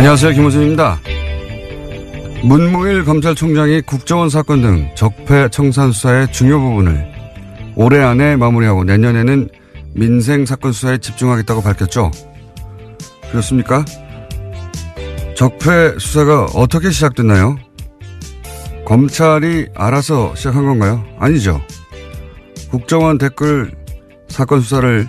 안녕하세요. 김호준입니다. 문무일 검찰총장이 국정원 사건 등 적폐청산 수사의 중요 부분을 올해 안에 마무리하고 내년에는 민생 사건 수사에 집중하겠다고 밝혔죠. 그렇습니까? 적폐 수사가 어떻게 시작됐나요? 검찰이 알아서 시작한 건가요? 아니죠. 국정원 댓글 사건 수사를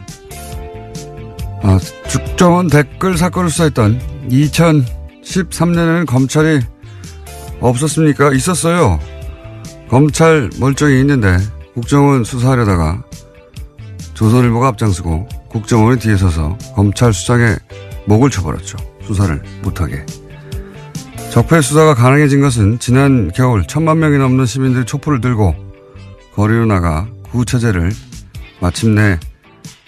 국정원 댓글 사건을 수사했던 2013년에는 검찰이 없었습니까? 있었어요. 검찰 멀쩡히 있는데 국정원 수사하려다가 조선일보가 앞장서고 국정원이 뒤에 서서 검찰 수장에 목을 쳐버렸죠. 수사를 못하게. 적폐 수사가 가능해진 것은 지난 겨울 1,000만 명이 넘는 시민들이 촛불을 들고 거리로 나가 구체제를 마침내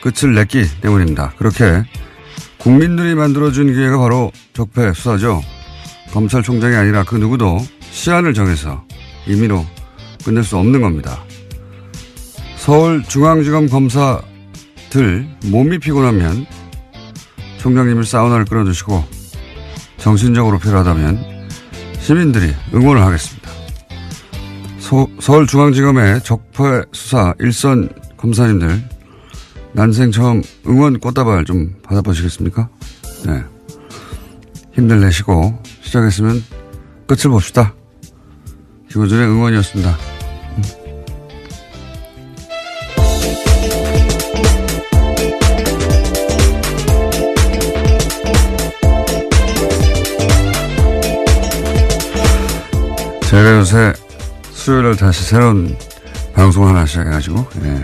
끝을 냈기 때문입니다. 그렇게 국민들이 만들어준 기회가 바로 적폐 수사죠. 검찰총장이 아니라 그 누구도 시한을 정해서 임의로 끝낼 수 없는 겁니다. 서울중앙지검 검사들 몸이 피곤하면 총장님을 사우나를 끌어주시고 정신적으로 필요하다면 시민들이 응원을 하겠습니다. 서울중앙지검의 적폐 수사 일선 검사님들 난생 처음 응원 꽃다발 좀 받아보시겠습니까? 네. 힘들 내시고 시작했으면 끝을 봅시다. 김호준의 응원이었습니다. 제가 요새 수요일에 다시 새로운 방송을 하나 시작해가지고, 예.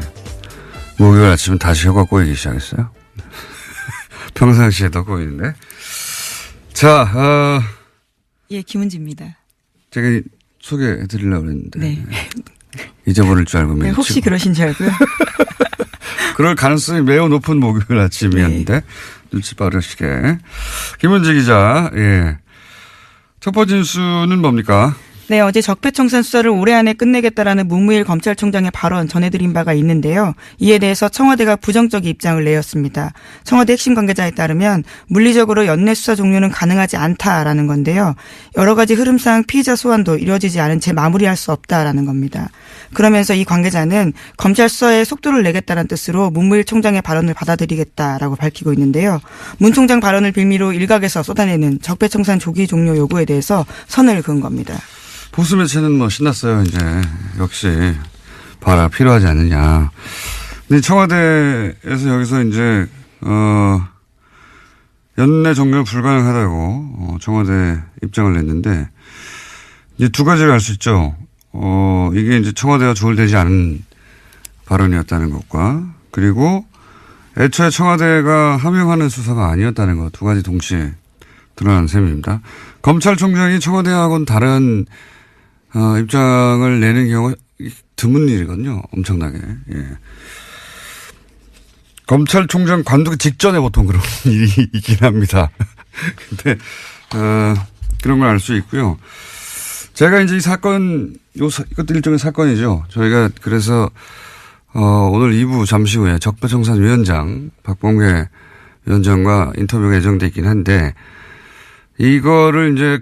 목요일 아침은 다시 혀가 꼬이기 시작했어요. 평상시에도 꼬이는데. 자, 예, 김은지입니다. 제가 소개해드리려고 그랬는데. 네. 잊어버릴 줄 알고. 네, 혹시 그러신 줄 알고요. 그럴 가능성이 매우 높은 목요일 아침이었는데. 네. 눈치 빠르시게. 김은지 기자, 예. 첫 번째 뉴스는 뭡니까? 네, 어제 적폐청산 수사를 올해 안에 끝내겠다라는 문무일 검찰총장의 발언 전해드린 바가 있는데요. 이에 대해서 청와대가 부정적인 입장을 내었습니다. 청와대 핵심 관계자에 따르면 물리적으로 연내 수사 종료는 가능하지 않다라는 건데요. 여러 가지 흐름상 피의자 소환도 이루어지지 않은 채 마무리할 수 없다라는 겁니다. 그러면서 이 관계자는 검찰 수사에 속도를 내겠다는 뜻으로 문무일 총장의 발언을 받아들이겠다라고 밝히고 있는데요. 문 총장 발언을 빌미로 일각에서 쏟아내는 적폐청산 조기 종료 요구에 대해서 선을 그은 겁니다. 보수 매체는 뭐 신났어요, 이제. 역시, 봐라, 필요하지 않느냐. 근데 청와대에서 여기서 이제, 연내 종료 불가능하다고, 청와대 입장을 냈는데, 이제 두 가지를 알 수 있죠. 이게 이제 청와대가 조율되지 않은 발언이었다는 것과, 그리고 애초에 청와대가 함용하는 수사가 아니었다는 것, 두 가지 동시에 드러난 셈입니다. 검찰총장이 청와대하고는 다른 입장을 내는 경우가 드문 일이거든요. 엄청나게. 예. 검찰총장 관두기 직전에 보통 그런 일이 있긴 합니다. 근데, 그런 걸 알 수 있고요. 제가 이제 이 사건, 이것도 일종의 사건이죠. 저희가 그래서, 오늘 2부 잠시 후에 적폐청산위원장, 박범계 위원장과 인터뷰가 예정돼 있긴 한데, 이거를 이제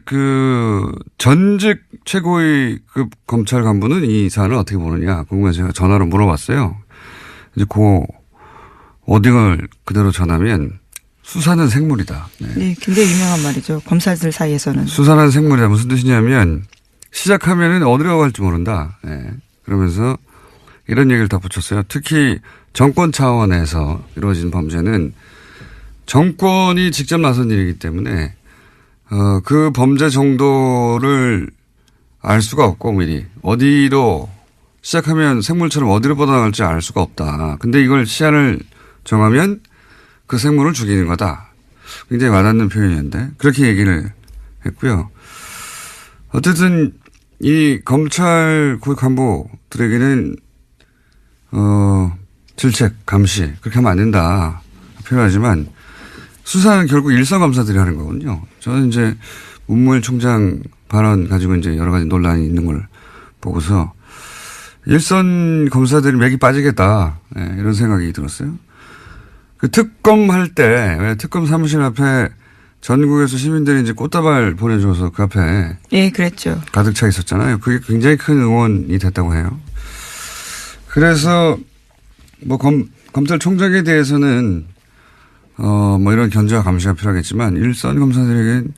전직 최고위급 검찰 간부는 이 사안을 어떻게 보느냐 궁금해서 제가 전화로 물어봤어요. 이제 워딩을 그대로 전하면 수사는 생물이다. 네. 네, 굉장히 유명한 말이죠. 검사들 사이에서는. 수사는 생물이다. 무슨 뜻이냐면 시작하면은 어디로 갈지 모른다. 네. 그러면서 이런 얘기를 덧붙였어요. 특히 정권 차원에서 이루어진 범죄는 정권이 직접 나선 일이기 때문에 그 범죄 정도를 알 수가 없고, 미리. 어디로 시작하면 생물처럼 어디로 뻗어나갈지 알 수가 없다. 근데 이걸 시한을 정하면 그 생물을 죽이는 거다. 굉장히 와닿는 표현이었는데, 그렇게 얘기를 했고요. 어쨌든, 이 검찰 고위 간부들에게는, 질책, 감시, 그렇게 하면 안 된다. 표현하지만, 수사는 결국 일선 검사들이 하는 거거든요. 저는 이제 문무일 총장 발언 가지고 이제 여러 가지 논란이 있는 걸 보고서 일선 검사들이 맥이 빠지겠다. 네, 이런 생각이 들었어요. 그 특검 할 때 왜 특검 사무실 앞에 전국에서 시민들이 이제 꽃다발 보내줘서 그 앞에. 예, 그랬죠. 가득 차 있었잖아요. 그게 굉장히 큰 응원이 됐다고 해요. 그래서 뭐 검찰총장에 대해서는 뭐 이런 견제와 감시가 필요하겠지만 일선 검사들에겐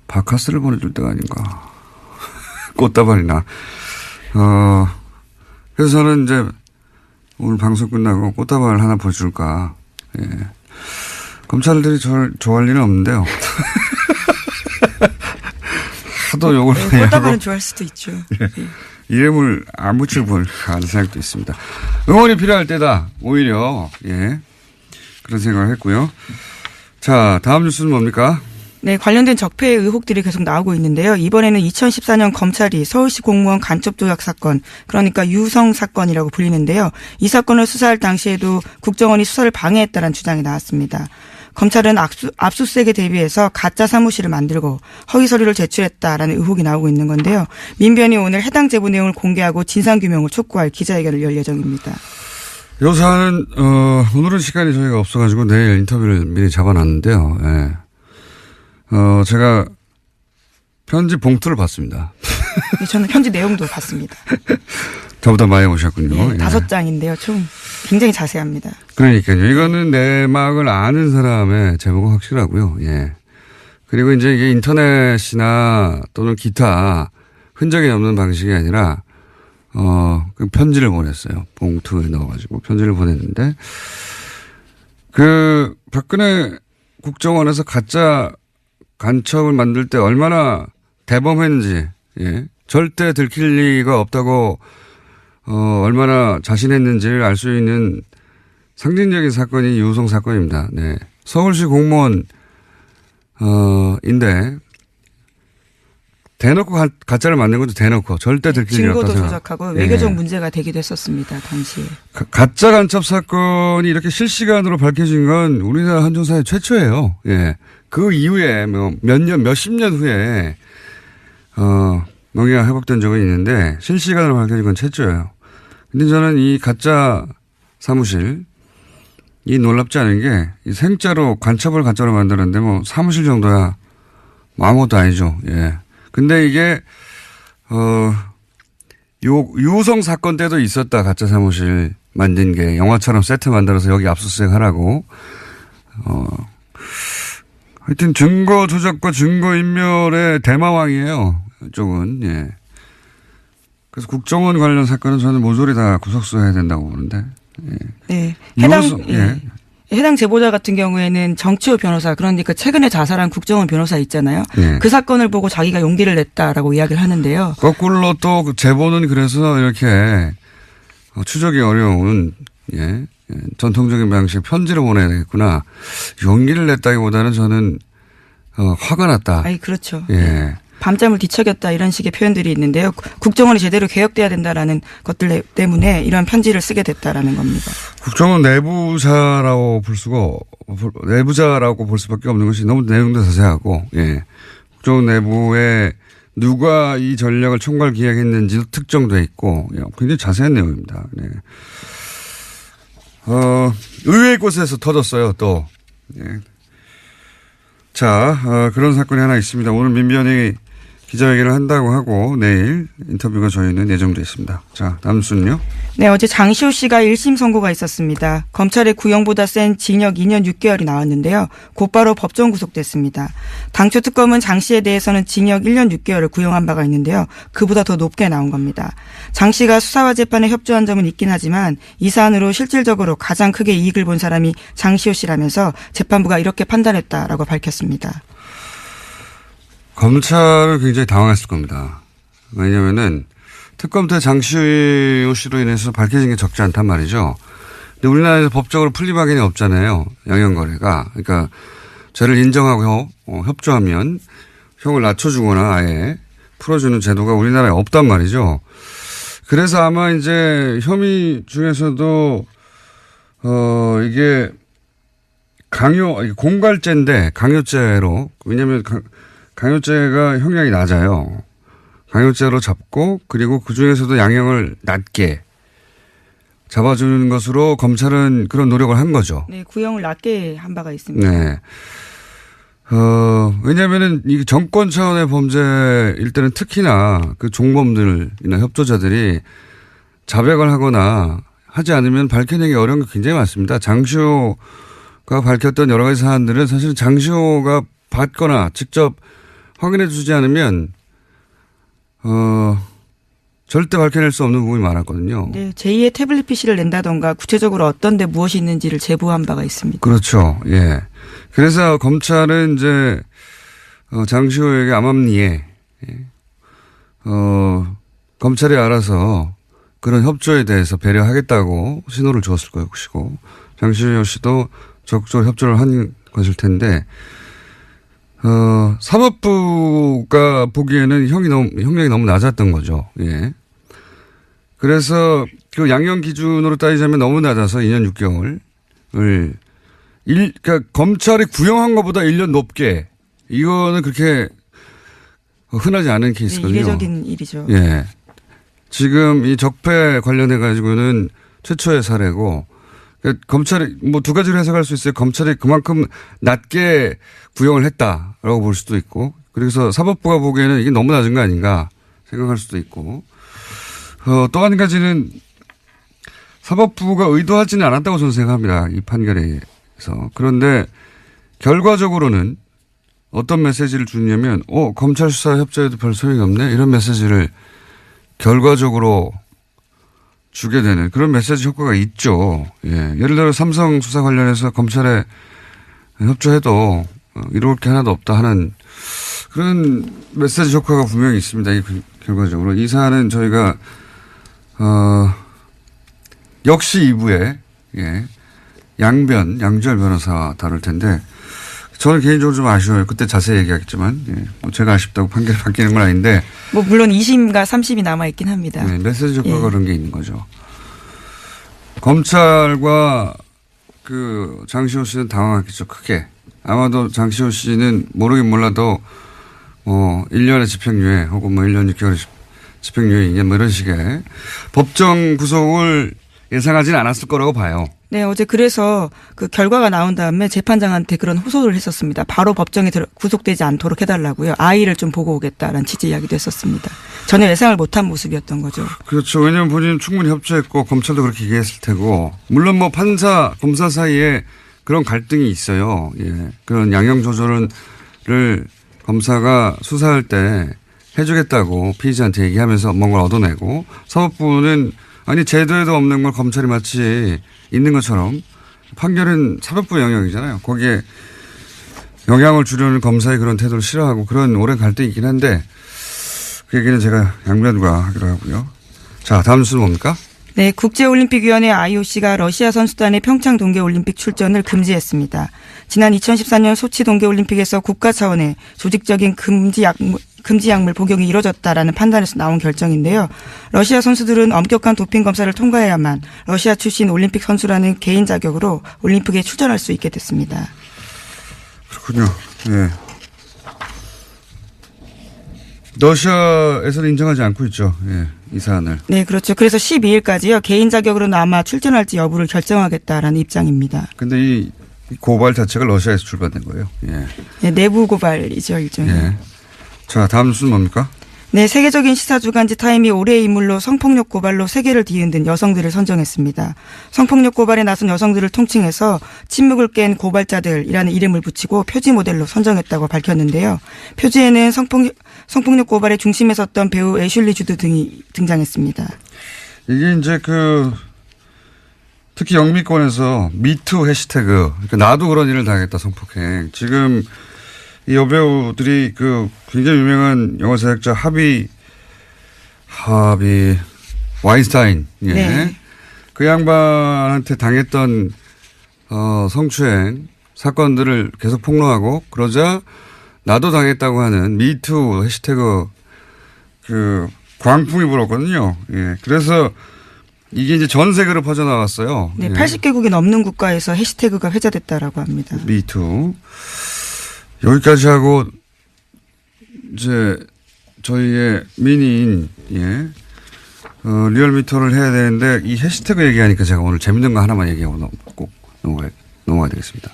바카스를 보내줄 때가 아닌가. 꽃다발이나. 그래서 저는 이제 오늘 방송 끝나고 꽃다발 하나 보여줄까. 예. 검찰들이 저를 좋아할 리는 없는데요. 하도 욕을 많이 하고. 꽃다발은 좋아할 수도 있죠. 예. 이름을 안 붙일 볼 하는 생각도 있습니다. 응원이 필요할 때다. 오히려 예 그런 생각을 했고요. 자, 다음 뉴스는 뭡니까? 네, 관련된 적폐 의혹들이 계속 나오고 있는데요. 이번에는 2014년 검찰이 서울시 공무원 간첩 조작 사건, 그러니까 유성 사건이라고 불리는데요. 이 사건을 수사할 당시에도 국정원이 수사를 방해했다는 주장이 나왔습니다. 검찰은 압수수색에 대비해서 가짜 사무실을 만들고 허위 서류를 제출했다라는 의혹이 나오고 있는 건데요. 민변이 오늘 해당 제보 내용을 공개하고 진상규명을 촉구할 기자회견을 열 예정입니다. 이 사안은 오늘은 시간이 저희가 없어가지고 내일 인터뷰를 미리 잡아놨는데요. 예. 제가 편지 봉투를 봤습니다. 네, 저는 편지 내용도 봤습니다. 저보다 많이 오셨군요. 네, 5장인데요. 총 굉장히 자세합니다. 그러니까요. 이거는 내막을 아는 사람의 제목은 확실하고요. 예. 그리고 이제 이게 인터넷이나 또는 기타 흔적이 없는 방식이 아니라 그 편지를 보냈어요. 봉투에 넣어가지고 편지를 보냈는데 그 박근혜 국정원에서 가짜 간첩을 만들 때 얼마나 대범했는지, 예. 절대 들킬 리가 없다고, 얼마나 자신했는지를 알 수 있는 상징적인 사건이 유성 사건입니다. 네. 서울시 공무원, 인데, 대놓고 가짜를 만든 것도 대놓고 절대 들킬 리 없다 생각. 증거도 조작하고 외교적 문제가 되기도 했었습니다. 당시에. 가짜 간첩 사건이 이렇게 실시간으로 밝혀진 건 우리나라 한정사회 최초예요. 예. 그 이후에 몇십 년 후에 명예가 회복된 적은 있는데 실시간으로 밝혀진 건 최초예요. 근데 저는 이 가짜 사무실 이 놀랍지 않은 게 이 생자로 간첩을 가짜로 만드는데 뭐 사무실 정도야 뭐 아무것도 아니죠. 예. 근데 이게 유성 사건 때도 있었다. 가짜 사무실 만든 게 영화처럼 세트 만들어서 여기 압수수색 하라고. 하여튼 증거 조작과 증거 인멸의 대마왕이에요. 이쪽은. 예. 그래서 국정원 관련 사건은 저는 모조리 다 구속수해야 된다고 보는데. 예. 네. 예. 해당 제보자 같은 경우에는 정치호 변호사, 그러니까 최근에 자살한 국정원 변호사 있잖아요. 예. 그 사건을 보고 자기가 용기를 냈다라고 이야기를 하는데요. 거꾸로 또 그 제보는 그래서 이렇게 추적이 어려운 예. 전통적인 방식 편지로 보내야 되겠구나. 용기를 냈다기보다는 저는 화가 났다. 아니 그렇죠. 예. 밤잠을 뒤척였다 이런 식의 표현들이 있는데요. 국정원이 제대로 개혁돼야 된다라는 것들 때문에 이런 편지를 쓰게 됐다라는 겁니다. 국정원 내부자라고 볼 수밖에 없는 것이 너무 내용도 자세하고, 예. 국정원 내부에 누가 이 전략을 총괄 기획했는지도 특정돼 있고, 예. 굉장히 자세한 내용입니다. 네. 의외의 곳에서 터졌어요, 또. 예. 자, 그런 사건이 하나 있습니다. 오늘 민변이 기자회견을 한다고 하고 내일 인터뷰가 저희는 예정돼 있습니다. 자, 다음 순요. 네, 어제 장시호 씨가 1심 선고가 있었습니다. 검찰의 구형보다 센 징역 2년 6개월이 나왔는데요. 곧바로 법정 구속됐습니다. 당초 특검은 장 씨에 대해서는 징역 1년 6개월을 구형한 바가 있는데요. 그보다 더 높게 나온 겁니다. 장 씨가 수사와 재판에 협조한 점은 있긴 하지만 이 사안으로 실질적으로 가장 크게 이익을 본 사람이 장시호 씨라면서 재판부가 이렇게 판단했다라고 밝혔습니다. 검찰은 굉장히 당황했을 겁니다. 왜냐면은 특검 때 장시호 씨로 인해서 밝혀진 게 적지 않단 말이죠. 근데 우리나라에서 법적으로 풀리박인이 없잖아요. 양형거래가. 그러니까 죄를 인정하고 협조하면 형을 낮춰주거나 아예 풀어주는 제도가 우리나라에 없단 말이죠. 그래서 아마 이제 혐의 중에서도 이게 공갈죄인데 강요죄로, 왜냐하면 강요죄가 형량이 낮아요. 강요죄로 잡고 그리고 그중에서도 양형을 낮게 잡아주는 것으로 검찰은 그런 노력을 한 거죠. 네, 구형을 낮게 한 바가 있습니다. 네. 왜냐면은 이 정권 차원의 범죄일 때는 특히나 그 종범들이나 협조자들이 자백을 하거나 하지 않으면 밝혀내기 어려운 게 굉장히 많습니다. 장시호가 밝혔던 여러 가지 사안들은 사실은 장시호가 받거나 직접 확인해 주지 않으면, 절대 밝혀낼 수 없는 부분이 많았거든요. 네, 제2의 태블릿 PC를 낸다던가 구체적으로 어떤 데 무엇이 있는지를 제보한 바가 있습니다. 그렇죠. 예. 그래서 검찰은 이제 장시호에게 암암리에 검찰이 알아서 그런 협조에 대해서 배려하겠다고 신호를 주었을 것이고 장시호 씨도 적극적으로 협조를 한 것일 텐데 사법부가 보기에는 형량이 너무 낮았던 거죠. 예. 그래서 그 양형 기준으로 따지자면 너무 낮아서 2년 6개월을 그러니까 검찰이 구형한 것보다 1년 높게 이거는 그렇게 흔하지 않은 케이스거든요. 네, 이례적인 일이죠. 예. 지금 이 적폐 관련해 가지고는 최초의 사례고 그러니까 검찰이 뭐 두 가지로 해석할 수 있어요. 검찰이 그만큼 낮게 구형을 했다라고 볼 수도 있고 그래서 사법부가 보기에는 이게 너무 낮은 거 아닌가 생각할 수도 있고 또 한 가지는 사법부가 의도하지는 않았다고 저는 생각합니다. 이 판결에서. 그런데 결과적으로는 어떤 메시지를 주냐면 검찰 수사 협조에도 별 소용이 없네 이런 메시지를 결과적으로 주게 되는 그런 메시지 효과가 있죠. 예. 예를 들어 삼성 수사 관련해서 검찰에 협조해도 이룰 게 하나도 없다 하는 그런 메시지 효과가 분명히 있습니다. 결과적으로. 이 사안은 저희가 역시 2부에 예. 양주열 변호사 다룰 텐데 저는 개인적으로 좀 아쉬워요. 그때 자세히 얘기하겠지만 예. 뭐 제가 아쉽다고 판결이 바뀌는 건 아닌데 뭐 물론 2심과 3심이 남아있긴 합니다. 네, 메시지 효과가 그런 게 있는 거죠. 검찰과 그 장시호 씨는 당황했겠죠. 크게. 아마도 장시호 씨는 모르긴 몰라도 1년의 집행유예 혹은 1년 6개월의 집행유예 뭐 이런 식의 법정 구속을 예상하지는 않았을 거라고 봐요. 네, 어제 그래서 그 결과가 나온 다음에 재판장한테 그런 호소를 했었습니다. 바로 법정에 구속되지 않도록 해달라고요. 아이를 좀 보고 오겠다라는 취지 이야기도 했었습니다. 전혀 예상을 못한 모습이었던 거죠. 그렇죠. 왜냐하면 본인은 충분히 협조했고 검찰도 그렇게 얘기했을 테고 물론 뭐 판사, 검사 사이에 그런 갈등이 있어요. 예. 그런 양형 조절을 검사가 수사할 때 해주겠다고 피의자한테 얘기하면서 뭔가 얻어내고 사법부는 아니 제도에도 없는 걸 검찰이 마치 있는 것처럼 판결은 사법부 영역이잖아요. 거기에 영향을 주려는 검사의 그런 태도를 싫어하고 그런 오랜 갈등이 있긴 한데 그 얘기는 제가 양변과 하기로 하고요. 자, 다음 뉴스는 뭡니까? 네, 국제올림픽위원회 IOC가 러시아 선수단의 평창 동계올림픽 출전을 금지했습니다. 지난 2014년 소치 동계올림픽에서 국가 차원의 조직적인 금지 약물 복용이 이뤄졌다라는 판단에서 나온 결정인데요. 러시아 선수들은 엄격한 도핑 검사를 통과해야만 러시아 출신 올림픽 선수라는 개인 자격으로 올림픽에 출전할 수 있게 됐습니다. 그렇군요. 네. 러시아에서는 인정하지 않고 있죠. 예, 이 사안을. 네, 그렇죠. 그래서 12일까지요. 개인 자격으로는 아마 출전할지 여부를 결정하겠다라는 입장입니다. 근데 이 고발 자체가 러시아에서 출발된 거예요. 예. 네, 내부 고발이죠, 일종의. 예. 자, 다음 뉴스는 뭡니까? 네, 세계적인 시사주간지 타임이 올해의 인물로 성폭력 고발로 세계를 뒤흔든 여성들을 선정했습니다. 성폭력 고발에 나선 여성들을 통칭해서 침묵을 깬 고발자들이라는 이름을 붙이고 표지 모델로 선정했다고 밝혔는데요. 표지에는 성폭력 고발의 중심에 섰던 배우 애슐리 주드 등이 등장했습니다. 이게 이제 특히 영미권에서 미투 해시태그, 그러니까 나도 그런 일을 당했다 성폭행. 지금 이 여배우들이 굉장히 유명한 영화 제작자 하비 와인스타인. 예. 네. 그 양반한테 당했던 성추행 사건들을 계속 폭로하고 그러자 나도 당했다고 하는 미투 해시태그 광풍이 불었거든요. 예. 그래서 이게 이제 전 세계로 퍼져나왔어요. 네, 예. 80개국이 넘는 국가에서 해시태그가 회자됐다라고 합니다. 미투. 여기까지 하고 이제 저희의 미니인 리얼미터를 해야 되는데 이 해시태그 얘기하니까 제가 오늘 재밌는 거 하나만 얘기하고 꼭 넘어가야 되겠습니다.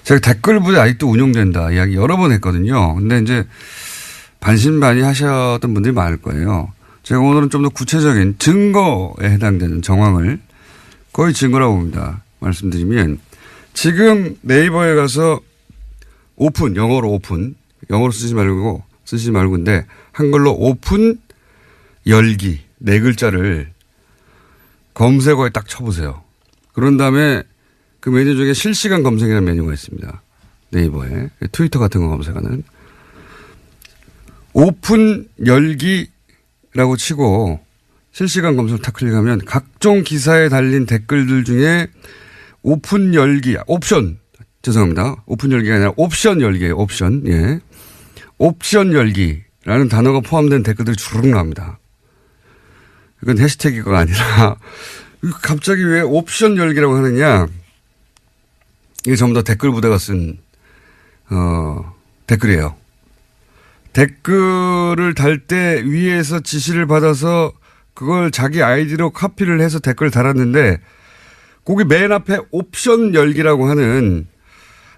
제가 댓글 부대 아직도 운영된다 이야기 여러 번 했거든요. 근데 이제 반신반의 하셨던 분들이 많을 거예요. 제가 오늘은 좀 더 구체적인 증거에 해당되는 정황을 거의 증거라고 봅니다. 말씀드리면 지금 네이버에 가서 오픈, 영어로 오픈, 영어로 쓰지 말고인데 한글로 오픈 열기 네 글자를 검색어에 딱 쳐보세요. 그런 다음에 그 메뉴 중에 실시간 검색이라는 메뉴가 있습니다. 네이버에. 트위터 같은 거 검색하는. 오픈 열기라고 치고 실시간 검색을 탁 클릭하면 각종 기사에 달린 댓글들 중에 오픈 열기, 옵션, 죄송합니다. 오픈 열기가 아니라 옵션 열기예요. 옵션. 예. 옵션 열기라는 단어가 포함된 댓글들이 주르륵 나옵니다. 이건 해시태그가 아니라 갑자기 왜 옵션 열기라고 하느냐. 이게 전부 다 댓글 부대가 쓴 댓글이에요. 댓글을 달 때 위에서 지시를 받아서 그걸 자기 아이디로 카피를 해서 댓글을 달았는데 거기 맨 앞에 옵션 열기라고 하는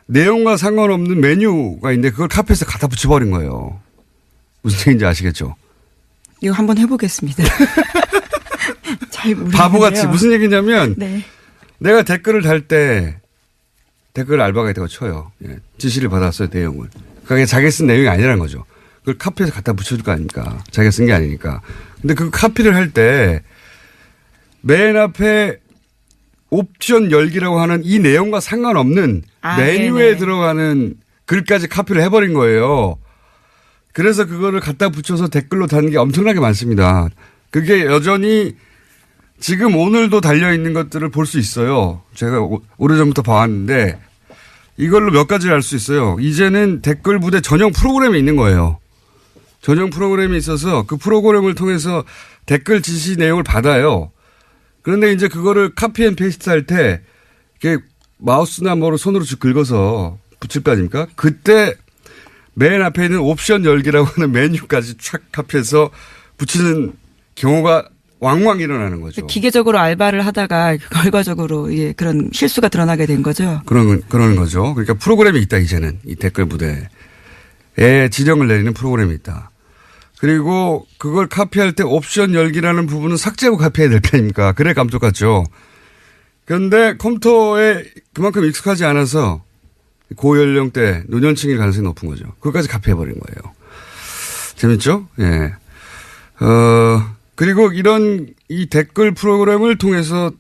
내용과 상관없는 메뉴가 있는데 그걸 카피해서 갖다 붙여버린 거예요. 무슨 얘기인지 아시겠죠? 이거 한번 해보겠습니다. 잘 모르겠는데요. 바보같이 무슨 얘기냐면 네. 내가 댓글을 달 때 댓글 알바가이드가 쳐요. 예. 지시를 받았어요. 내용을. 그게 자기가 쓴 내용이 아니라는 거죠. 그걸 카피해서 갖다 붙여줄 거 아닙니까? 자기가 쓴 게 아니니까. 근데 그 카피를 할 때 맨 앞에 옵션 열기라고 하는 이 내용과 상관없는 메뉴에 네네. 들어가는 글까지 카피를 해버린 거예요. 그래서 그거를 갖다 붙여서 댓글로 다는 게 엄청나게 많습니다. 그게 여전히 지금 오늘도 달려있는 것들을 볼 수 있어요. 제가 오래전부터 봐왔는데 이걸로 몇 가지를 알 수 있어요. 이제는 댓글 부대 전용 프로그램이 있는 거예요. 전용 프로그램이 있어서 그 프로그램을 통해서 댓글 지시 내용을 받아요. 그런데 이제 그거를 카피 앤 페이스트 할 때 이렇게 마우스나 뭐로 손으로 쭉 긁어서 붙일 거 아닙니까? 그때 맨 앞에 있는 옵션 열기라고 하는 메뉴까지 촥 카피해서 붙이는 경우가 왕왕 일어나는 거죠. 기계적으로 알바를 하다가 결과적으로 예, 그런 실수가 드러나게 된 거죠. 그러는 거죠. 그러니까 프로그램이 있다, 이제는. 이 댓글 부대에 지령을 내리는 프로그램이 있다. 그리고 그걸 카피할 때 옵션 열기라는 부분은 삭제하고 카피해야 될 거 아닙니까? 그래 깜짝같죠. 그런데 컴퓨터에 그만큼 익숙하지 않아서 고연령대 노년층일 가능성이 높은 거죠. 그것까지 카피해버린 거예요. 재밌죠? 예. 그리고 이 댓글 프로그램을 통해서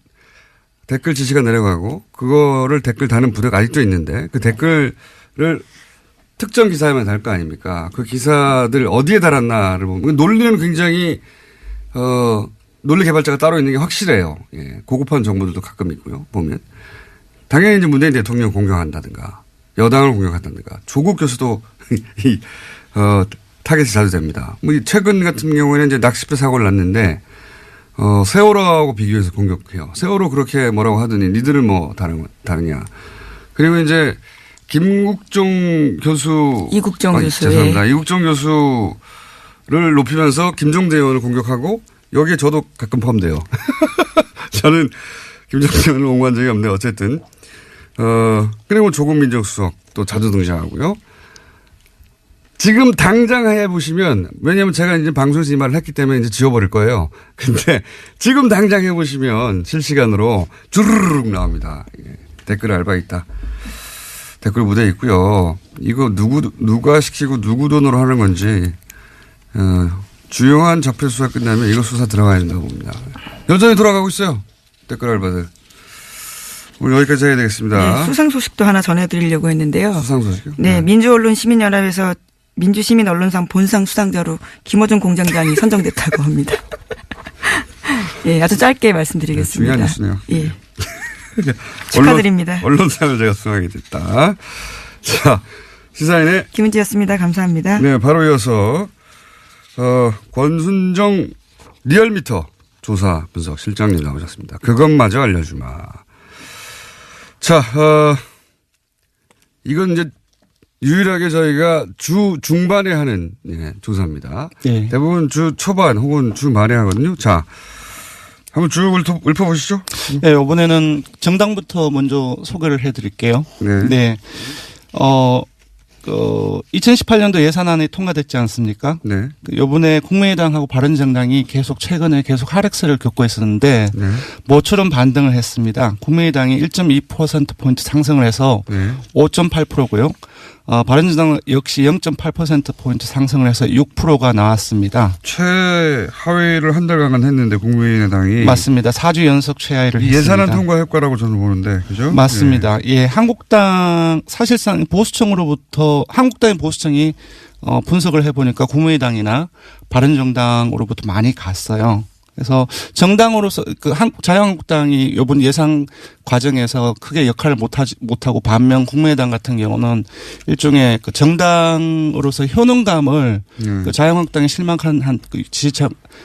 댓글 지시가 내려가고 그거를 댓글 다는 부대가 아직도 있는데 그 댓글을 특정 기사에만 달 거 아닙니까? 그 기사들 어디에 달았나를 보면 논리는 굉장히 논리 개발자가 따로 있는 게 확실해요. 예. 고급한 정보들도 가끔 있고요. 보면 당연히 이제 문재인 대통령 공격한다든가 여당을 공격한다든가 조국 교수도 타겟이 자주 됩니다. 뭐 최근 같은 경우에는 이제 낚싯배 사고를 났는데 세월호하고 비교해서 공격해요. 세월호 그렇게 뭐라고 하더니 니들은 뭐 다르냐. 그리고 이제 김국종 교수. 이국종 교수. 죄송합니다. 이국종 교수를 높이면서 김종대 의원을 공격하고 여기에 저도 가끔 포함돼요. 저는 김종대 의원을 옹호한 적이 없는데 어쨌든. 그리고 조국 민정수석 또 자주 등장하고요. 지금 당장 해보시면, 왜냐면 제가 이제 방송에서 이 말을 했기 때문에 이제 지워버릴 거예요. 근데 지금 당장 해보시면 실시간으로 주르륵 나옵니다. 예. 댓글 알바 있다. 댓글 무대 있고요. 이거 누가 시키고 누구 돈으로 하는 건지, 주요한 적폐 수사 끝나면 이거 수사 들어가야 된다고 봅니다. 여전히 돌아가고 있어요. 댓글 알바들. 오늘 여기까지 해야 되겠습니다. 네, 수상 소식도 하나 전해드리려고 했는데요. 수상 소식이요? 네, 민주언론시민연합에서 민주시민 언론상 본상 수상자로 김어준 공장장이 선정됐다고 합니다. 예, 아주 짧게 말씀드리겠습니다. 네, 중요한 뉴스네요. 예. 축하드립니다. 언론상을 제가 수상하게 됐다. 자, 시사인의 김은지였습니다. 감사합니다. 네, 바로 이어서 권순정 리얼미터 조사 분석 실장님 나오셨습니다. 그것마저 알려주마. 자, 이건 이제 유일하게 저희가 주 중반에 하는 조사입니다. 네. 대부분 주 초반 혹은 주 말에 하거든요. 자, 한번 쭉 읊어보시죠. 네, 이번에는 정당부터 먼저 소개를 해드릴게요. 네. 네. 2018년도 예산안이 통과됐지 않습니까? 네. 요번에 국민의당하고 바른정당이 최근에 계속 하락세를 겪고 있었는데 네. 모처럼 반등을 했습니다. 국민의당이 1.2%포인트 상승을 해서 네. 5.8%고요. 바른정당 역시 0.8%포인트 상승을 해서 6%가 나왔습니다. 최하위를 한 달간 했는데 국민의당이. 맞습니다. 4주 연속 최하위를 했습니다. 예산안 통과 효과라고 저는 보는데, 그죠? 맞습니다. 예, 한국당 사실상 한국당의 보수청이 분석을 해보니까 국민의당이나 바른정당으로부터 많이 갔어요. 그래서 정당으로서 자유한국당이 이번 예상 과정에서 크게 역할을 못하고 반면 국민의당 같은 경우는 일종의 그 정당으로서 효능감을 그 자유한국당이 실망한 그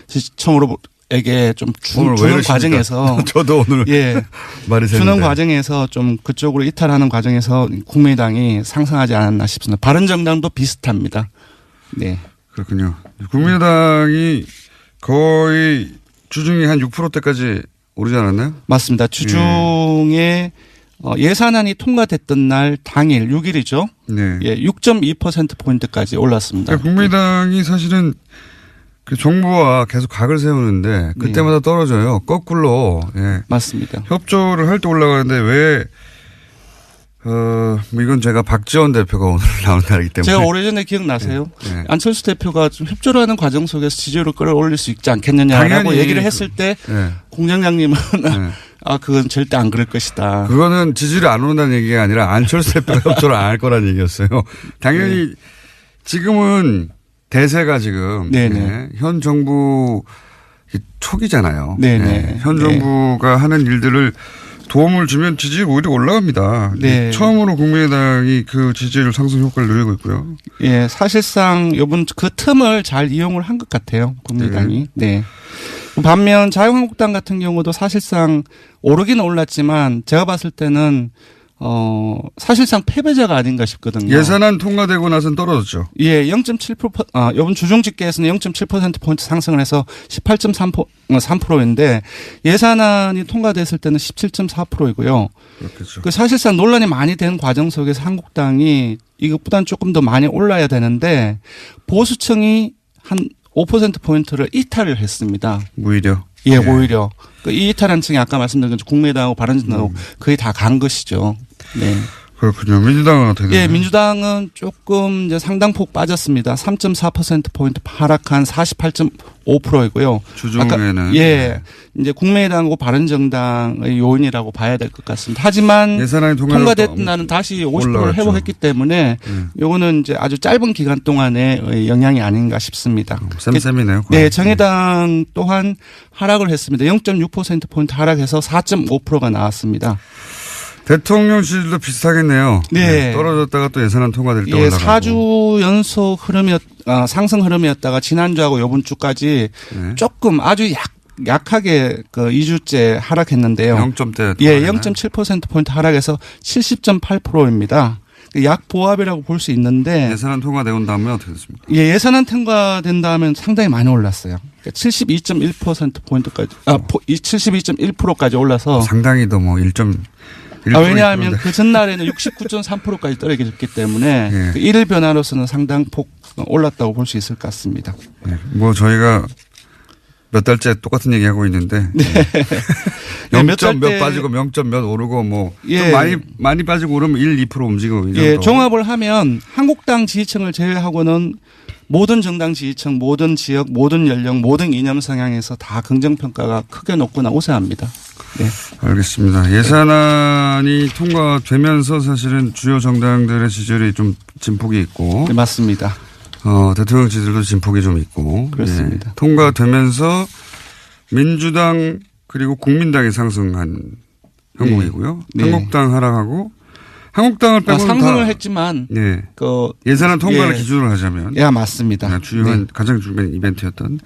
지지층으로에게 좀 주는 과정에서 저도 오늘 말이 주는 과정에서 좀 그쪽으로 이탈하는 과정에서 국민의당이 상승하지 않았나 싶습니다. 바른정당도 비슷합니다. 네. 그렇군요. 국민의당이 거의 주중에 한 6%대까지 오르지 않았나요? 맞습니다. 주중에 예산안이 통과됐던 날 당일 6일이죠. 네. 예, 6.2%포인트까지 올랐습니다. 그러니까 국민의당이 사실은 그 정부와 계속 각을 세우는데 그때마다 떨어져요. 거꾸로. 예. 맞습니다. 협조를 할 때 올라가는데 왜 뭐 이건 제가 박지원 대표가 오늘 나온 날이기 때문에. 제가 오래전에 기억나세요? 네. 안철수 대표가 좀 협조를 하는 과정 속에서 지지율을 끌어올릴 수 있지 않겠느냐라고 얘기를 했을 때 공장장님은 그건 절대 안 그럴 것이다. 그거는 지지율이 안 오른다는 얘기가 아니라 안철수 대표가 협조를 안 할 거라는 얘기였어요. 당연히 지금은 대세가 지금 현 정부 초기잖아요. 현 정부가 하는 일들을 도움을 주면 지지율이 오히려 올라갑니다. 네. 처음으로 국민의당이 그 지지율 상승 효과를 누리고 있고요. 예, 사실상 이번 그 틈을 잘 이용을 한 것 같아요. 국민의당이. 네. 반면 자유한국당 같은 경우도 사실상 오르기는 올랐지만 제가 봤을 때는 사실상 패배자가 아닌가 싶거든요. 예산안 통과되고 나서는 떨어졌죠. 예, 0.7%, 이번 주중 집계에서는 0.7%포인트 상승을 해서 18.3%인데 예산안이 통과됐을 때는 17.4%이고요. 그렇겠죠. 그 사실상 논란이 많이 된 과정 속에서 한국당이 이것보다는 조금 더 많이 올라야 되는데 보수층이 한 5%포인트를 이탈을 했습니다. 오히려. 예, 오히려. 이 이탈한 층이 아까 말씀드린 것처럼 국민의당하고 바른정당하고 거의 다 간 것이죠. 네. 그렇군요. 민주당은 어떻게 되나요? 예, 민주당은 조금 이제 상당폭 빠졌습니다. 3.4%포인트 하락한 48.5%이고요. 주중에는. 이제 국민의당하고 바른정당의 요인이라고 봐야 될 것 같습니다. 하지만 예산안이 통과됐던 날은 다시 50%를 회복했기 때문에 요거는 이제 아주 짧은 기간 동안의 영향이 아닌가 싶습니다. 쌤쌤이네요. 네, 정의당 또한 하락을 했습니다. 0.6%포인트 하락해서 4.5%가 나왔습니다. 대통령 지지율도 비슷하겠네요. 네. 떨어졌다가 또 예산안 통과될 때 올라가고. 4주 연속 상승 흐름이었다가 지난주하고 이번 주까지 조금 아주 약하게 그 2주째 하락했는데요. 0점대. 예, 0.7%포인트 하락해서 70.8%입니다. 약보합이라고 볼 수 있는데. 예산안 통과되온 다음에 어떻게 됐습니까? 예, 예산안 통과된 다음에 상당히 많이 올랐어요. 그러니까 72.1%포인트까지, 72.1%까지 올라서. 상당히 더 뭐 1.1%. 왜냐하면 그 전날에는 69.3%까지 떨어졌기 때문에 그 일일 변화로서는 상당폭 올랐다고 볼 수 있을 것 같습니다. 네. 뭐 저희가 몇 달째 똑같은 얘기하고 있는데. 네. 0점 몇 빠지고 0점 몇 오르고 뭐. 좀 많이 빠지고 오르면 1, 2% 움직이고. 예, 종합을 하면 한국당 지지층을 제외하고는 모든 정당 지지층, 모든 지역, 모든 연령, 모든 이념 성향에서 다 긍정평가가 크게 높거나 우세합니다. 네. 알겠습니다. 예산안이 통과되면서 사실은 주요 정당들의 지지율이 좀 진폭이 있고. 네, 맞습니다. 대통령 지지율도 진폭이 좀 있고. 그렇습니다. 통과되면서 민주당 그리고 국민당이 상승한 형국이고요. 한국당 하락하고 한국당을 빼고는 상승을 했지만 그 예산안 통과를 기준으로 하자면 맞습니다. 주요한 가장 중요한 이벤트였던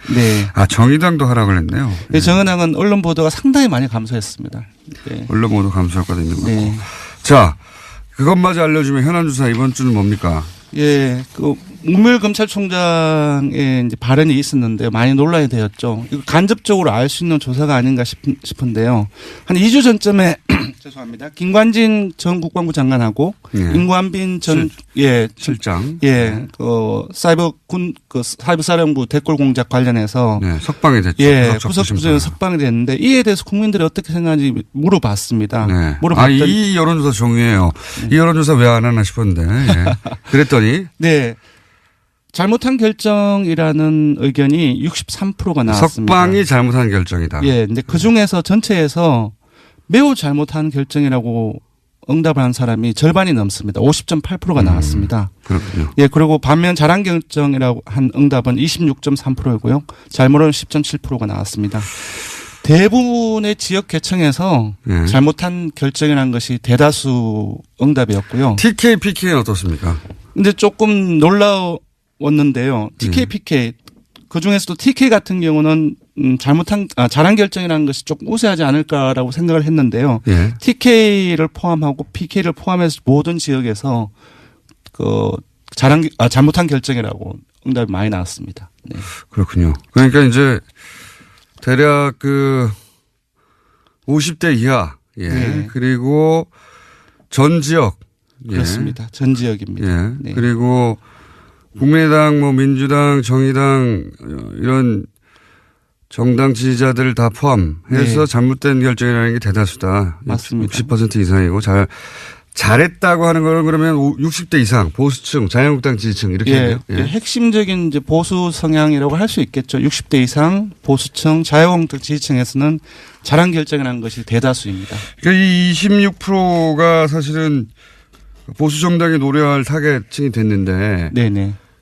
정의당도 하락을 했네요. 네. 정의당은 언론 보도가 상당히 많이 감소했습니다. 네. 언론 보도 감소 효과도 있는 것 같고. 자, 그것마저 알려주면 현안 주사 이번 주는 뭡니까? 예, 문무일 검찰총장의 이제 발언이 있었는데 많이 논란이 되었죠. 이거 간접적으로 알 수 있는 조사가 아닌가 싶은데요. 한 2주 전쯤에 죄송합니다. 김관진 전 국방부 장관하고 임관빈 전 실장 사이버 사령부 댓글 공작 관련해서 석방이 됐죠. 구속 석방이 됐는데 이에 대해서 국민들이 어떻게 생각하는지 물어봤습니다. 이 여론조사 종이에요. 이 여론조사 왜 안 하나 싶었는데 그랬더니 잘못한 결정이라는 의견이 63%가 나왔습니다. 석방이 잘못한 결정이다. 근데 그 중에서 전체에서 매우 잘못한 결정이라고 응답을 한 사람이 절반이 넘습니다. 50.8%가 나왔습니다. 그렇군요. 그리고 반면 잘한 결정이라고 한 응답은 26.3%이고요. 잘못은 10.7%가 나왔습니다. 대부분의 지역 계층에서 잘못한 결정이라는 것이 대다수 응답이었고요. TK, PK는 어떻습니까? 근데 조금 놀라웠는데요. TK, PK 그 중에서도 TK 같은 경우는 잘한 결정이라는 것이 조금 우세하지 않을까라고 생각을 했는데요. TK를 포함하고 PK를 포함해서 모든 지역에서 잘못한 결정이라고 응답이 많이 나왔습니다. 그렇군요. 그러니까 이제 대략 50대 이하, 그리고 전 지역. 그렇습니다. 전 지역입니다. 그리고 국민의당, 민주당, 정의당 이런 정당 지지자들을 다 포함해서 잘못된 결정이라는 게 대다수다. 맞습니다. 60% 이상이고 잘했다고 하는 걸 그러면 60대 이상 보수층, 자유한국당 지지층 이렇게 해요. 핵심적인 이제 보수 성향이라고 할 수 있겠죠. 60대 이상 보수층, 자유한국당 지지층에서는 잘한 결정이라는 것이 대다수입니다. 그러니까 이 26%가 사실은 보수 정당이 노려할 타겟층이 됐는데,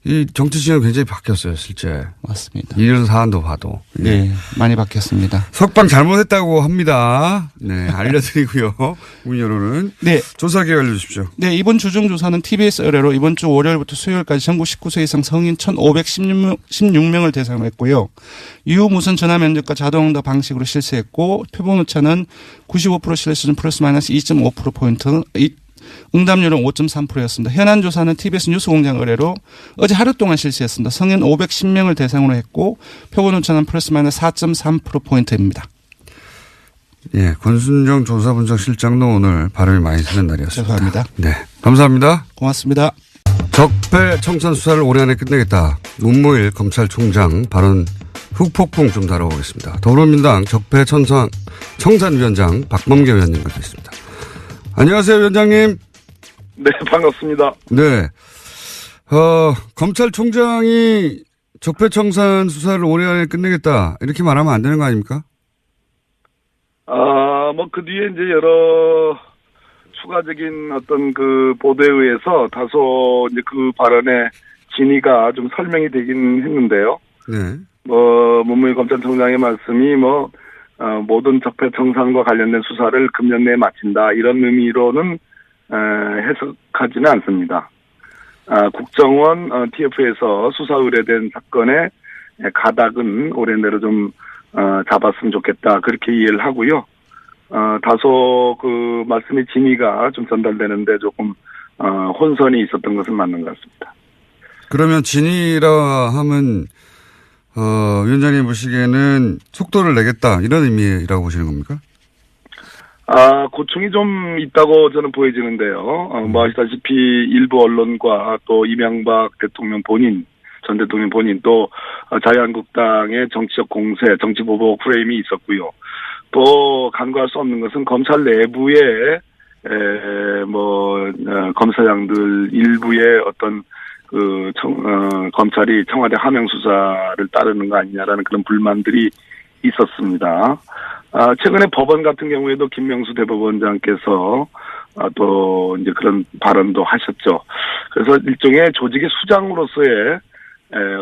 이 정치진은 굉장히 바뀌었어요, 실제. 맞습니다. 이런 사안도 봐도. 많이 바뀌었습니다. 석방 잘못했다고 합니다. 알려드리고요. 국민 여론은. 조사 기회 알려주십시오. 이번 주중 조사는 TBS 의뢰로 이번 주 월요일부터 수요일까지 전국 19세 이상 성인 1,516명을 대상으로 했고요. 유무선 전화 면접과 자동응답 방식으로 실시했고, 표본 오차는 95% 신뢰 수준 플러스 마이너스 2.5%포인트, 응답률은 5.3%였습니다. 현안 조사는 TBS 뉴스공장 의뢰로 어제 하루 동안 실시했습니다. 성인 510명을 대상으로 했고 표본 오차는 플러스 마이너스 4.3%포인트입니다. 권순정 조사분석실장도 오늘 발음이 많이 쓰는 날이었습니다. 죄송합니다. 감사합니다. 고맙습니다. 적폐 청산 수사를 올해 안에 끝내겠다. 문무일 검찰총장 발언 후폭풍 좀 다뤄보겠습니다. 더불어민주당 적폐 청산위원장 박범계 위원님 모셨습니다. 안녕하세요, 위원장님. 네, 반갑습니다. 검찰총장이 적폐청산 수사를 올해 안에 끝내겠다 이렇게 말하면 안 되는 거 아닙니까? 그 뒤에 이제 여러 추가적인 어떤 보도에 의해서 다소 이제 그 발언의 진위가 좀 설명이 되긴 했는데요. 문무일 검찰총장의 말씀이 모든 적폐청산과 관련된 수사를 금년 내에 마친다. 이런 의미로는 해석하지는 않습니다. 국정원 TF에서 수사 의뢰된 사건의 가닥은 올해 내로 좀 잡았으면 좋겠다. 그렇게 이해를 하고요. 다소 그 말씀의 진위가 좀 전달되는데 조금 혼선이 있었던 것은 맞는 것 같습니다. 그러면 진위라 하면 위원장님 보시기에는 속도를 내겠다 이런 의미라고 보시는 겁니까? 고충이 좀 있다고 저는 보여지는데요. 아시다시피 일부 언론과 또 이명박 대통령 전 대통령 본인 또 자유한국당의 정치적 공세, 정치보복 프레임이 있었고요. 또 간과할 수 없는 것은 검찰 내부에 검사장들 일부의 어떤 검찰이 청와대 하명 수사를 따르는 거 아니냐라는 그런 불만들이 있었습니다. 최근에 법원 같은 경우에도 김명수 대법원장께서 또 이제 그런 발언도 하셨죠. 그래서 일종의 조직의 수장으로서의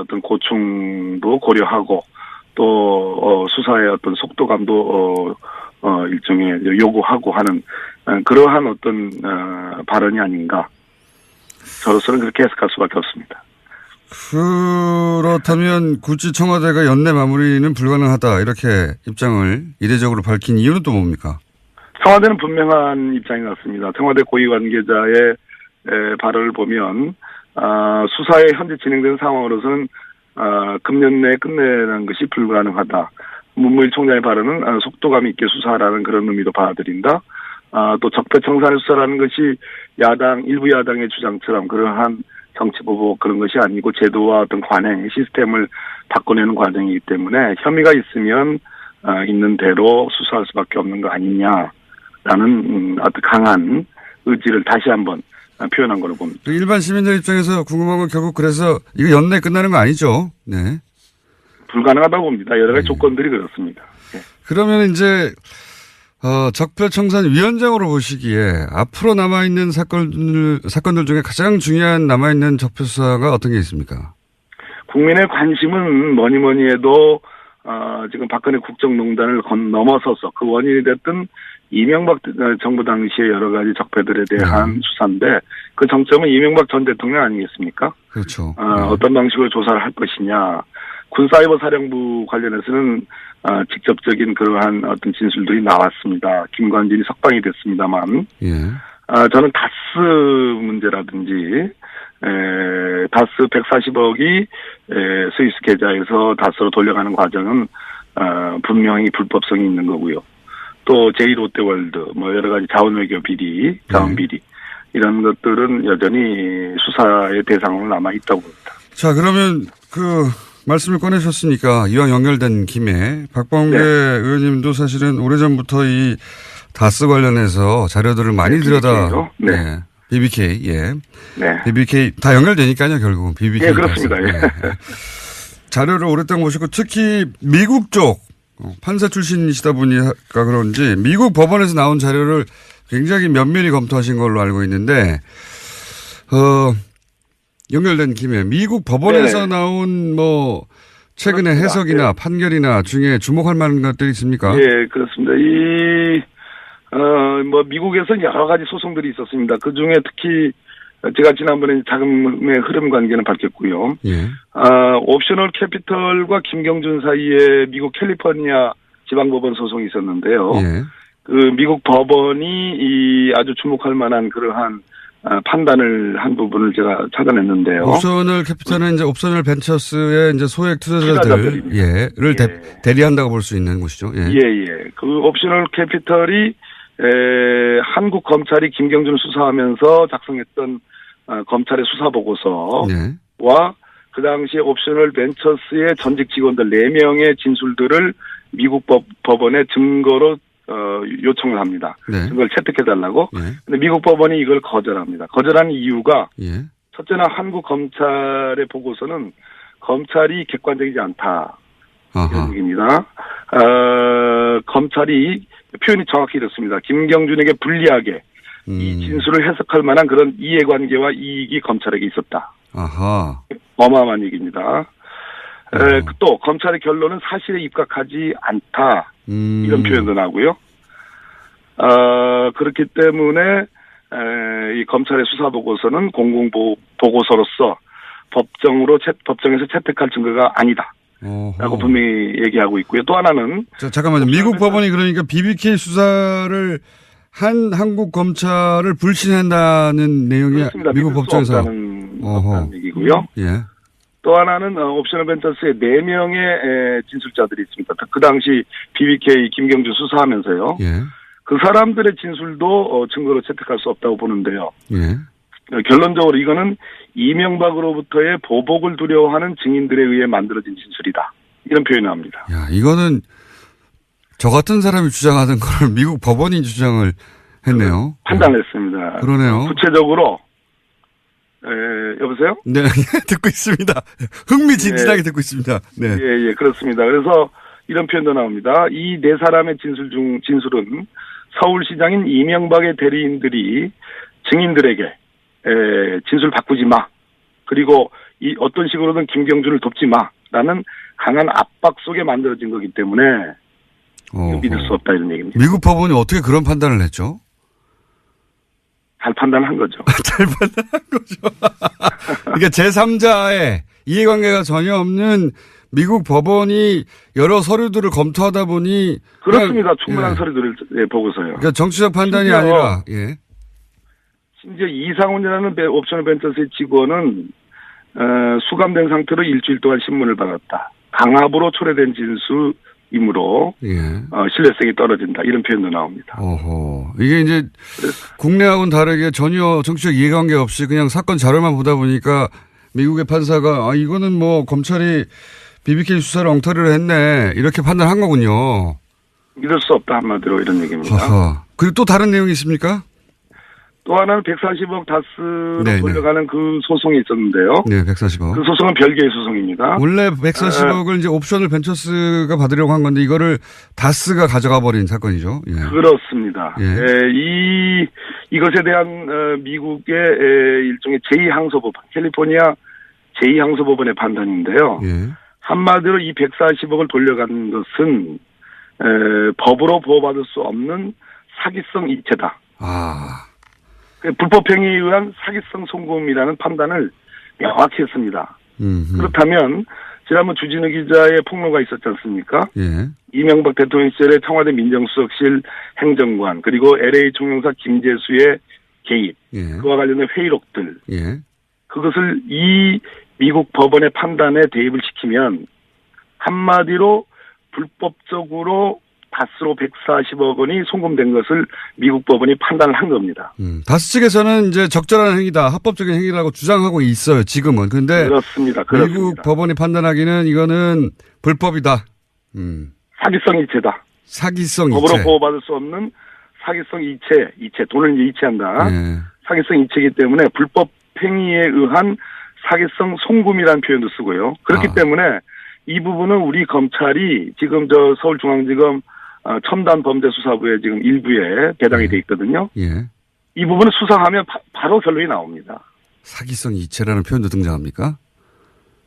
어떤 고충도 고려하고 또 수사의 어떤 속도감도 일종의 요구하고 하는 그러한 어떤 발언이 아닌가. 저로서는 그렇게 해석할 수밖에 없습니다. 그렇다면 굳이 청와대가 연내 마무리는 불가능하다 이렇게 입장을 이례적으로 밝힌 이유는 또 뭡니까? 청와대는 분명한 입장인 것 같습니다. 청와대 고위 관계자의 발언을 보면 수사에 현재 진행되는 상황으로서는 금년 내에 끝내는 것이 불가능하다. 문무일 총장의 발언은 속도감 있게 수사하라는 그런 의미도 받아들인다. 또 적폐청산의 수사라는 것이 일부 야당의 주장처럼 그러한 정치보복 그런 것이 아니고 제도와 어떤 관행, 시스템을 바꿔내는 과정이기 때문에 혐의가 있으면 있는 대로 수사할 수밖에 없는 거 아니냐라는 아주 강한 의지를 다시 한번 표현한 걸로 봅니다. 일반 시민들 입장에서 궁금한 건 결국 그래서 이거 연내 끝나는 거 아니죠? 네. 불가능하다고 봅니다. 여러 가지 조건들이 그렇습니다. 네. 그러면 이제 적폐청산위원장으로 보시기에 앞으로 남아있는 사건들 중에 가장 중요한 남아있는 적폐수사가 어떤 게 있습니까? 국민의 관심은 뭐니 해도 지금 박근혜 국정농단을 넘어서서 그 원인이 됐던 이명박 정부 당시의 여러 가지 적폐들에 대한 수사인데 그 정점은 이명박 전 대통령 아니겠습니까? 그렇죠. 어떤 방식으로 조사를 할 것이냐. 군사이버사령부 관련해서는 직접적인 그러한 어떤 진술들이 나왔습니다. 김관진이 석방이 됐습니다만, 예. 저는 다스 문제라든지 다스 140억이 스위스 계좌에서 다스로 돌려가는 과정은 분명히 불법성이 있는 거고요. 또 제2롯데월드, 여러 가지 자원외교 비리, 자원비리 이런 것들은 여전히 수사의 대상으로 남아 있다고 봅니다. 자, 그러면 말씀을 꺼내셨으니까 이왕 연결된 김에 박범계 의원님도 사실은 오래전부터 이 다스 관련해서 자료들을 많이 들여다. 네. BBK, 예. 네. BBK 다 연결되니까요, 결국은. BBK. 네, 그렇습니다. 예. 자료를 오랫동안 보시고 특히 미국 쪽 판사 출신이시다 보니까 그런지 미국 법원에서 나온 자료를 굉장히 면밀히 검토하신 걸로 알고 있는데, 연결된 김에 미국 법원에서 나온 최근의 그렇습니다. 해석이나 판결이나 중에 주목할 만한 것들이 있습니까? 예, 그렇습니다. 미국에서는 여러 가지 소송들이 있었습니다. 그 중에 특히 제가 지난번에 자금의 흐름 관계는 밝혔고요. 예. 옵셔널 캐피털과 김경준 사이에 미국 캘리포니아 지방법원 소송이 있었는데요. 예. 그 미국 법원이 아주 주목할 만한 그러한 판단을 한 부분을 제가 찾아냈는데요. 옵셔널 캐피탈은 이제 옵셔널 벤처스의 이제 소액 투자자들을 대리한다고 볼 수 있는 곳이죠. 예. 그 옵셔널 캐피털이 한국 검찰이 김경준을 수사하면서 작성했던 검찰의 수사 보고서와 그 당시에 옵셔널 벤처스의 전직 직원들 4명의 진술들을 미국 법원에 증거로 요청을 합니다. 네. 그걸 채택해달라고. 네. 근데 미국 법원이 이걸 거절합니다. 거절한 이유가 첫째는 한국 검찰의 보고서는 검찰이 객관적이지 않다. 이런 얘기입니다. 검찰이 표현이 정확히 이렇습니다. 김경준에게 불리하게 이 진술을 해석할 만한 그런 이해관계와 이익이 검찰에게 있었다. 아하. 어마어마한 얘기입니다. 또 검찰의 결론은 사실에 입각하지 않다. 이런 표현도 나오고요. 그렇기 때문에 이 검찰의 수사 보고서는 공공 보고서로서 법정에서 채택할 증거가 아니다. 라고 분명히 얘기하고 있고요. 또 하나는 잠깐만요. 미국 법원이 그러니까 BBK 수사를 한 한국 검찰을 불신한다는 내용이 그렇습니다. 미국 법정에서 없다는 얘기고요. 예. 또 하나는 옵셔널 벤처스의 4명의 진술자들이 있습니다. 그 당시 BBK 김경준 수사하면서요. 예. 그 사람들의 진술도 증거로 채택할 수 없다고 보는데요. 예. 결론적으로 이거는 이명박으로부터의 보복을 두려워하는 증인들에 의해 만들어진 진술이다. 이런 표현이 나옵니다. 야, 이거는 저 같은 사람이 주장하던 걸 미국 법원이 주장을 했네요. 판단을 했습니다. 그러네요. 구체적으로 여보세요? 네, 듣고 있습니다. 흥미진진하게 듣고 있습니다. 네. 예, 그렇습니다. 그래서 이런 표현도 나옵니다. 이 4사람의 진술은 서울시장인 이명박의 대리인들이 증인들에게 진술 바꾸지 마. 그리고 어떤 식으로든 김경준을 돕지 마라는 강한 압박 속에 만들어진 거기 때문에 믿을 수 없다 이런 얘기입니다. 미국 법원이 어떻게 그런 판단을 했죠? 잘 판단한 거죠. 잘 판단한 거죠. 그러니까 제3자의 이해관계가 전혀 없는 미국 법원이 여러 서류들을 검토하다 보니 그렇습니다. 충분한 서류들을 보고서요. 그러니까 정치적 판단이 아니라 심지어 이상훈이라는 옵셔널 벤처스의 직원은 수감된 상태로 일주일 동안 신문을 받았다. 강압으로 초래된 진술이므로 신뢰성이 떨어진다. 이런 표현도 나옵니다. 어허. 이게 이제 국내하고는 다르게 전혀 정치적 이해관계 없이 그냥 사건 자료만 보다 보니까 미국의 판사가 이거는 뭐 검찰이 BBK 수사를 엉터리로 했네 이렇게 판단한 거군요. 믿을 수 없다 한마디로 이런 얘기입니다. 허허. 그리고 또 다른 내용이 있습니까? 또 하나는 140억 다스로 돌려가는 그 소송이 있었는데요. 네, 140억. 그 소송은 별개의 소송입니다. 원래 140억을 이제 옵션을 벤처스가 받으려고 한 건데 이거를 다스가 가져가 버린 사건이죠. 예. 그렇습니다. 예. 이것에 대한 미국의 일종의 제2항소법원, 캘리포니아 제2항소법원의 판단인데요. 예. 한마디로 이 140억을 돌려간 것은 법으로 보호받을 수 없는 사기성 이체다. 불법행위에 의한 사기성 송금이라는 판단을 명확히 했습니다. 그렇다면 지난번 주진우 기자의 폭로가 있었지 않습니까? 예. 이명박 대통령 시절에 청와대 민정수석실 행정관 그리고 LA 총영사 김재수의 개입 그와 관련된 회의록들 그것을 이 미국 법원의 판단에 대입을 시키면 한마디로 불법적으로 다스로 140억 원이 송금된 것을 미국 법원이 판단을 한 겁니다. 다스 측에서는 이제 적절한 행위다, 합법적인 행위라고 주장하고 있어요, 지금은. 그런데 그렇습니다. 미국 법원이 판단하기는 이거는 불법이다. 사기성 이체다. 사기성 이체. 법으로 보호받을 수 없는 사기성 이체, 돈을 이제 이체한다. 사기성 이체이기 때문에 불법 행위에 의한 사기성 송금이라는 표현도 쓰고요. 그렇기 때문에 이 부분은 우리 검찰이 지금 서울중앙지검 첨단범죄수사부에 지금 일부에 배당이 돼 있거든요. 이 부분을 수사하면 바로 결론이 나옵니다. 사기성 이체라는 표현도 등장합니까?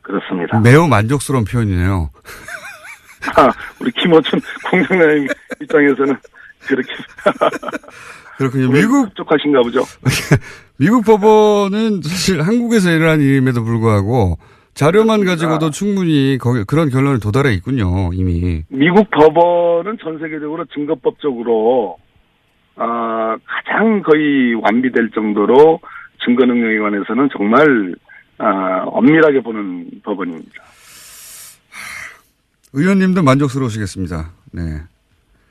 그렇습니다. 매우 만족스러운 표현이네요. 우리 김어준 공장장님 입장에서는 그렇게. 그렇군요. 미국 족하신가 보죠. 미국 법원은 사실 한국에서 일어난 일임에도 불구하고 자료만 가지고도 충분히 그런 결론에 도달해 있군요, 이미. 미국 법원은 전 세계적으로 증거법적으로 가장 거의 완비될 정도로 증거 능력에 관해서는 정말 엄밀하게 보는 법원입니다. 의원님도 만족스러우시겠습니다. 네.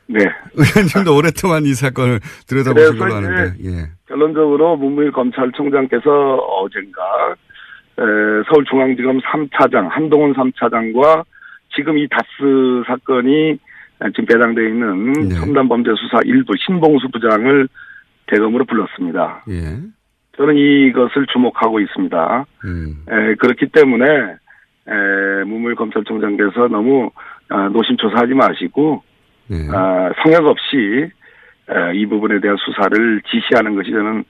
네. 의원님도 오랫동안 이 사건을 들여다보신 걸로 아는데. 예. 결론적으로 문무일 검찰총장께서 어젠가 서울중앙지검 3차장 한동훈 3차장과 지금 이 다스 사건이 지금 배당되어 있는 첨단범죄수사 1부 신봉수 부장을 대검으로 불렀습니다. 예. 저는 이것을 주목하고 있습니다. 그렇기 때문에 문무일 검찰총장께서 너무 노심초사하지 마시고 성역 없이 이 부분에 대한 수사를 지시하는 것이 저는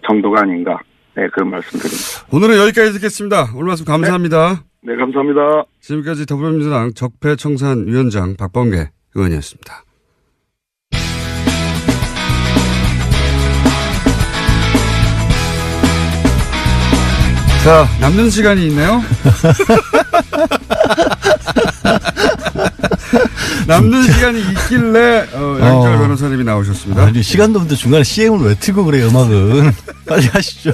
정도가 아닌가. 네, 그런 말씀드립니다. 오늘은 여기까지 듣겠습니다. 오늘 말씀 감사합니다. 네, 감사합니다. 지금까지 더불어민주당 적폐청산위원장 박범계 의원이었습니다. 자, 남는 시간이 있네요. 남는 시간이 있길래 양철 변호사님이 나오셨습니다. 아니, 시간도 없는데 중간에 CM을 왜 틀고 그래요, 음악은. 빨리 하시죠.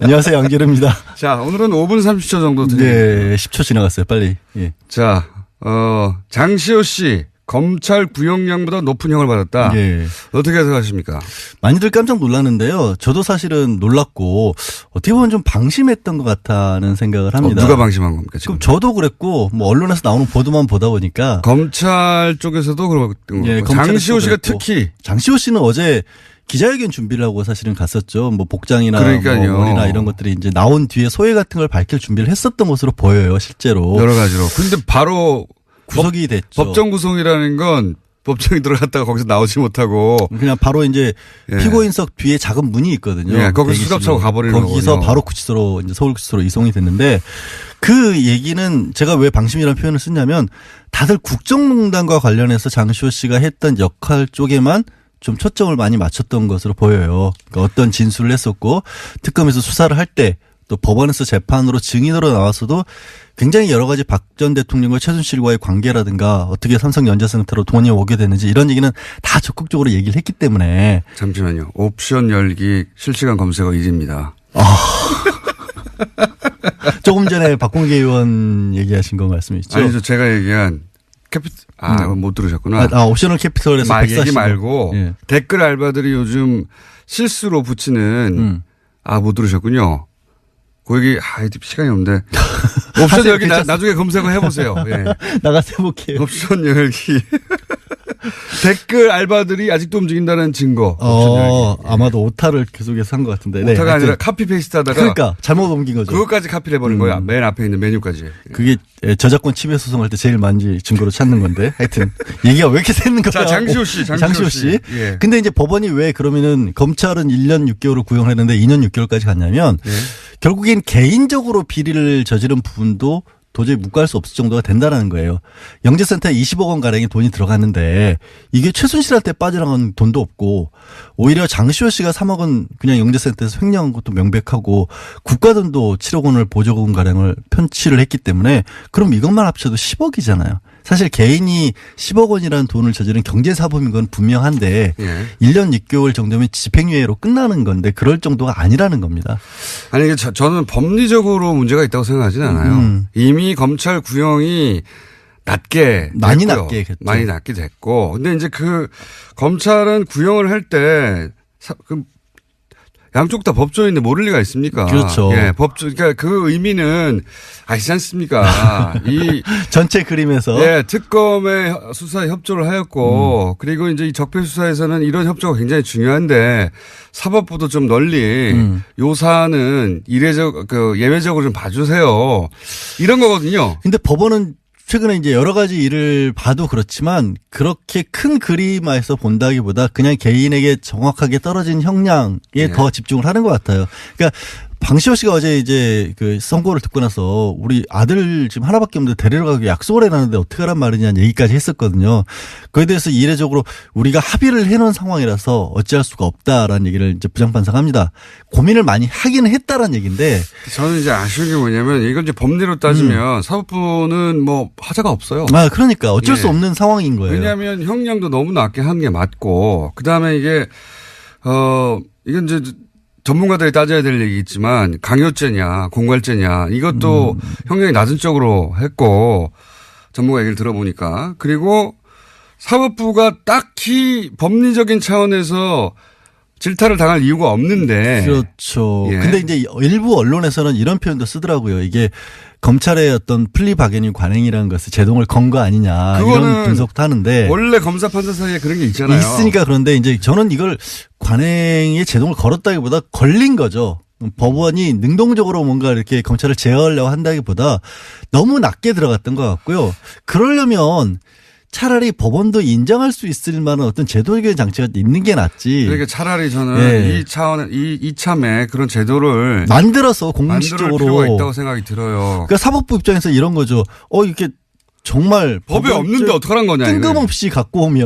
안녕하세요, 양재르입니다. 자, 오늘은 5분 30초 정도 드립니다. 네, 10초 지나갔어요, 빨리. 예. 자, 장시호 씨. 검찰 구형량보다 높은 형을 받았다. 예. 어떻게 생각하십니까? 많이들 깜짝 놀랐는데요. 저도 사실은 놀랐고 어떻게 보면 좀 방심했던 것 같다는 생각을 합니다. 누가 방심한 겁니까 지금? 그럼 저도 그랬고 뭐 언론에서 나오는 보도만 보다 보니까 검찰 쪽에서도 그렇고 예, 장시호 씨가 특히 장시호 씨는 어제 기자회견 준비를 하고 사실은 갔었죠. 뭐 복장이나 뭐 머리나 이런 것들이 이제 나온 뒤에 소회 같은 걸 밝힐 준비를 했었던 것으로 보여요, 실제로. 여러 가지로. 근데 바로 구속이 됐죠. 법정 구속이라는 건 법정에 들어갔다가 거기서 나오지 못하고 그냥 바로 이제 피고인석 뒤에 작은 문이 있거든요. 예, 거기서 수갑차고 가버리는 거기서 거군요. 바로 구치소로 이제 서울구치소로 이송이 됐는데 그 얘기는 제가 왜 방심이라는 표현을 쓰냐면 다들 국정농단과 관련해서 장시호 씨가 했던 역할 쪽에만 좀 초점을 많이 맞췄던 것으로 보여요. 그러니까 어떤 진술을 했었고 특검에서 수사를 할 때 또 법원에서 재판으로 증인으로 나왔어도 굉장히 여러 가지 박 전 대통령과 최순실과의 관계라든가 어떻게 삼성전자센터로 돈이 오게 되는지 이런 얘기는 다 적극적으로 얘기를 했기 때문에. 잠시만요. 옵션 열기 실시간 검색어 1위입니다. 조금 전에 박홍계 의원 얘기하신 거 말씀이시죠? 아니죠. 제가 얘기한 이건 못 들으셨구나. 옵셔널 캐피털에서 140억. 얘기 말고 예. 댓글 알바들이 요즘 실수로 붙이는 못 들으셨군요. 그 얘기 시간이 없는데 옵션 열기 나중에 검색어 해보세요. 예. 나가서 해볼게요. 옵션 열기 댓글 알바들이 아직도 움직인다는 증거. 아마도 오타를 계속해서 한 것 같은데. 오타가 아니라 카피 페이스트 하다가. 그러니까 잘못 옮긴 거죠. 그것까지 카피를 해버린 거야. 맨 앞에 있는 메뉴까지. 그게 저작권 침해 소송할 때 제일 많이 증거로 찾는 건데. 하여튼 얘기가 왜 이렇게 되는 거야. 자, 장시호 씨. 예. 근데 이제 법원이 왜 그러면은 검찰은 1년 6개월을 구형을 했는데 2년 6개월까지 갔냐면 예. 결국엔 개인적으로 비리를 저지른 부분도 도저히 묵과할 수 없을 정도가 된다라는 거예요. 영재센터에 20억 원 가량의 돈이 들어갔는데 이게 최순실한테 빠져나간 돈도 없고 오히려 장시호 씨가 3억 원 그냥 영재센터에서 횡령한 것도 명백하고 국가 돈도 7억 원을 보조금 가량을 편취를 했기 때문에 그럼 이것만 합쳐도 10억이잖아요. 사실 개인이 10억 원이라는 돈을 저지른 경제사범인 건 분명한데 예. 1년 6개월 정도면 집행유예로 끝나는 건데 그럴 정도가 아니라는 겁니다. 아니 저는 법리적으로 문제가 있다고 생각하지는 않아요. 이미 검찰 구형이 많이 낮게 됐죠. 많이 낮게 됐고 근데 이제 그 검찰은 구형을 할 때 양쪽 다 법조인인데 모를 리가 있습니까? 그렇죠. 예, 그러니까 그 의미는 아시지 않습니까? 이 전체 그림에서 예, 특검의 수사에 협조를 하였고 그리고 이제 이 적폐 수사에서는 이런 협조가 굉장히 중요한데 사법부도 좀 널리 요 사안은 예외적으로 좀 봐주세요. 이런 거거든요. 근데 법원은 최근에 이제 여러 가지 일을 봐도 그렇지만 그렇게 큰 그림에서 본다기보다 그냥 개인에게 정확하게 떨어진 형량에 더 집중을 하는 것 같아요. 그러니까 방시호 씨가 어제 이제 그 선고를 듣고 나서 우리 아들 지금 하나밖에 없는데 데리러 가기 약속을 해놨는데 어떻게 하란 말이냐는 얘기까지 했었거든요. 그에 대해서 이례적으로 우리가 합의를 해놓은 상황이라서 어찌할 수가 없다라는 얘기를 이제 부장판사가 합니다. 고민을 많이 하기는 했다라는 얘기인데 저는 이제 아쉬운 게 뭐냐면 이걸 이제 법리로 따지면 사법부는 뭐 하자가 없어요. 그러니까 어쩔 수 없는 상황인 거예요. 왜냐하면 형량도 너무 낮게 한 게 맞고 그다음에 이게 이건 이제 전문가들이 따져야 될 얘기겠지만 강요죄냐 공갈죄냐 이것도 형량이 낮은 쪽으로 했고 전문가 얘기를 들어보니까 그리고 사법부가 딱히 법리적인 차원에서 질타를 당할 이유가 없는데. 그렇죠. 예. 근데 이제 일부 언론에서는 이런 표현도 쓰더라고요. 이게 검찰의 어떤 플리 바게닝 관행이라는 것을 제동을 건 거 아니냐 이런 분석도 하는데. 원래 검사 판사 사이에 그런 게 있잖아요. 있으니까 그런데 이제 저는 이걸 관행에 제동을 걸었다기보다 걸린 거죠. 법원이 능동적으로 뭔가 이렇게 검찰을 제어하려고 한다기보다 너무 낮게 들어갔던 것 같고요. 그러려면 차라리 법원도 인정할 수 있을 만한 어떤 제도적인 장치가 있는 게 낫지. 그러니까 차라리 저는 이참에 그런 제도를 만들어서 공식적으로 만들 필요가 있다고 생각이 들어요. 그러니까 사법부 입장에서 이런 거죠. 이렇게 정말 법에 없는데 어떡하란 거냐. 뜬금없이 갖고 오면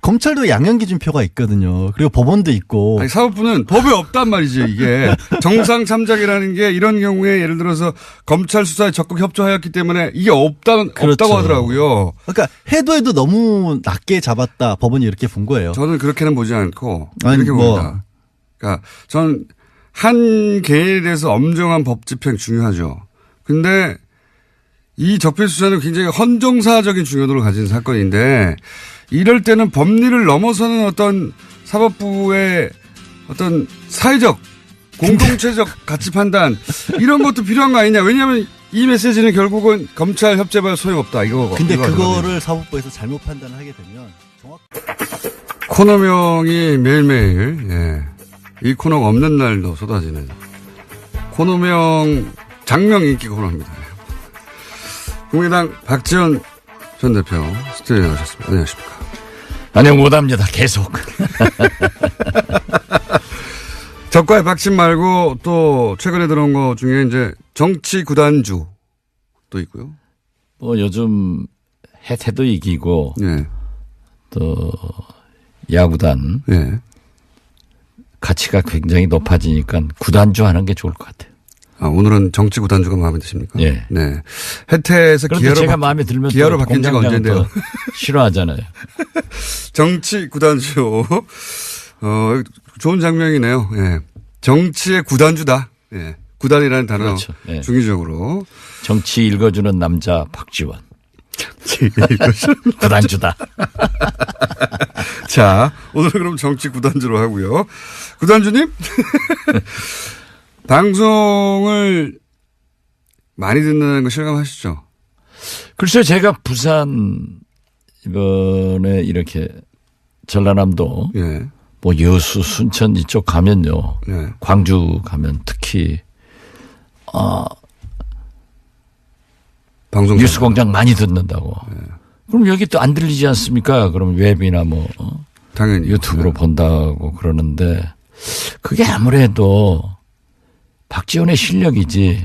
검찰도 양형기준표가 있거든요. 그리고 법원도 있고. 아니, 사법부는 법에 없단 말이죠. 이게 정상 참작이라는 게 이런 경우에 예를 들어서 검찰 수사에 적극 협조하였기 때문에 이게 없다고 하더라고요. 그러니까 해도 너무 낮게 잡았다. 법원이 이렇게 본 거예요. 저는 그렇게는 보지 않고 이렇게 봅니다. 그러니까 저는 한 개인에 대해서 엄정한 법 집행 중요하죠. 근데 이 적폐 수사는 굉장히 헌정사적인 중요도를 가진 사건인데 이럴 때는 법리를 넘어서는 어떤 사법부의 어떤 사회적 공동체적 가치 판단 이런 것도 필요한 거 아니냐. 왜냐하면 이 메시지는 결국은 검찰 협재발 소용없다 이거. 근데 그거를 사법부에서 잘못 판단을 하게 되면 코너명이 매일매일 이 코너가 없는 날도 쏟아지는 코너명 장명 인기 코너입니다. 국민의당 박지원 전 대표 스튜디오에 나오셨습니다. 안녕하십니까. 안녕 못합니다. 계속. 적과의 박심 말고 또 최근에 들어온 거 중에 이제 정치 구단주 또 있고요. 요즘 해태도 이기고 네. 또 야구단 가치가 굉장히 높아지니까 구단주 하는 게 좋을 것 같아요. 오늘은 정치 구단주가 마음에 드십니까? 예. 네. 해태에서 그런데 제가 마음에 들면 기아로 바뀐 지가 언젠데요. 싫어하잖아요. 정치 구단주. 좋은 장면이네요. 예. 정치의 구단주다. 예. 구단이라는 단어. 그렇죠. 예. 중의적으로. 정치 읽어주는 남자 박지원. 구단주다. 자, 오늘 그럼 정치 구단주로 하고요. 구단주님? 방송을 많이 듣는 거 실감하시죠? 글쎄요, 제가 부산 이번에 이렇게 전라남도 예. 뭐 여수, 순천 이쪽 가면요. 예. 광주 가면 특히 방송 뉴스공장 많이 듣는다고. 그럼 여기 또 안 들리지 않습니까? 그럼 웹이나 뭐 당연히 유튜브로 본다고 그러는데 그게 아무래도 박지원의 실력이지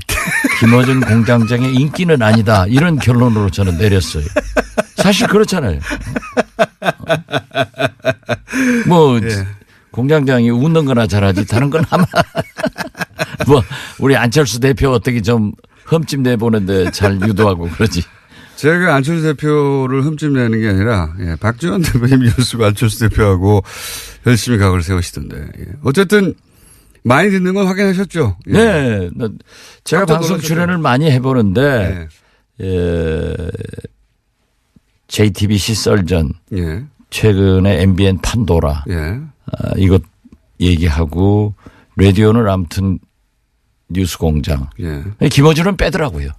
김어준 공장장의 인기는 아니다. 이런 결론으로 저는 내렸어요. 사실 그렇잖아요. 뭐 예. 공장장이 웃는 거나 잘하지 다른 건 아마 뭐 우리 안철수 대표 어떻게 좀 흠집 내보는데 잘 유도하고 그러지. 제가 안철수 대표를 흠집 내는 게 아니라, 예, 박지원 대표님 뉴스 안철수 대표하고 열심히 각을 세우시던데. 예. 어쨌든 많이 듣는 건 확인하셨죠? 예. 네. 제가 방송 출연을 많이 해보는데, 예. JTBC 썰전, 예. 최근에 MBN 판도라, 예. 이것 얘기하고, 라디오는 아무튼 뉴스 공장. 예. 김어준은 빼더라고요.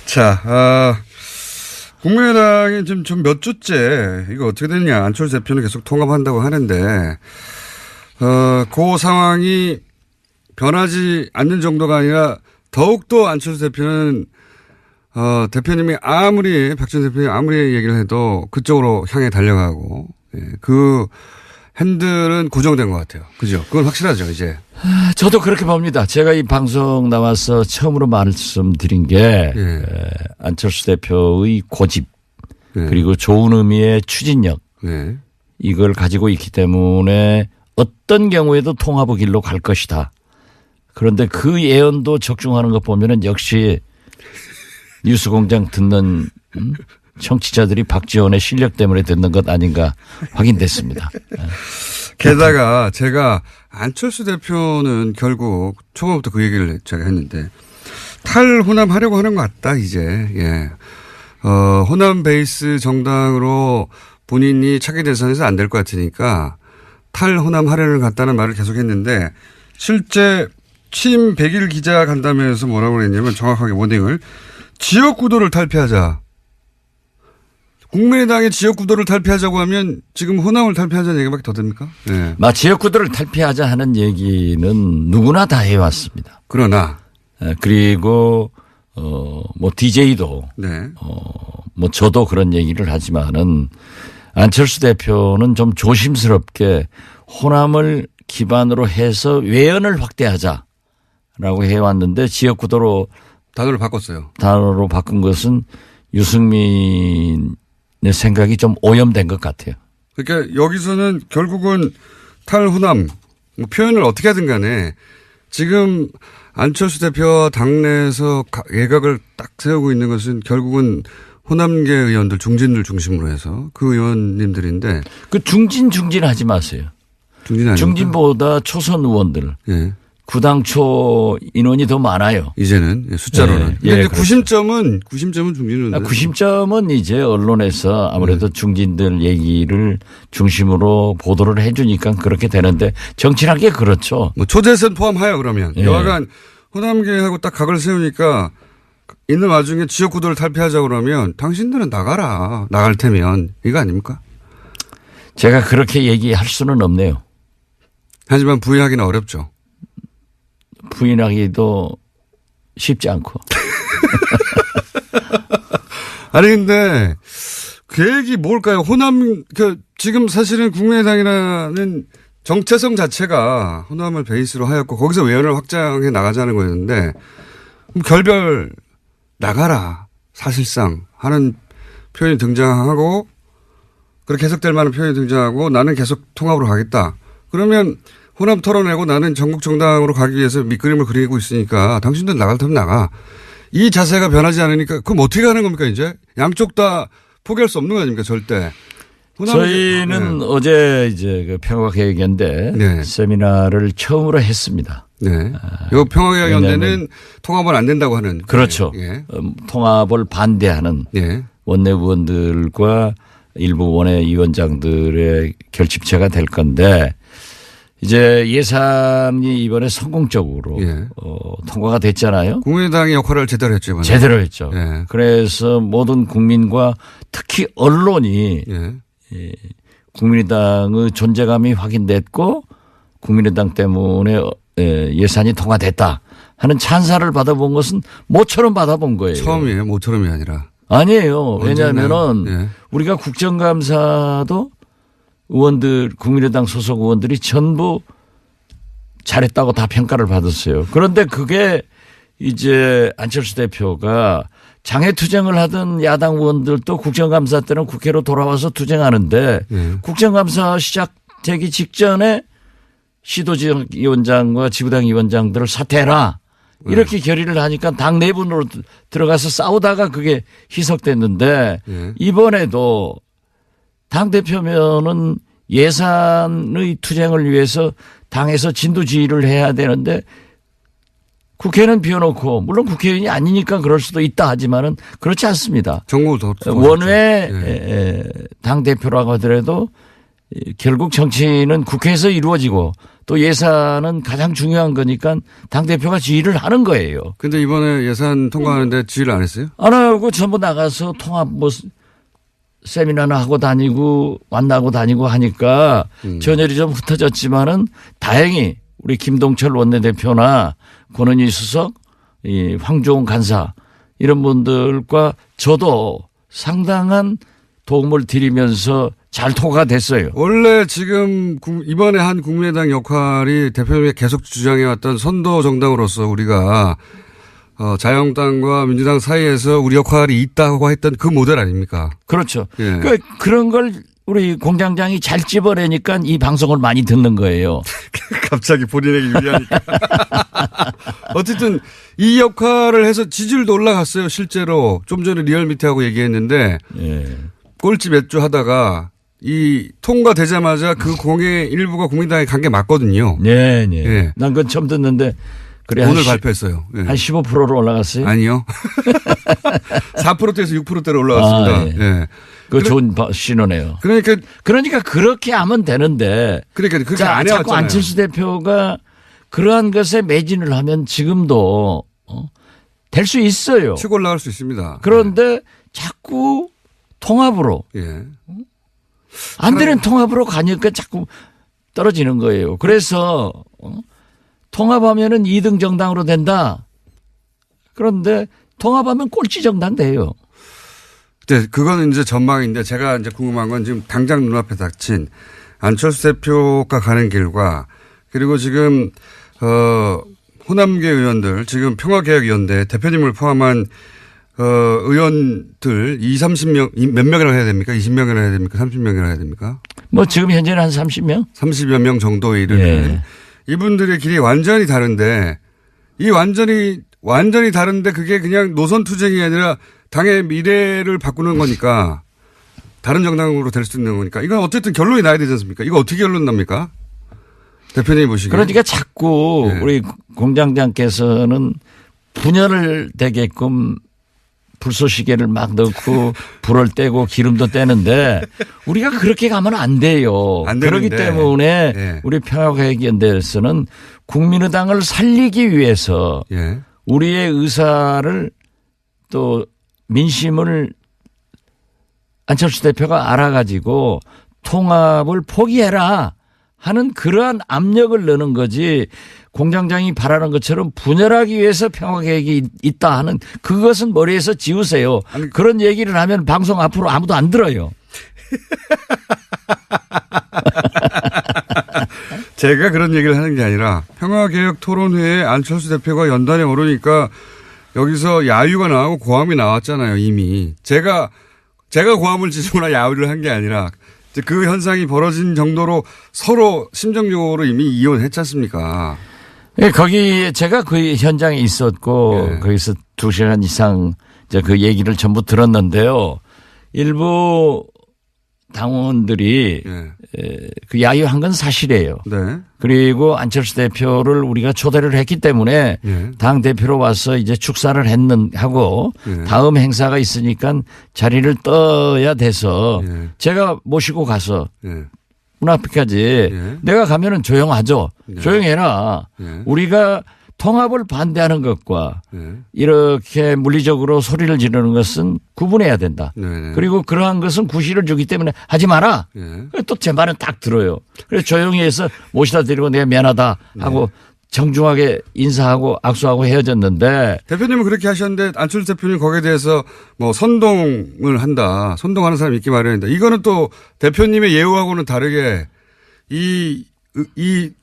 자, 국민의당이 지금 좀 몇 주째 이거 어떻게 됐냐. 안철수 대표는 계속 통합한다고 하는데, 그 상황이 변하지 않는 정도가 아니라 더욱더 안철수 대표는, 대표님이 박지원 대표님이 아무리 얘기를 해도 그쪽으로 향해 달려가고, 예, 그 핸들은 고정된 것 같아요. 그죠? 그건 확실하죠, 이제. 저도 그렇게 봅니다. 제가 이 방송 나와서 처음으로 말씀드린 게 예. 안철수 대표의 고집 예. 그리고 좋은 의미의 추진력 예. 이걸 가지고 있기 때문에 어떤 경우에도 통합의 길로 갈 것이다. 그런데 그 예언도 적중하는 거 보면은 역시 뉴스공장 듣는 청취자들이 박지원의 실력 때문에 듣는 것 아닌가 확인됐습니다. 게다가 제가 안철수 대표는 결국 초반부터 그 얘기를 제가 했는데 탈호남하려고 하는 것 같다 이제. 예. 호남 베이스 정당으로 본인이 차기 대선에서 안 될 것 같으니까 탈호남 하려는 것 같다는 말을 계속했는데 실제 취임 100일 기자 간담회에서 뭐라고 그랬냐면 정확하게 워딩을 지역구도를 탈피하자. 국민의당의 지역구도를 탈피하자고 하면 지금 호남을 탈피하자는 얘기밖에 더 됩니까? 네. 지역구도를 탈피하자 하는 얘기는 누구나 다 해왔습니다. 그러나 그리고 뭐 DJ도 네. 뭐 저도 그런 얘기를 하지만은 안철수 대표는 좀 조심스럽게 호남을 기반으로 해서 외연을 확대하자라고 해왔는데 지역구도로 단어를 바꿨어요. 단어로 바꾼 것은 유승민의 생각이 좀 오염된 것 같아요. 그러니까 여기서는 결국은 탈호남 뭐 표현을 어떻게 하든 간에 지금 안철수 대표와 당내에서 예각을 딱 세우고 있는 것은 결국은 호남계 의원들 중진들 중심으로 해서 그 의원님들인데 그 중진하지 마세요. 중진 아닙니까? 중진보다 초선 의원들. 예. 구당초 인원이 더 많아요. 이제는 숫자로는. 예, 근데 그렇죠. 구심점은 중진은. 구심점은 이제 언론에서 아무래도 중진들 얘기를 중심으로 보도를 해 주니까 그렇게 되는데 정치란 게 그렇죠. 뭐 초대선 포함하여 그러면. 예. 여하간 호남계하고 딱 각을 세우니까 있는 와중에 지역구도를 탈피하자 그러면 당신들은 나가라. 나갈 테면 이거 아닙니까? 제가 그렇게 얘기할 수는 없네요. 하지만 부인하기는 어렵죠. 부인하기도 쉽지 않고. 아니 근데 계획이 뭘까요? 호남 지금 사실은 국민의당이라는 정체성 자체가 호남을 베이스로 하였고 거기서 외연을 확장해 나가자는 거였는데 그럼 결별 나가라 사실상 하는 표현이 등장하고 그렇게 해석될 만한 표현이 등장하고 나는 계속 통합으로 가겠다. 그러면 호남 털어내고 나는 전국 정당으로 가기 위해서 밑그림을 그리고 있으니까 당신들 나갈 테면 나가. 이 자세가 변하지 않으니까 그럼 어떻게 하는 겁니까 이제? 양쪽 다 포기할 수 없는 거 아닙니까 절대. 저희는 어제 이제 그 평화계획연대 세미나를 처음으로 했습니다. 네. 이 평화계획연대는 통합은 안 된다고 하는. 그렇죠. 통합을 반대하는 원내 의원들과 일부 원외 위원장들의 결집체가 될 건데 이제 예산이 이번에 성공적으로 통과가 됐잖아요. 국민의당의 역할을 제대로 했죠. 이번에. 제대로 했죠. 그래서 모든 국민과 특히 언론이 국민의당의 존재감이 확인됐고 국민의당 때문에 예산이 통과됐다 하는 찬사를 받아본 것은 모처럼 받아본 거예요. 처음이에요. 모처럼이 아니라. 아니에요. 왜냐하면은 우리가 국정감사도 의원들 국민의당 소속 의원들이 전부 잘했다고 다 평가를 받았어요. 그런데 그게 이제 안철수 대표가 장애투쟁을 하던 야당 의원들도 국정감사 때는 국회로 돌아와서 투쟁하는데 국정감사 시작되기 직전에 시도지역위원장과 지구당 위원장들을 사퇴해라. 이렇게 결의를 하니까 당 내분으로 들어가서 싸우다가 그게 희석됐는데 이번에도 당대표면은 예산의 투쟁을 위해서 당에서 진두지휘를 해야 되는데 국회는 비워놓고 물론 국회의원이 아니니까 그럴 수도 있다 하지만은 그렇지 않습니다. 원외 당대표라고 하더라도 결국 정치는 국회에서 이루어지고 또 예산은 가장 중요한 거니까 당대표가 지휘를 하는 거예요. 근데 이번에 예산 통과하는데 지휘를 안 했어요? 안 하고 전부 나가서 통합 뭐 세미나나 하고 다니고 만나고 다니고 하니까 전열이 좀 흩어졌지만은 다행히 우리 김동철 원내대표나 권은희 수석, 이 황교안 간사 이런 분들과 저도 상당한 도움을 드리면서 잘 통과가 됐어요. 원래 지금 이번에 한 국민의당 역할이 대표님이 계속 주장해왔던 선도 정당으로서 우리가 자유한국당과 민주당 사이에서 우리 역할이 있다고 했던 그 모델 아닙니까? 그렇죠. 그러니까 그런 걸 우리 공장장이 잘 찝어내니까 이 방송을 많이 듣는 거예요. 갑자기 본인에게 유리하니까. 어쨌든 이 역할을 해서 지지율도 올라갔어요. 실제로 좀 전에 리얼미터하고 얘기했는데 꼴찌 몇 주 하다가 이 통과되자마자 그 공의 일부가 국민당에 간 게 맞거든요. 네. 난 그건 처음 듣는데 그래 오늘 발표했어요. 한 15%로 올라갔어요? 아니요. 4%대에서 6%대로 올라갔습니다. 그 좋은 신호네요. 그러니까 그렇게 하면 되는데. 그렇게 안 해왔잖아요. 자꾸 안철수 대표가 그러한 것에 매진을 하면 지금도 될 수 있어요. 치고 올라갈 수 있습니다. 그런데 자꾸 통합으로. 안 되는 통합으로 가니까 자꾸 떨어지는 거예요. 그래서 통합하면은 2등 정당으로 된다. 그런데 통합하면 꼴찌 정당 돼요. 네, 그거는 이제 전망인데 제가 이제 궁금한 건 지금 당장 눈앞에 닥친 안철수 대표가 가는 길과 그리고 지금 호남계 의원들 지금 평화개혁위원회 대표님을 포함한 의원들 30명 몇 명이라고 해야 됩니까? 20명이라고 해야 됩니까? 30명이라고 해야 됩니까? 뭐 지금 현재는 한 30명? 30여 명 정도에 이르는 이분들의 길이 완전히 다른데 이 완전히 다른데 그게 그냥 노선 투쟁이 아니라 당의 미래를 바꾸는 거니까 다른 정당으로 될 수 있는 거니까 이건 어쨌든 결론이 나야 되지 않습니까? 이거 어떻게 결론 납니까? 대표님 보시기에. 그러니까 자꾸 우리 공장장께서는 분열을 되게끔 불쏘시개를 막 넣고 불을 떼고 기름도 떼는데 우리가 그렇게 가면 안 돼요. 그렇기 때문에 우리 평화개혁연대에서는 국민의당을 살리기 위해서 우리의 의사를 또 민심을 안철수 대표가 알아가지고 통합을 포기해라 하는 그러한 압력을 넣는 거지 공장장이 바라는 것처럼 분열하기 위해서 평화계획이 있다 하는 그것은 머리에서 지우세요. 그런 얘기를 하면 방송 앞으로 아무도 안 들어요. 제가 그런 얘기를 하는 게 아니라 평화개혁 토론회에 안철수 대표가 연단에 오르니까 여기서 야유가 나오고 고함이 나왔잖아요, 이미. 제가 고함을 지르거나 야유를 한 게 아니라 그 현상이 벌어진 정도로 서로 심정적으로 이미 이혼했지 않습니까? 예, 거기 제가 그 현장에 있었고 예. 거기서 2시간 이상 이제 그 얘기를 전부 들었는데요. 일부 당원들이 그 야유한 건 사실이에요. 네. 그리고 안철수 대표를 우리가 초대를 했기 때문에 당 대표로 와서 이제 축사를 하고 다음 행사가 있으니까 자리를 떠야 돼서 제가 모시고 가서 문 앞까지 내가 가면은 조용하죠. 조용해라. 우리가 통합을 반대하는 것과 이렇게 물리적으로 소리를 지르는 것은 구분해야 된다. 그리고 그러한 것은 구실을 주기 때문에 하지 마라. 또 제 말은 딱 들어요. 그래서 조용히 해서 모시다 드리고 내가 미안하다 하고 정중하게 인사하고 악수하고 헤어졌는데. 대표님은 그렇게 하셨는데 안철수 대표님 거기에 대해서 뭐 선동을 한다. 선동하는 사람이 있기 마련이다. 이거는 또 대표님의 예우하고는 다르게 이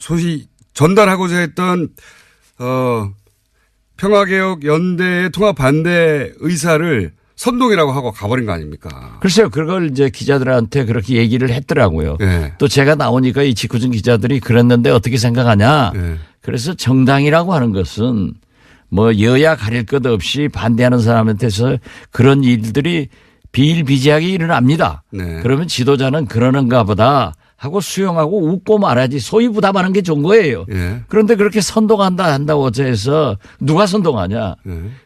소위 전달하고자 했던 평화개혁 연대의 통합 반대 의사를 선동이라고 하고 가버린 거 아닙니까? 글쎄요. 그걸 이제 기자들한테 그렇게 얘기를 했더라고요. 또 제가 나오니까 이 직구준 기자들이 그랬는데 어떻게 생각하냐. 그래서 정당이라고 하는 것은 뭐 여야 가릴 것 없이 반대하는 사람한테서 그런 일들이 비일비재하게 일어납니다. 그러면 지도자는 그러는가 보다 하고 수용하고 웃고 말하지 소위 부담하는 게 좋은 거예요. 그런데 그렇게 한다고 해서 누가 선동하냐.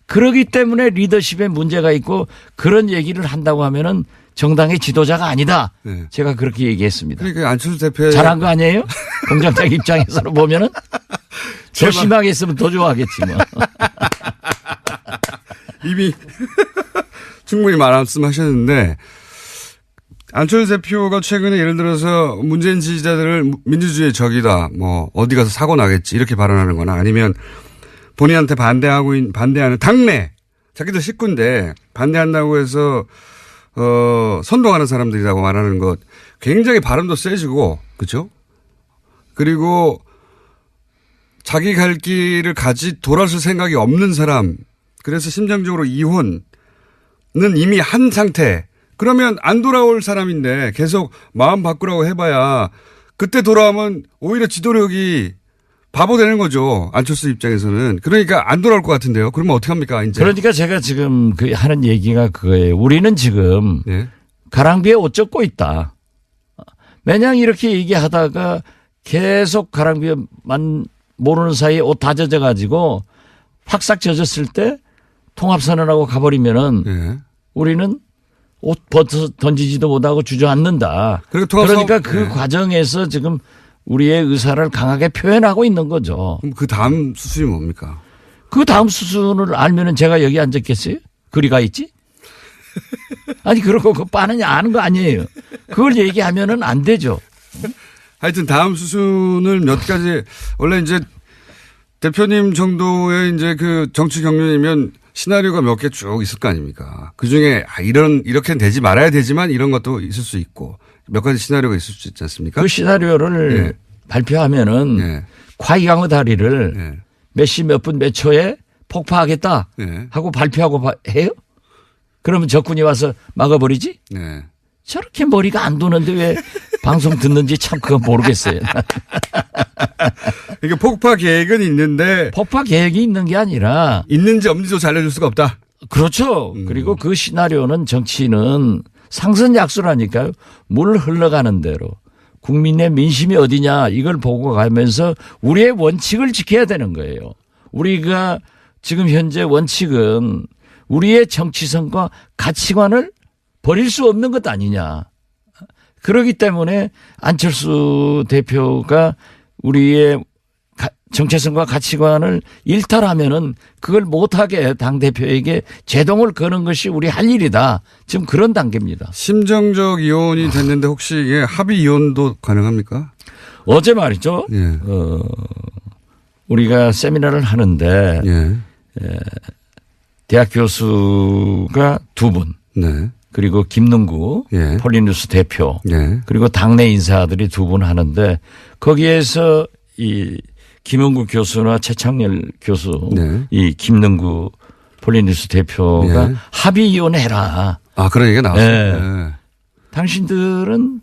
그러기 때문에 리더십에 문제가 있고 그런 얘기를 한다고 하면은 정당의 지도자가 아니다. 제가 그렇게 얘기했습니다. 그러니까 안철수 대표의 잘한 거 아니에요? 공장장 입장에서 보면은 더 심하게 했으면 더 좋아하겠지 뭐. 이미 충분히 말씀하셨는데 안철수 대표가 최근에 예를 들어서 문재인 지지자들을 민주주의의 적이다. 뭐 어디 가서 사고 나겠지. 이렇게 발언하는 거나 아니면 본인한테 반대하는 당내 자기들 식구인데 반대한다고 해서 선동하는 사람들이라고 말하는 것 굉장히 발언도 세지고 그렇죠? 그리고 자기 갈 길을 돌아설 생각이 없는 사람 그래서 심정적으로 이혼은 이미 한 상태 그러면 안 돌아올 사람인데 계속 마음 바꾸라고 해봐야 그때 돌아오면 오히려 지도력이 바보 되는 거죠. 안철수 입장에서는. 그러니까 안 돌아올 것 같은데요. 그러면 어떻게 합니까 이제. 그러니까 제가 지금 하는 얘기가 그거예요. 우리는 지금 가랑비에 옷 젖고 있다. 매년 이렇게 얘기하다가 계속 가랑비에만 모르는 사이에 옷 다 젖어가지고 확싹 젖었을 때 통합선언하고 가버리면은 우리는 옷 벗어 던지지도 못하고 주저앉는다. 그러니까 그 과정에서 지금 우리의 의사를 강하게 표현하고 있는 거죠. 그럼 그 다음 수순이 뭡니까? 그 다음 수순을 알면은 제가 여기 앉았겠어요? 그리가 있지? 아니 그러고 그 빠느냐 아는 거 아니에요. 그걸 얘기하면은 안 되죠. 하여튼 다음 수순을 몇 가지 원래 이제 대표님 정도의 이제 그 정치 경륜이면 시나리오가 몇 개 쭉 있을 거 아닙니까? 그 중에 이렇게는 되지 말아야 되지만 이런 것도 있을 수 있고 몇 가지 시나리오가 있을 수 있지 않습니까? 그 시나리오를 발표하면은 과이강의 다리를 몇 시 몇 분 몇 초에 폭파하겠다 하고 발표하고 해요? 그러면 적군이 와서 막아버리지? 저렇게 머리가 안 도는데 왜 방송 듣는지 참 그건 모르겠어요. 이게 폭파 계획은 있는데. 폭파 계획이 있는 게 아니라. 있는지 없는지도 알려줄 수가 없다. 그렇죠. 그리고 그 시나리오는 정치는 상선약수라니까요. 물 흘러가는 대로. 국민의 민심이 어디냐 이걸 보고 가면서 우리의 원칙을 지켜야 되는 거예요. 우리가 지금 현재 원칙은 우리의 정치성과 가치관을 버릴 수 없는 것 아니냐. 그렇기 때문에 안철수 대표가 우리의 정체성과 가치관을 일탈하면은 그걸 못하게 당대표에게 제동을 거는 것이 우리 할 일이다. 지금 그런 단계입니다. 심정적 이혼이 됐는데 혹시 이게 합의 이혼도 가능합니까? 어제 말이죠. 우리가 세미나를 하는데 대학 교수가 2분. 그리고 김능구 폴리뉴스 대표 그리고 당내 인사들이 2분 하는데 거기에서 이 김은구 교수나 최창렬 교수 이 김능구 폴리뉴스 대표가 합의 이혼해라. 아 그런 얘기가 나왔어요. 당신들은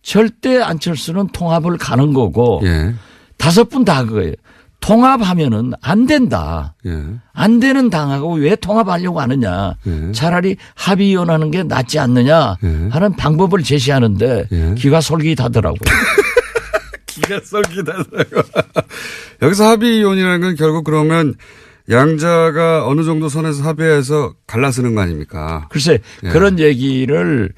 절대 안철수는 통합을 가는 거고 예. 5분 다 그거예요. 통합하면은 안 된다. 예. 안 되는 당하고 왜 통합하려고 하느냐. 예. 차라리 합의위원하는 게 낫지 않느냐 예. 하는 방법을 제시하는데 예. 기가 솔깃하더라고요. 기가 썰기다라고. 여기서 합의위원이라는 건 결국 그러면 양자가 어느 정도 선에서 합의해서 갈라서는 거 아닙니까? 글쎄 예. 그런 얘기를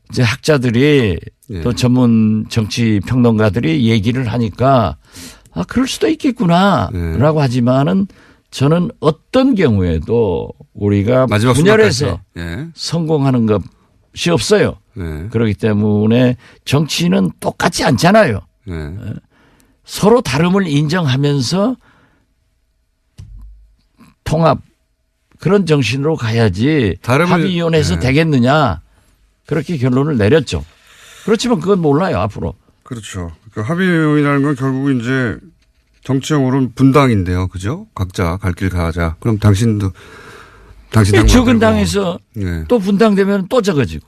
이제 학자들이 예. 또 전문 정치 평론가들이 얘기를 하니까 아 그럴 수도 있겠구나라고 하지만은 저는 어떤 경우에도 우리가 마지막 분열해서 순간까지. 예. 성공하는 것이 없어요. 예. 그렇기 때문에 정치는 똑같지 않잖아요. 예. 서로 다름을 인정하면서 통합 그런 정신으로 가야지 다름을- 합의위원회에서 네. 되겠느냐 그렇게 결론을 내렸죠. 그렇지만 그건 몰라요 앞으로. 그렇죠. 그러니까 합의위원이라는 건 결국 이제 정치적으로는 분당인데요. 그죠? 각자 갈 길 가자. 그럼 당신 당 적은 당에서 예. 또 분당되면 또 적어지고.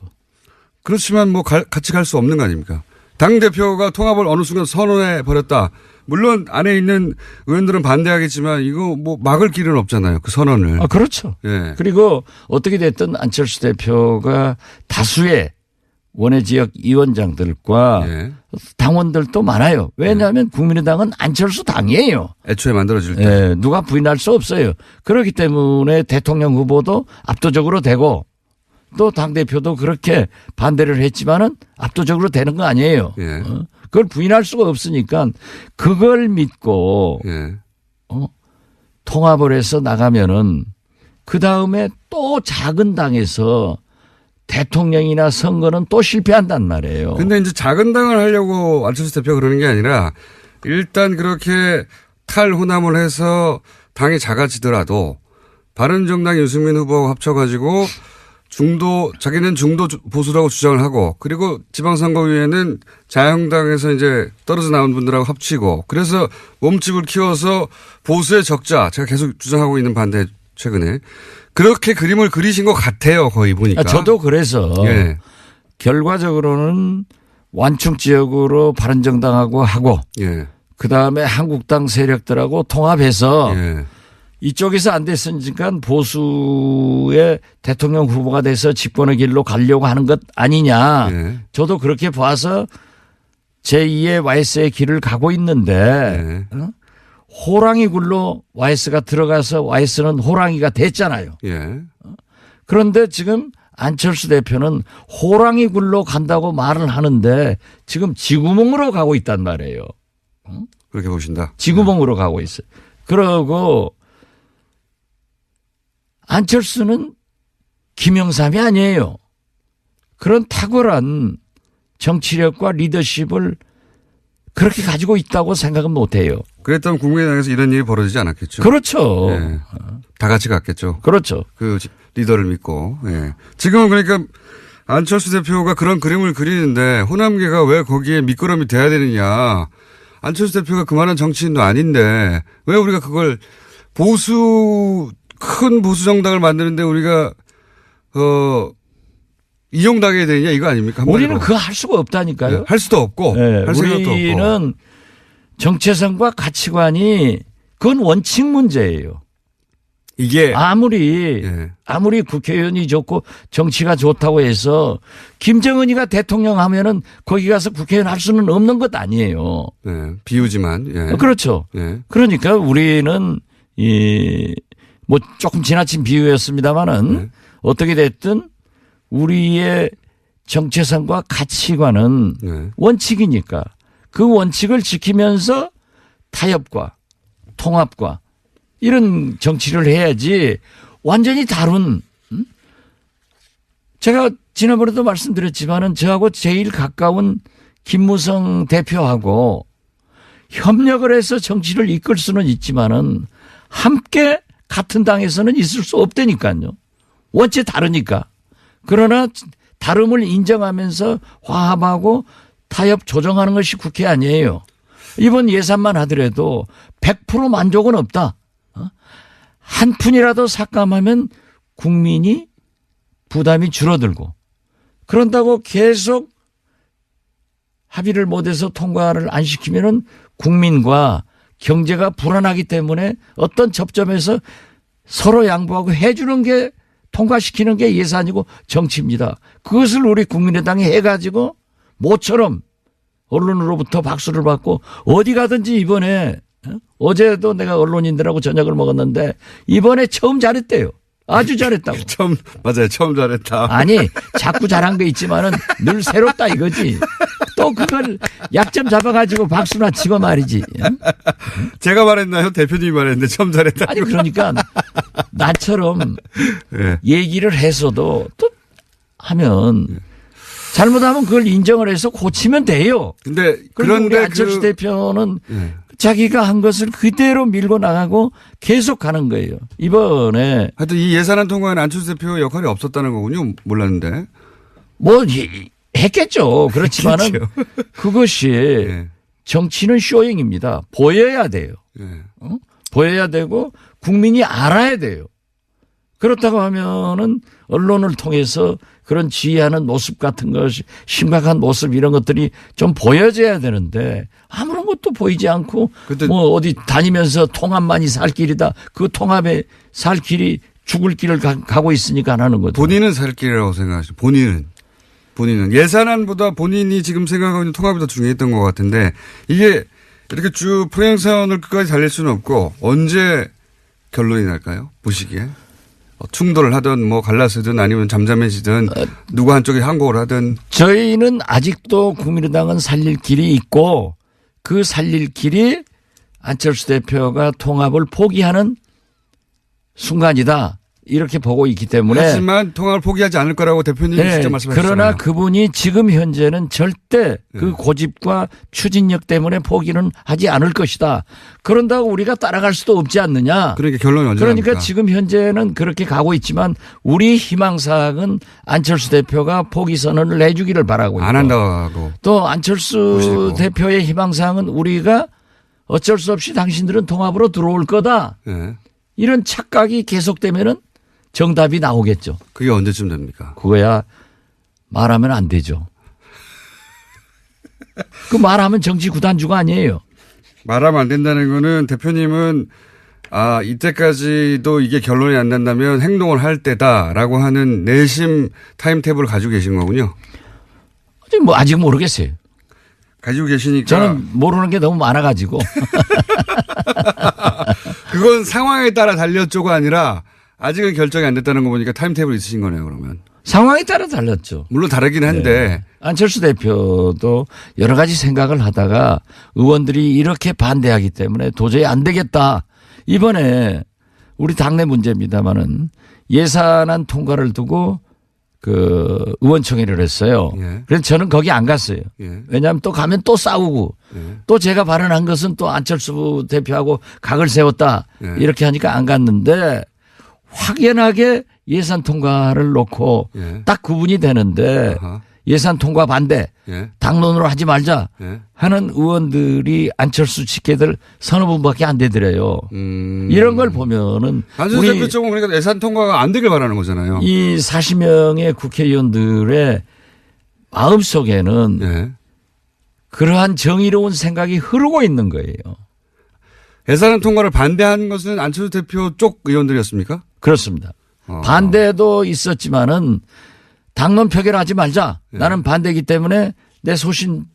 그렇지만 뭐 같이 갈 수 없는 거 아닙니까? 당대표가 통합을 어느 순간 선언해 버렸다. 물론 안에 있는 의원들은 반대하겠지만 이거 뭐 막을 길은 없잖아요. 그 선언을. 아 그렇죠. 예. 그리고 어떻게 됐든 안철수 대표가 다수의 원외 지역 위원장들과 예. 당원들도 많아요. 왜냐하면 국민의당은 안철수 당이에요. 애초에 만들어질 때. 예, 누가 부인할 수 없어요. 그렇기 때문에 대통령 후보도 압도적으로 되고 또 당대표도 그렇게 반대를 했지만은 압도적으로 되는 거 아니에요. 예. 그걸 부인할 수가 없으니까 그걸 믿고 예. 통합을 해서 나가면은 그 다음에 또 작은 당에서 대통령이나 선거는 또 실패한단 말이에요. 근데 이제 작은 당을 하려고 안철수 대표가 그러는 게 아니라 일단 그렇게 탈호남을 해서 당이 작아지더라도 바른정당 유승민 후보하고 합쳐가지고 자기는 중도 보수라고 주장을 하고 그리고 지방선거위에는 자유한국당에서 이제 떨어져 나온 분들하고 합치고 그래서 몸집을 키워서 보수의 적자 제가 계속 주장하고 있는 반대 최근에 그렇게 그림을 그리신 것 같아요. 거의 보니까. 저도 그래서 예. 결과적으로는 완충 지역으로 바른정당하고 하고 예. 그다음에 한국당 세력들하고 통합해서 예. 이쪽에서 안 됐으니까 보수의 대통령 후보가 돼서 집권의 길로 가려고 하는 것 아니냐. 예. 저도 그렇게 봐서 제2의 YS의 길을 가고 있는데 예. 호랑이 굴로 YS가 들어가서 YS는 호랑이가 됐잖아요. 예. 그런데 지금 안철수 대표는 호랑이 굴로 간다고 말을 하는데 지금 쥐구멍으로 가고 있단 말이에요. 그렇게 보신다. 쥐구멍으로 가고 있어요. 그러고 안철수는 김영삼이 아니에요. 그런 탁월한 정치력과 리더십을 그렇게 가지고 있다고 생각은 못해요. 그랬다면 국민의당에서 이런 일이 벌어지지 않았겠죠. 그렇죠. 예. 다 같이 갔겠죠. 그렇죠. 그 리더를 믿고. 예. 지금은 그러니까 안철수 대표가 그런 그림을 그리는데 호남계가 왜 거기에 미끄럼이 돼야 되느냐. 안철수 대표가 그만한 정치인도 아닌데 왜 우리가 그걸 큰 보수 정당을 만드는데 우리가 이용당해야 되느냐 이거 아닙니까? 한마디로. 우리는 그거 할 수가 없다니까요. 네, 할 수도 없고 네, 할 생각도 없고. 우리는 정체성과 가치관이 그건 원칙 문제예요. 이게 아무리 국회의원이 좋고 정치가 좋다고 해서 김정은이가 대통령 하면은 거기 가서 국회의원 할 수는 없는 것 아니에요. 네, 비유지만. 예. 그렇죠. 예. 그러니까 우리는 뭐 조금 지나친 비유였습니다마는 어떻게 됐든 우리의 정체성과 가치관은 원칙이니까 그 원칙을 지키면서 타협과 통합과 이런 정치를 해야지 완전히 다른 제가 지난번에도 말씀드렸지만은 저하고 제일 가까운 김무성 대표하고 협력을 해서 정치를 이끌 수는 있지만은 함께 같은 당에서는 있을 수 없다니까요. 원체 다르니까. 그러나 다름을 인정하면서 화합하고 타협 조정하는 것이 국회 아니에요. 이번 예산만 하더라도 100% 만족은 없다. 한 푼이라도 삭감하면 국민이 부담이 줄어들고 그런다고 계속 합의를 못해서 통과를 안 시키면은 국민과 경제가 불안하기 때문에 어떤 접점에서 서로 양보하고 해주는 게 통과시키는 게 예산이고 정치입니다. 그것을 우리 국민의당이 해가지고 모처럼 언론으로부터 박수를 받고 어디 가든지 이번에 어제도 내가 언론인들하고 저녁을 먹었는데 이번에 처음 잘했대요. 아주 잘했다고. 맞아요. 처음 잘했다. 아니 자꾸 잘한 게 있지만은 늘 새롭다 이거지. 또 그걸 약점 잡아가지고 박수나 치고 말이지. 제가 말했나요? 대표님이 말했는데 처음 잘했다. 아니 그러니까 나처럼 네. 얘기를 해서도 또 하면 잘못하면 그걸 인정을 해서 고치면 돼요. 근데 그런데 우리 그런데 안철수 그 대표는 네. 자기가 한 것을 그대로 밀고 나가고 계속 가는 거예요. 이번에 하여튼 이 예산안 통과에는 안철수 대표 역할이 없었다는 거군요. 몰랐는데. 뭐 했겠죠. 그렇지만은 했겠죠. 그것이 네. 정치는 쇼잉입니다. 보여야 돼요. 네. 보여야 되고 국민이 알아야 돼요. 그렇다고 하면은 언론을 통해서 그런 지휘하는 모습 같은 것이 심각한 모습 이런 것들이 좀 보여져야 되는데 아무런 것도 보이지 않고 뭐 어디 다니면서 통합만이 살 길이다. 그 통합에 살 길이 죽을 길을 가고 있으니까 안 하는 거죠. 본인은 살 길이라고 생각하시죠. 본인은 예산안보다 본인이 지금 생각하고 있는 통합이 더 중요했던 것 같은데 이게 이렇게 쭉 평행선을 끝까지 달릴 수는 없고 언제 결론이 날까요? 보시기에. 충돌을 하든 뭐 갈라서든 아니면 잠잠해지든 누구 한쪽이 항복을 하든. 저희는 아직도 국민의당은 살릴 길이 있고 그 살릴 길이 안철수 대표가 통합을 포기하는 순간이다. 이렇게 보고 있기 때문에. 하지만 통합을 포기하지 않을 거라고 대표님이 네, 직접 말씀하셨잖아요. 그러나 그분이 지금 현재는 절대 그 고집과 추진력 때문에 포기는 하지 않을 것이다. 그런다고 우리가 따라갈 수도 없지 않느냐. 그러니까 결론이 언제 그러니까 납니까? 지금 현재는 그렇게 가고 있지만 우리 희망사항은 안철수 대표가 포기 선언을 해주기를 바라고 있고. 안 한다고. 또 안철수 보시고. 대표의 희망사항은 우리가 어쩔 수 없이 당신들은 통합으로 들어올 거다. 네. 이런 착각이 계속되면은 정답이 나오겠죠. 그게 언제쯤 됩니까? 그거야 말하면 안 되죠. 그 말하면 정치 구단주가 아니에요. 말하면 안 된다는 거는 대표님은 이때까지도 이게 결론이 안 난다면 행동을 할 때다라고 하는 내심 타임테이블을 가지고 계신 거군요. 아직 모르겠어요. 가지고 계시니까. 저는 모르는 게 너무 많아가지고. 그건 상황에 따라 달렸죠가 아니라 아직은 결정이 안 됐다는 거 보니까 타임테이블이 있으신 거네요, 그러면. 상황에 따라 달랐죠. 물론 다르긴 한데. 네. 안철수 대표도 여러 가지 생각을 하다가 의원들이 이렇게 반대하기 때문에 도저히 안 되겠다. 이번에 우리 당내 문제입니다마는 예산안 통과를 두고 그 의원총회를 했어요. 예. 그래서 저는 거기 안 갔어요. 예. 왜냐하면 또 가면 또 싸우고 또 제가 발언한 것은 또 안철수 대표하고 각을 세웠다. 예. 이렇게 하니까 안 갔는데 확연하게 예산 통과를 놓고 예. 딱 구분이 되는데 아하. 예산 통과 반대 예. 당론으로 하지 말자 예. 하는 의원들이 안철수 직계들 서너 분밖에 안 되더래요. 이런 걸 보면은 안철수 대표 쪽은 그러니까 예산 통과가 안 되길 바라는 거잖아요. 이 40명의 국회의원들의 마음속에는 예. 그러한 정의로운 생각이 흐르고 있는 거예요. 예산 통과를 반대한 것은 안철수 대표 쪽 의원들이었습니까? 그렇습니다. 반대도 있었지만은 당론 표결하지 말자. 예. 나는 반대이기 때문에 내 소신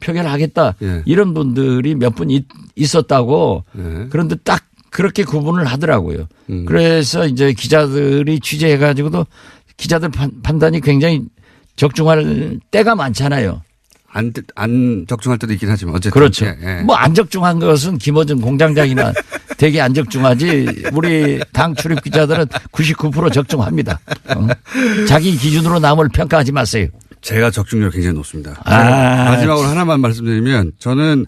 표결하겠다. 예. 이런 분들이 몇 분 있었다고. 예. 그런데 딱 그렇게 구분을 하더라고요. 그래서 이제 기자들이 취재해가지고도 기자들 판단이 굉장히 적중할 때가 많잖아요. 안 적중할 때도 있긴 하지만 어쨌든. 그렇죠. 예. 뭐 안 적중한 것은 김어준 공장장이나 되게 안 적중하지 우리 당 출입 기자들은 99% 적중합니다. 자기 기준으로 남을 평가하지 마세요. 제가 적중률 굉장히 높습니다. 마지막으로 하나만 말씀드리면 저는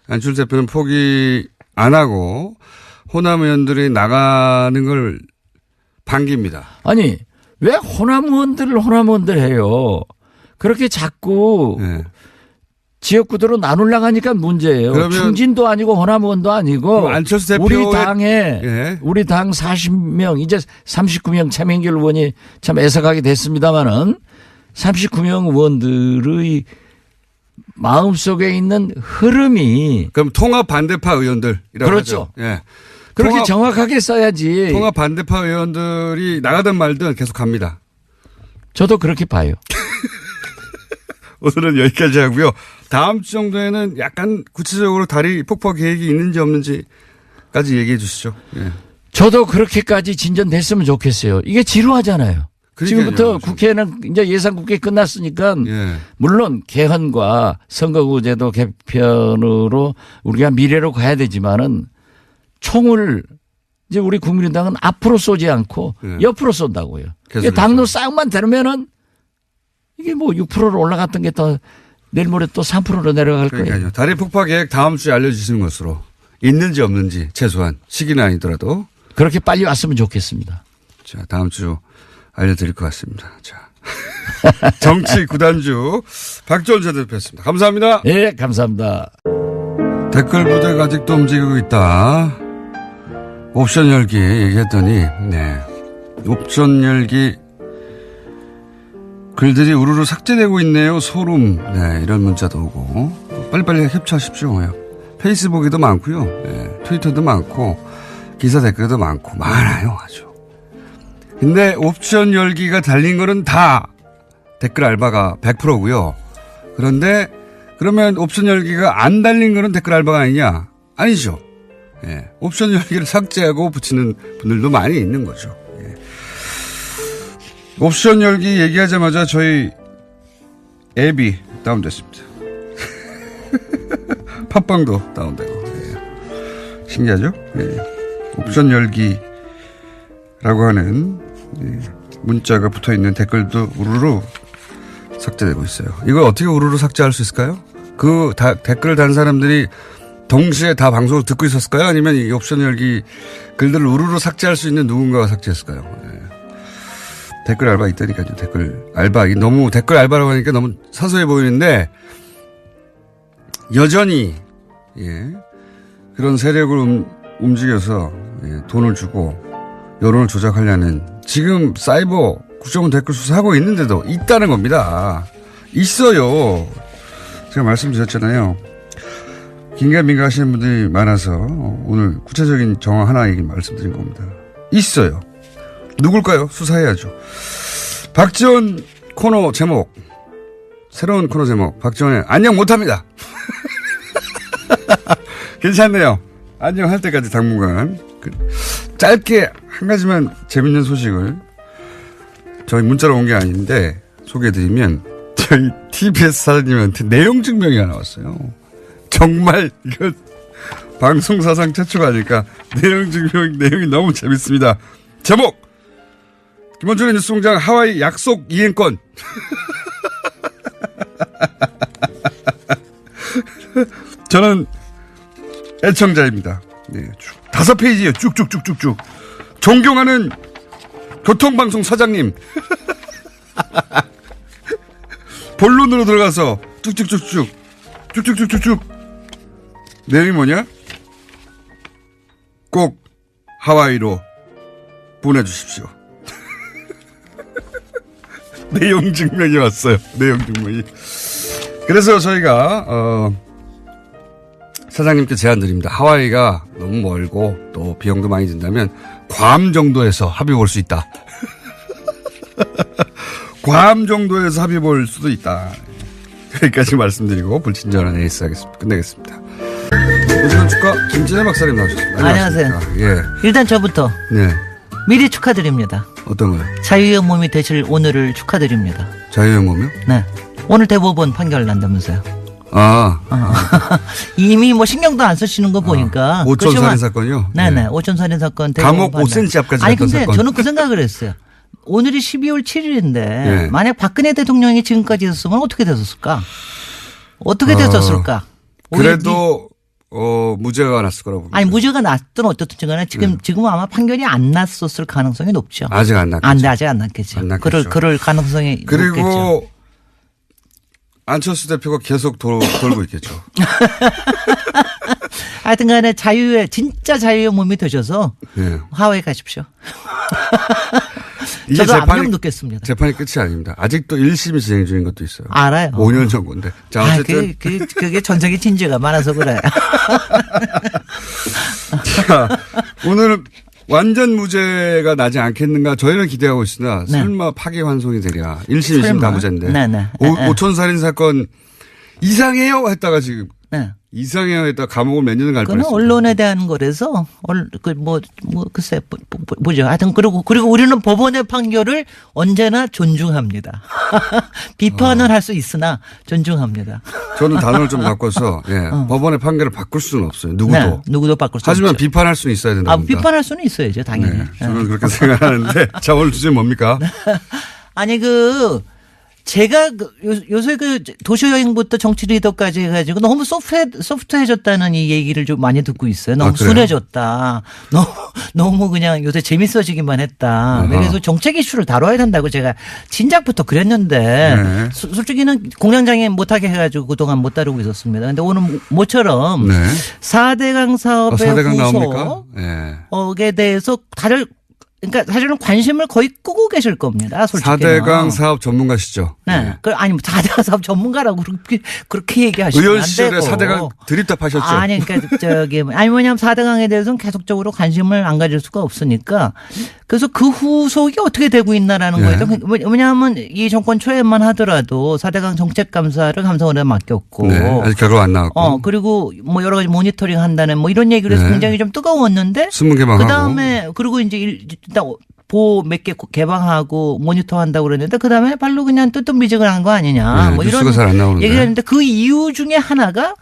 안철수 대표는 포기 안 하고 호남 의원들이 나가는 걸 반깁니다. 아니 왜 호남 의원들 해요. 그렇게 자꾸 예. 지역구도로 나누려고 하니까 문제예요. 그러면 충진도 아니고 호남 의원도 아니고 안철수 대표의 우리 당에 예. 우리 당 40명 이제 39명 차명길 의원이 참 애석하게 됐습니다마는 39명 의원들의 마음속에 있는 흐름이 그럼 통합 반대파 의원들이라고 그렇죠. 하죠. 예. 그렇게 정확하게 써야지. 통합 반대파 의원들이 나가든 말든 계속 갑니다. 저도 그렇게 봐요. 오늘은 여기까지 하고요. 다음 주 정도에는 약간 구체적으로 다리 폭파 계획이 있는지 없는지까지 얘기해 주시죠. 예. 저도 그렇게까지 진전됐으면 좋겠어요. 이게 지루하잖아요. 지금부터 국회는 이제 예산국회 끝났으니까 예. 물론 개헌과 선거구제도 개편으로 우리가 미래로 가야 되지만은 총을 이제 우리 국민의당은 앞으로 쏘지 않고 예. 옆으로 쏜다고요. 계속 당로 싸움만 되면은 이게 뭐 6%로 올라갔던 게 또 내일 모레 또 3%로 내려갈 그러니까요. 거예요. 다리 폭파 계획 다음 주에 알려주시는 것으로 있는지 없는지 최소한 시기는 아니더라도 그렇게 빨리 왔으면 좋겠습니다. 자, 다음 주 알려드릴 것 같습니다. 자. 정치 구단주 박지원 전 대표였습니다. 감사합니다. 예, 감사합니다. 댓글 부대가 아직도 움직이고 있다. 옵션 열기 얘기했더니, 네. 옵션 열기 글들이 우르르 삭제되고 있네요. 소름. 네, 이런 문자도 오고. 빨리빨리 캡처하십시오. 페이스북에도 많고요. 네, 트위터도 많고, 기사 댓글도 많고, 많아요. 아주. 근데 옵션 열기가 달린 거는 다 댓글 알바가 100%고요. 그런데 그러면 옵션 열기가 안 달린 거는 댓글 알바가 아니냐? 아니죠. 예. 옵션 열기를 삭제하고 붙이는 분들도 많이 있는 거죠. 예. 옵션 열기 얘기하자마자 저희 앱이 다운됐습니다. 팟빵도 다운되고. 예. 신기하죠? 예. 옵션 열기라고 하는 문자가 붙어있는 댓글도 우르르 삭제되고 있어요. 이걸 어떻게 우르르 삭제할 수 있을까요? 댓글을 단 사람들이 동시에 다 방송을 듣고 있었을까요? 아니면 이 옵션 열기 글들을 우르르 삭제할 수 있는 누군가가 삭제했을까요? 네. 댓글 알바 있다니까요. 댓글 알바. 너무 댓글 알바라고 하니까 너무 사소해 보이는데 여전히 그런 세력을 움직여서 돈을 주고 여론을 조작하려는 지금 사이버 국정원 댓글 수사하고 있는데도 있다는 겁니다. 있어요. 제가 말씀드렸잖아요. 긴가민가 하시는 분들이 많아서 오늘 구체적인 정황 하나 말씀드린 겁니다. 있어요. 누굴까요? 수사해야죠. 박지원 코너 제목, 새로운 코너 제목, 박지원의 안녕 못합니다. 괜찮네요. 안녕할 때까지 당분간. 짧게 한 가지만 재밌는 소식을 저희 문자로 온 게 아닌데 소개해드리면 저희 TBS 사장님한테 내용 증명이 하나 왔어요. 정말 이거 방송사상 최초가 아닐까. 내용 증명 내용이 너무 재밌습니다. 제목 김원준의 뉴스공장 하와이 약속 이행권. 저는 애청자입니다. 네, 5페이지예요. 쭉쭉쭉쭉쭉. 존경하는 교통방송 사장님. 본론으로 들어가서 쭉쭉쭉쭉. 내용이 뭐냐? 꼭 하와이로 보내주십시오. 내용 증명이 왔어요. 내용 증명이. 그래서 저희가 사장님께 제안 드립니다. 하와이가 너무 멀고 또 비용도 많이 든다면 괌 정도에서 합의 볼 수 있다. 괌 정도에서 합의 볼 수도 있다. 여기까지 말씀드리고 불친절한 에이스 하겠습니다. 끝내겠습니다. 오늘 축하 김진애 박사님 나오셨습니다. 안녕하세요. 예. 일단 저부터 네. 미리 축하드립니다. 어떤 거요? 자유의 몸이 되실 오늘을 축하드립니다. 자유의 몸이요? 네. 오늘 대법원 판결 난다면서요. 이미 뭐 신경도 안 쓰시는 거 보니까. 5천 살인 사건이요? 네네. 5천 살인 사건. 감옥 5cm 앞까지 아니 갔던 근데 사건. 저는 그 생각을 했어요. 오늘이 12월 7일인데 예. 만약 박근혜 대통령이 지금까지 있었으면 어떻게 됐었을까? 어떻게 됐었을까? 그래도 무죄가 났을 거라고 봅니다. 아니 무죄가 났든 어떻든 간에 지금은 아마 판결이 안 났었을 가능성이 높죠. 아직 안 났겠죠. 아직 안 났겠죠. 안 났겠죠. 그럴 가능성이 그리고 높겠죠. 안철수 대표가 계속 돌고 있겠죠. 하여튼 간에 진짜 자유의 몸이 되셔서 네. 하와이 가십시오. 이게 저도 압력 느꼈습니다. 재판이 끝이 아닙니다. 아직도 1심이 진행 중인 것도 있어요. 알아요. 5년 전 건데. 자, 어쨌든. 그게 전적인 진지가 많아서 그래. 자, 오늘은 완전 무죄가 나지 않겠는가 저희는 기대하고 있으나 네. 설마 파기환송이 되랴. 1심, 2심 다 무죄인데. 네네. 오촌살인 사건 이상해요 했다가 지금 네. 이상해요 했다가 감옥을 몇 년을 갈 그거는 뻔했어요. 언론에 대한 거라서 글쎄 뭐죠. 하여튼 그리고 우리는 법원의 판결을 언제나 존중합니다. 비판을 할 수 있으나 존중합니다. 저는 단어를 좀 바꿔서 법원의 판결을 바꿀 수는 없어요. 누구도. 네, 누구도 바꿀 수 하지만 없죠. 비판할 수는 있어야 된다. 비판할 수는 있어야죠, 당연히. 네, 저는 그렇게 생각하는데 자 오늘 주제 뭡니까? 아니 제가 요새 도시여행부터 정치 리더까지 해가지고 너무 소프트해졌다는 이 얘기를 좀 많이 듣고 있어요. 너무 순해졌다. 너무 그냥 요새 재밌어지기만 했다. 그래서 정책 이슈를 다뤄야 된다고 제가 진작부터 그랬는데 네. 솔직히는 공장장애 못하게 해가지고 그동안 못 다루고 있었습니다. 근데 오늘 모처럼 네. 4대강 사업의 4대강 나옵니까? 네. 후속에 대해서 그러니까 사실은 관심을 거의 끄고 계실 겁니다. 솔직히. 4대강 사업 전문가시죠? 네. 아니 4대강 사업 전문가라고 그렇게 얘기하시면 의원 안 시절에 되고. 4대강 드립답하셨죠? 아니 그러니까 뭐냐면 4대강에 대해서는 계속적으로 관심을 안 가질 수가 없으니까 그래서 그 후속이 어떻게 되고 있나라는 네. 거예요. 왜냐하면 이 정권 초에만 하더라도 4대강 정책감사를 감사원에 맡겼고. 네. 아직 결과 안 나왔고. 그리고 뭐 여러 가지 모니터링 한다는 뭐 이런 얘기를 해서 네. 굉장히 좀 뜨거웠는데. 신문 개방하고. 그다음에 그리고 이제 일단 보호 몇 개 개방하고 모니터 한다고 그랬는데 그다음에 발로 그냥 뜨뜻미직을 한 거 아니냐. 네, 뭐 뉴스가 이런 잘 안 나오는데. 얘기를 했는데 그 이유 중에 하나가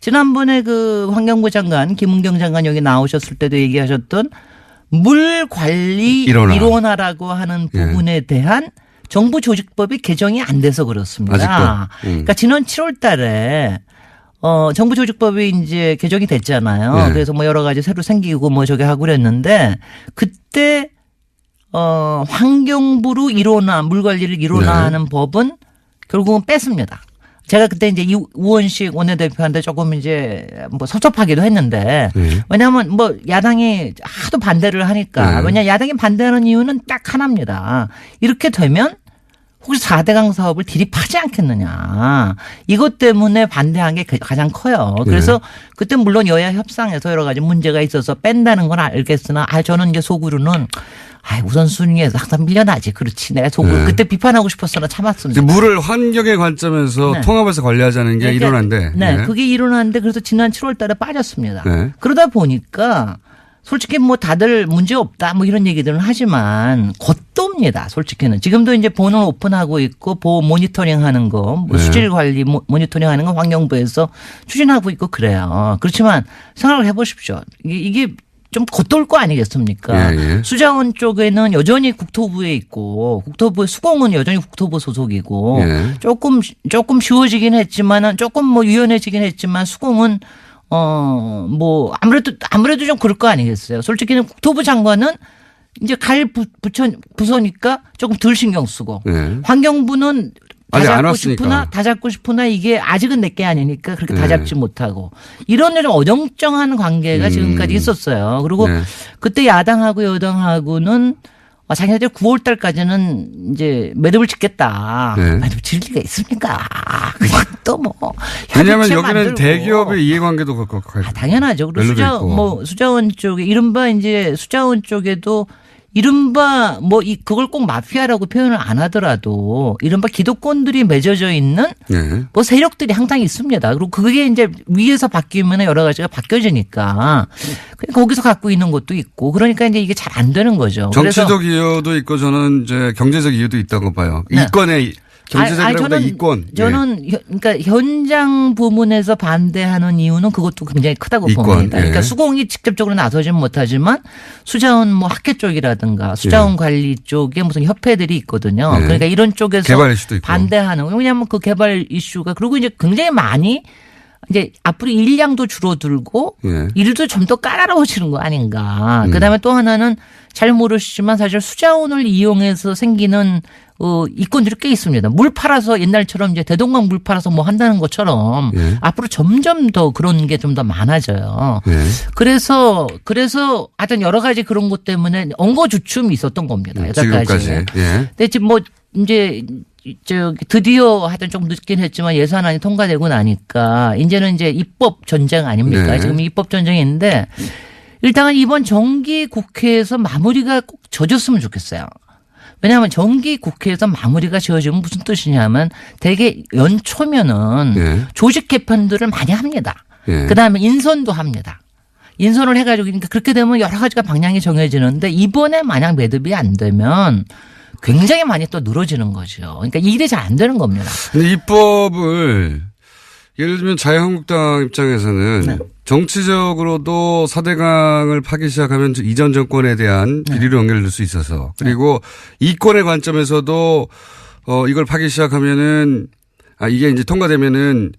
지난번에 그 환경부 장관 김은경 장관 여기 나오셨을 때도 얘기하셨던 물 관리 일원화라고 하는 부분에 대한 정부 조직법이 개정이 안 돼서 그렇습니다. 아직도. 그러니까 지난 7월 달에 정부 조직법이 이제 개정이 됐잖아요. 그래서 뭐 여러 가지 새로 생기고 뭐 저기 하고 그랬는데 그때 환경부로 물 관리를 일원화하는 법은 결국은 뺐습니다. 제가 그때 이제 우원식 원내대표한테 조금 이제 뭐 섭섭하기도 했는데 왜냐하면 뭐 야당이 하도 반대를 하니까 왜냐 야당이 반대하는 이유는 딱 하나입니다. 이렇게 되면 혹시 4대강 사업을 dilip하지 않겠느냐. 이것 때문에 반대한 게 가장 커요. 그래서 그때 물론 여야 협상에서 여러 가지 문제가 있어서 뺀다는 건 알겠으나 저는 이제 속으로는 우선순위에서 항상 밀려나지. 그렇지. 내가 속으로 그때 비판하고 싶었으나 참았습니다. 물을 환경의 관점에서 통합해서 관리하자는 게 일어난데. 네. 그게 일어났는데 그래서 지난 7월 달에 빠졌습니다. 그러다 보니까 솔직히 뭐 다들 문제 없다 뭐 이런 얘기들은 하지만 겉돕니다. 솔직히는. 지금도 이제 본을 오픈하고 있고 보호 모니터링 하는 거, 뭐 수질 관리 모니터링 하는 거 환경부에서 추진하고 있고 그래요. 그렇지만 생각을 해보십시오. 이게 좀 겉돌 거 아니겠습니까? 수자원 쪽에는 여전히 국토부에 있고 국토부 수공은 여전히 국토부 소속이고 조금 쉬워지긴 했지만은 조금 뭐 유연해지긴 했지만 수공은 뭐 아무래도 좀 그럴 거 아니겠어요. 솔직히는 국토부 장관은 이제 부서니까 조금 덜 신경 쓰고 환경부는 다 잡고 싶으나 이게 아직은 내게 아니니까 그렇게 다 잡지 못하고 이런 좀 어정쩡한 관계가 지금까지 있었어요. 그리고 그때 야당하고 여당하고는 자기네들 9월 달까지는 이제 매듭을 짓겠다. 매듭 질 리가 있습니까? 그냥 또 뭐. 왜냐하면 여기는 대기업의 이해관계도 그렇고. 당연하죠. 그리고 수자원 쪽에 이른바 이제 수자원 쪽에도 이른바 그걸 꼭 마피아라고 표현을 안 하더라도 이른바 기득권들이 맺어져 있는 뭐 세력들이 항상 있습니다. 그리고 그게 이제 위에서 바뀌면 여러 가지가 바뀌어지니까 거기서 갖고 있는 것도 있고 그러니까 이제 이게 잘 안 되는 거죠. 정치적 이유도 있고 저는 이제 경제적 이유도 있다고 봐요. 이권의 경제적이라보다 이권. 저는 그러니까 현장 부문에서 반대하는 이유는 그것도 굉장히 크다고 봅니다. 그러니까 수공이 직접적으로 나서지는 못하지만 수자원 뭐 학회 쪽이라든가 수자원 관리 쪽에 무슨 협회들이 있거든요. 그러니까 이런 쪽에서 개발 이슈도 있고. 반대하는 왜냐하면 그 개발 이슈가 그리고 이제 굉장히 많이 이제 앞으로 일량도 줄어들고 예. 일도 좀 더 까다로워지는 거 아닌가. 그다음에 또 하나는 잘 모르시지만 사실 수자원을 이용해서 생기는 이권들이 꽤 있습니다. 물 팔아서 옛날처럼 이제 대동강 물 팔아서 뭐 한다는 것처럼 예. 앞으로 점점 더 그런 게 좀 더 많아져요. 예. 그래서 하여튼 여러 가지 그런 것 때문에 엉거주춤이 있었던 겁니다. 여태까지. 지금까지. 예. 근데 지금 뭐 이제 드디어 하여튼 좀 늦긴 했지만 예산안이 통과되고 나니까 이제는 이제 입법 전쟁 아닙니까? 네. 지금 입법 전쟁인데 일단은 이번 정기 국회에서 마무리가 꼭 져졌으면 좋겠어요. 왜냐하면 정기 국회에서 마무리가 지어지면 무슨 뜻이냐면 대개 연초면은 예. 조직 개편들을 많이 합니다. 예. 그다음에 인선도 합니다. 인선을 해가지고 그러니까 그렇게 되면 여러 가지가 방향이 정해지는데 이번에 만약 매듭이 안 되면 굉장히 많이 또 늘어지는 거죠. 그러니까 일이 잘 안 되는 겁니다. 근데 입법을 예를 들면 자유한국당 입장에서는 네. 정치적으로도 4대강을 파기 시작하면 이전 정권에 대한 비리로 연결될 수 있어서 그리고 이권의 관점에서도 이걸 파기 시작하면은 이게 이제 통과되면은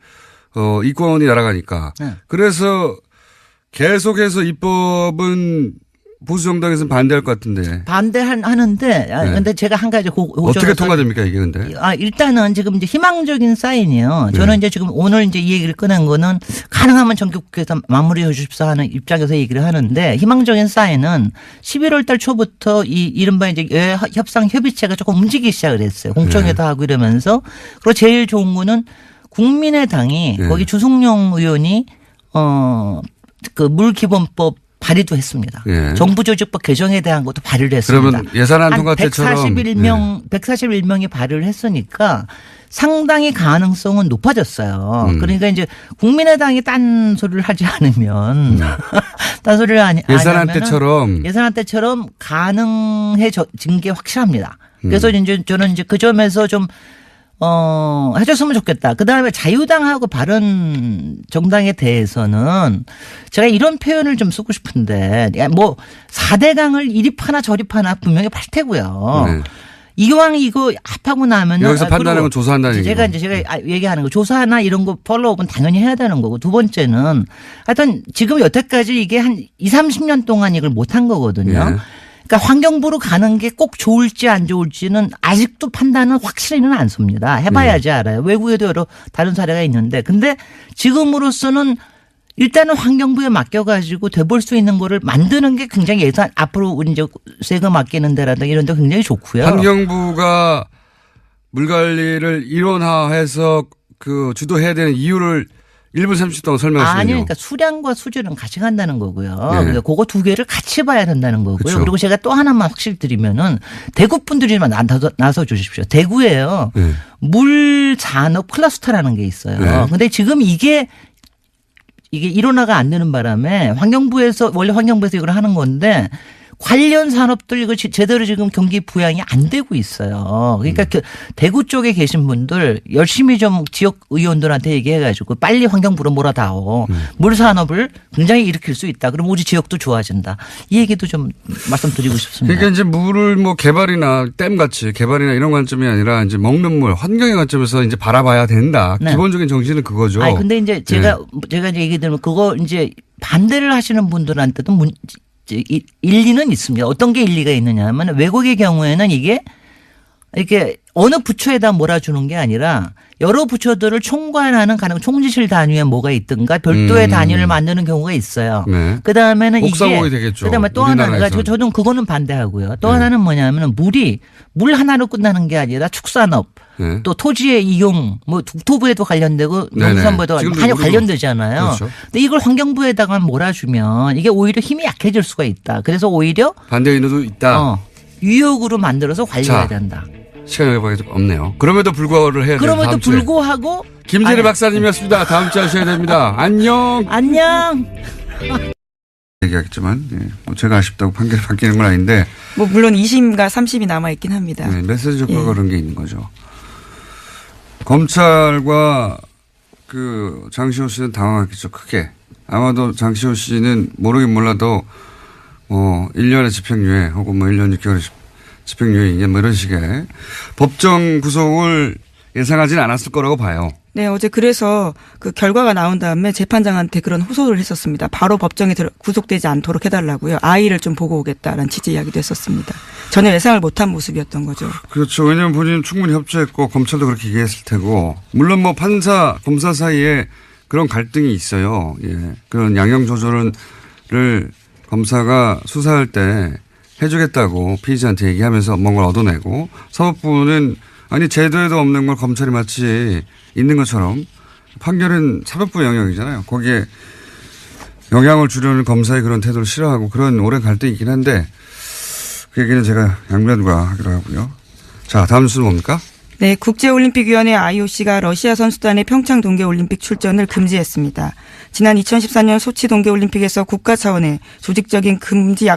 이권이 날아가니까 네. 그래서 계속해서 입법은 보수 정당에서는 반대할 것 같은데 반대하는데 근데 제가 한 가지 어떻게 통과됩니까 이게 근데? 일단은 지금 이제 희망적인 사인이요. 저는 이제 지금 오늘 이제 이 얘기를 꺼낸 거는 가능하면 정기국회에서 마무리해 주십사 하는 입장에서 얘기를 하는데 희망적인 사인은 11월 달 초부터 이 이른바 이제 협상 협의체가 조금 움직이기 시작을 했어요. 공청회도 하고 이러면서 그리고 제일 좋은 거는 국민의당이 거기 주승용 의원이 그 물기본법 발의도 했습니다. 예. 정부조직법 개정에 대한 것도 발의를 했습니다. 그러면 예산안 통과 때처럼 141명이 발의를 했으니까 상당히 가능성은 높아졌어요. 그러니까 이제 국민의당이 딴 소리를 하지 않으면 딴 소리를 예산안 때처럼 가능해진 게 확실합니다. 그래서 이제 저는 이제 그 점에서 좀 해줬으면 좋겠다. 그 다음에 자유당하고 바른 정당에 대해서는 제가 이런 표현을 좀 쓰고 싶은데, 뭐, 4대강을 이립하나 저립하나 분명히 팔 테고요. 네. 이왕 이거 합하고 나면 여기서 판단하는 건 조사한다는 얘기고. 제가 얘기하는 거 조사나 이런 거 폴로업은 당연히 해야 되는 거고 두 번째는 하여튼 지금 여태까지 이게 한 20-30년 동안 이걸 못한 거거든요. 네. 그러니까 환경부로 가는 게 꼭 좋을지 안 좋을지는 아직도 판단은 확실히는 않습니다. 해봐야지 알아요. 외국에도 여러 다른 사례가 있는데 근데 지금으로서는 일단은 환경부에 맡겨가지고 돼볼 수 있는 거를 만드는 게 굉장히 예산 앞으로 이제 세금 아끼는 데라든가 이런 데 굉장히 좋고요. 환경부가 물 관리를 일원화해서 그 주도해야 되는 이유를 1분 30초 동안 설명하시면요. 아니요. 그러니까 수량과 수질은 같이 간다는 거고요. 네. 그러니까 그거 두 개를 같이 봐야 된다는 거고요. 그렇죠. 그리고 제가 또 하나만 확실히 드리면은 대구 분들이만 나서 주십시오. 대구에요. 네. 물 산업 클러스터라는 게 있어요. 네. 근데 지금 이게 일원화가 안 되는 바람에 원래 환경부에서 이걸 하는 건데 관련 산업들 이거 제대로 지금 경기 부양이 안 되고 있어요. 그러니까 그 대구 쪽에 계신 분들 열심히 좀 지역 의원들한테 얘기해가지고 빨리 환경부로 몰아다오. 물 산업을 굉장히 일으킬 수 있다. 그럼 우리 지역도 좋아진다. 이 얘기도 좀 말씀드리고 싶습니다. 그러니까 이제 물을 뭐 개발이나 댐 같이 개발이나 이런 관점이 아니라 이제 먹는 물 환경의 관점에서 이제 바라봐야 된다. 네. 기본적인 정신은 그거죠. 아니 근데 이제 제가 이제 얘기 드리면 그거 이제 반대를 하시는 분들한테도 일리는 있습니다. 어떤 게 일리가 있느냐 하면 외국의 경우에는 이게 이렇게 어느 부처에다 몰아주는 게 아니라 여러 부처들을 총괄하는 총지실 단위에 뭐가 있든가 별도의 단위를 만드는 경우가 있어요. 네. 그다음에는 옥상옥이 이게 되겠죠. 그다음에 또 하나가 우리나라에선. 저는 그거는 반대하고요. 또 하나는 뭐냐면은 물 하나로 끝나는 게 아니라 축산업 네. 또 토지의 이용, 뭐 국토부에도 관련되고 네네. 농수산부에도 지금도 많이 우리도 관련되잖아요. 그렇죠. 근데 이걸 환경부에다가 몰아주면 이게 오히려 힘이 약해질 수가 있다. 그래서 오히려 반대 의도도 있다. 유역으로 만들어서 관리해야 자, 된다. 시간이 여기밖에 없네요. 그럼에도 불구하고를 해야 돼요. 그럼에도 다음 주에. 불구하고 김재래 박사님이었습니다. 다음 주에 하셔야 됩니다. 안녕. 안녕. 얘기하겠지만 뭐 제가 아쉽다고 판결이 바뀌는 건 아닌데 뭐 물론 2심과 3심이 남아 있긴 합니다. 네, 메시지 효과가 그런 게 있는 거죠. 검찰과 그 장시호 씨는 당황했겠죠. 크게. 아마도 장시호 씨는 모르긴 몰라도 1년의 집행유예 혹은 1년 6개월의 집행유예 뭐 이런 식의 법정 구속을 예상하지는 않았을 거라고 봐요. 네, 어제 그래서 그 결과가 나온 다음에 재판장한테 그런 호소를 했었습니다. 바로 법정에 구속되지 않도록 해달라고요. 아이를 좀 보고 오겠다라는 취지 이야기도 했었습니다. 전혀 예상을 못한 모습이었던 거죠. 그렇죠. 왜냐하면 본인은 충분히 협조했고 검찰도 그렇게 얘기했을 테고 물론 뭐 판사, 검사 사이에 그런 갈등이 있어요. 예. 그런 양형 조절을 검사가 수사할 때 해주겠다고 피의자한테 얘기하면서 뭔가 얻어내고 사법부는 아니 제도에도 없는 걸 검찰이 마치 있는 것처럼 판결은 사법부 영역이잖아요. 거기에 영향을 주려는 검사의 그런 태도를 싫어하고 그런 오랜 갈등이 있긴 한데 그 얘기는 제가 양면과 하기로 하고요. 자, 다음 뉴스는 뭡니까? 네, 국제올림픽위원회 IOC가 러시아 선수단의 평창 동계올림픽 출전을 금지했습니다. 지난 2014년 소치 동계올림픽에서 국가 차원의 조직적인 금지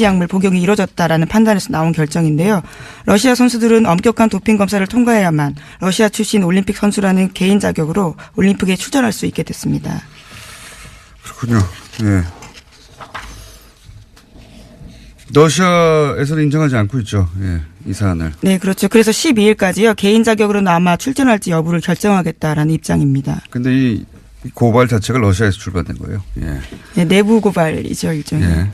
약물 복용이 이뤄졌다라는 판단에서 나온 결정인데요. 러시아 선수들은 엄격한 도핑 검사를 통과해야만 러시아 출신 올림픽 선수라는 개인 자격으로 올림픽에 출전할 수 있게 됐습니다. 그렇군요. 예. 러시아에서는 인정하지 않고 있죠. 예, 이 사안을. 네, 그렇죠. 그래서 12일까지요. 개인 자격으로는 아마 출전할지 여부를 결정하겠다라는 입장입니다. 근데 이 고발 자체가 러시아에서 출발된 거예요. 예. 네, 내부 고발이죠, 일종의. 예.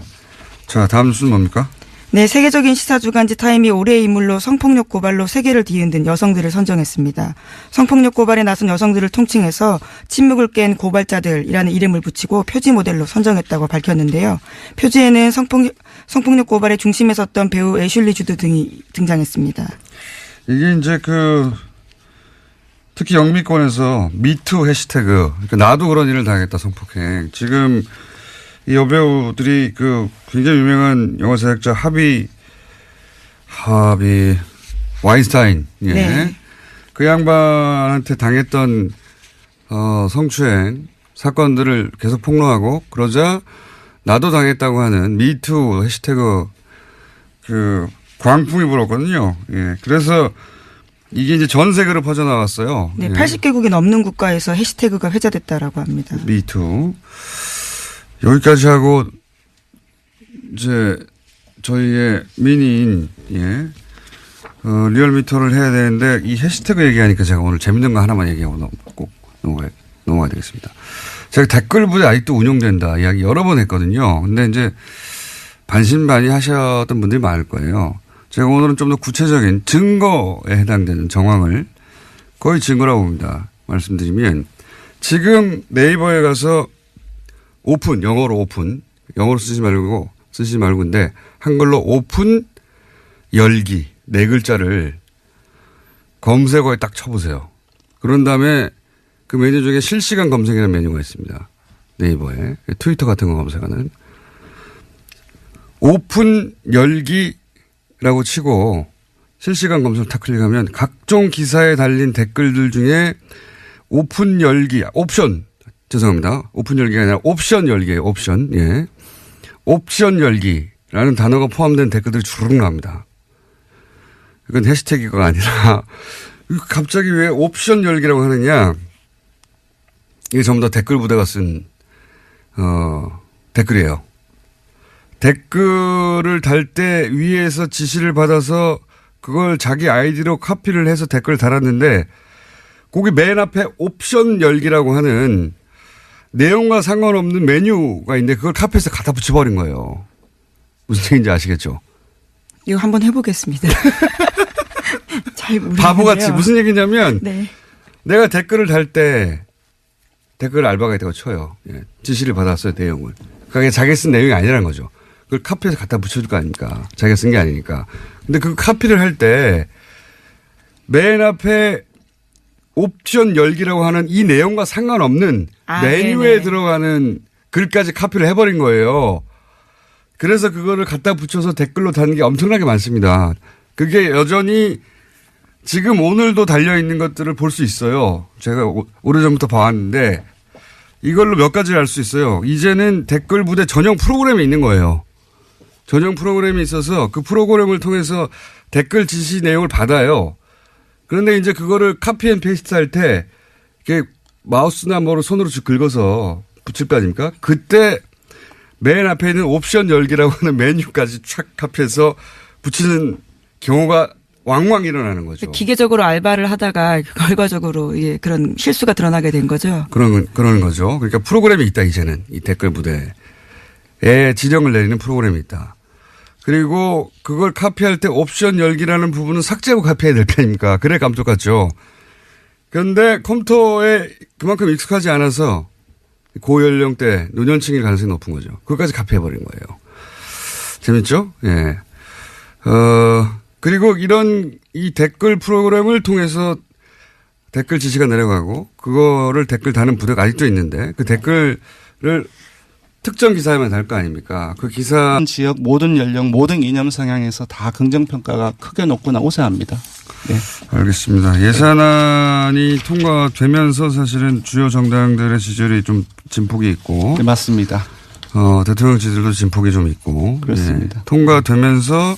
자, 다음 뉴스는 뭡니까? 네, 세계적인 시사주간지 타임이 올해의 인물로 성폭력 고발로 세계를 뒤흔든 여성들을 선정했습니다. 성폭력 고발에 나선 여성들을 통칭해서 침묵을 깬 고발자들이라는 이름을 붙이고 표지 모델로 선정했다고 밝혔는데요. 표지에는 성폭력 고발의 중심에 섰던 배우 애슐리 주드 등이 등장했습니다. 이게 이제 특히 영미권에서 미투 해시태그, 그러니까 나도 그런 일을 당했다 성폭행. 지금 이 여배우들이 굉장히 유명한 영화 제작자 하비 와인스타인. 예. 네. 그 양반한테 당했던, 성추행 사건들을 계속 폭로하고 그러자 나도 당했다고 하는 미투 해시태그 광풍이 불었거든요. 예. 그래서 이게 이제 전 세계로 퍼져나왔어요. 네. 예. 80개국이 넘는 국가에서 해시태그가 회자됐다라고 합니다. 미투. 여기까지 하고 이제 저희의 미니인 리얼미터를 해야 되는데 이 해시태그 얘기하니까 제가 오늘 재밌는 거 하나만 얘기하고 꼭 넘어가야 되겠습니다. 제가 댓글 부대 아직도 운영된다 이야기 여러 번 했거든요. 근데 이제 반신반의 하셨던 분들이 많을 거예요. 제가 오늘은 좀 더 구체적인 증거에 해당되는 정황을 거의 증거라고 봅니다. 말씀드리면 지금 네이버에 가서 오픈, 영어로 오픈, 영어로 쓰지 말고인데 한글로 오픈 열기 네 글자를 검색어에 딱 쳐보세요. 그런 다음에 그 메뉴 중에 실시간 검색이라는 메뉴가 있습니다. 네이버에 트위터 같은 거 검색하는 오픈 열기라고 치고 실시간 검색을 탁 클릭하면 각종 기사에 달린 댓글들 중에 오픈 열기 옵션 죄송합니다. 오픈 열기가 아니라 옵션 열기예요. 옵션. 예. 옵션 열기라는 단어가 포함된 댓글들이 주르륵 나옵니다. 이건 해시태그가 아니라 갑자기 왜 옵션 열기라고 하느냐. 이게 전부 다 댓글 부대가 쓴 댓글이에요. 댓글을 달 때 위에서 지시를 받아서 그걸 자기 아이디로 카피를 해서 댓글을 달았는데 거기 맨 앞에 옵션 열기라고 하는 내용과 상관없는 메뉴가 있는데 그걸 카피해서 갖다 붙여버린 거예요. 무슨 얘기인지 아시겠죠? 이거 한번 해보겠습니다. 잘 모르겠는데요. 바보같이 무슨 얘기냐면 네. 내가 댓글을 달 때 댓글 알바가 쳐요. 예. 지시를 받았어요. 내용을. 그게 자기가 쓴 내용이 아니라는 거죠. 그걸 카피해서 갖다 붙여줄 거 아닙니까? 자기가 쓴 게 아니니까. 근데 그 카피를 할 때 맨 앞에 옵션 열기라고 하는 이 내용과 상관없는 메뉴에 네네. 들어가는 글까지 카피를 해버린 거예요. 그래서 그거를 갖다 붙여서 댓글로 다는 게 엄청나게 많습니다. 그게 여전히 지금 오늘도 달려있는 것들을 볼 수 있어요. 제가 오래전부터 봐왔는데 이걸로 몇 가지를 알 수 있어요. 이제는 댓글 부대 전용 프로그램이 있는 거예요. 전용 프로그램이 있어서 그 프로그램을 통해서 댓글 지시 내용을 받아요. 그런데 이제 그거를 카피 앤 페이스트 할 때 이렇게 마우스나 뭐로 손으로 쭉 긁어서 붙일 거 아닙니까? 그때 맨 앞에 있는 옵션 열기라고 하는 메뉴까지 촥 카피해서 붙이는 경우가 왕왕 일어나는 거죠. 기계적으로 알바를 하다가 결과적으로 예, 그런 실수가 드러나게 된 거죠. 그런 거죠. 그러니까 프로그램이 있다, 이제는. 이 댓글 부대에 지령을 내리는 프로그램이 있다. 그리고 그걸 카피할 때 옵션 열기라는 부분은 삭제하고 카피해야 될 거 아닙니까? 그래 감쪽같죠. 그런데 컴퓨터에 그만큼 익숙하지 않아서 고연령대 노년층일 가능성이 높은 거죠. 그것까지 카피해버린 거예요. 재밌죠? 예. 그리고 이 댓글 프로그램을 통해서 댓글 지시가 내려가고 그거를 댓글 다는 부대가 아직도 있는데 그 댓글을 특정 기사에만 달 거 아닙니까? 그 기사. 지역 모든 연령 모든 이념 성향에서 다 긍정평가가 크게 높거나 우세합니다. 네. 알겠습니다. 예산안이 통과되면서 사실은 주요 정당들의 지지율이 좀 진폭이 있고. 네, 맞습니다. 대통령 지지율도 진폭이 좀 있고. 그렇습니다. 예. 통과되면서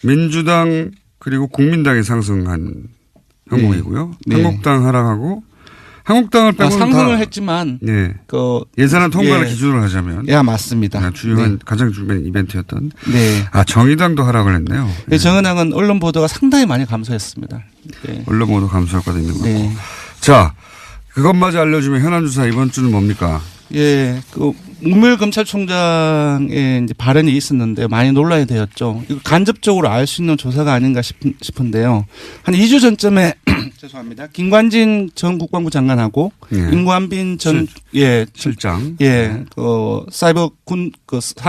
민주당 그리고 국민당이 상승한 형국이고요. 네. 한국당 하락하고 한국당을 빼고는 상승을 했지만 네. 예산안 통과를 예. 기준으로 하자면 예, 맞습니다. 주요한 네. 가장 중요한 이벤트였던 네. 정의당도 하락을 했네요. 네. 정의당은 언론 보도가 상당히 많이 감소했습니다. 네. 언론 보도 감소 효과도 있는 거고. 네. 자, 그것마저 알려주면 현안 조사 이번 주는 뭡니까? 예, 문무일 검찰총장의 이제 발언이 있었는데 많이 논란이 되었죠. 이거 간접적으로 알 수 있는 조사가 아닌가 싶은데요. 한 2주 전쯤에 죄송합니다. 김관진 전 국방부 장관하고 임관빈 전 실장 사이버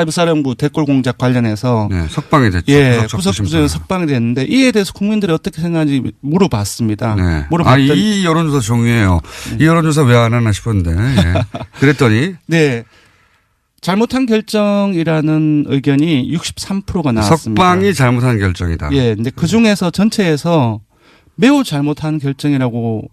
사령부 댓글 공작 관련해서 석방이 됐죠. 구속 석방이 됐는데 이에 대해서 국민들이 어떻게 생각하는지 물어봤습니다. 네. 이 여론조사 중요해요. 이 여론조사 왜 안 하나 싶었는데 그랬더니 네. 잘못한 결정이라는 의견이 63%가 나왔습니다. 석방이 잘못한 결정이다. 예. 근데 그 중에서 전체에서 매우 잘못한 결정이라고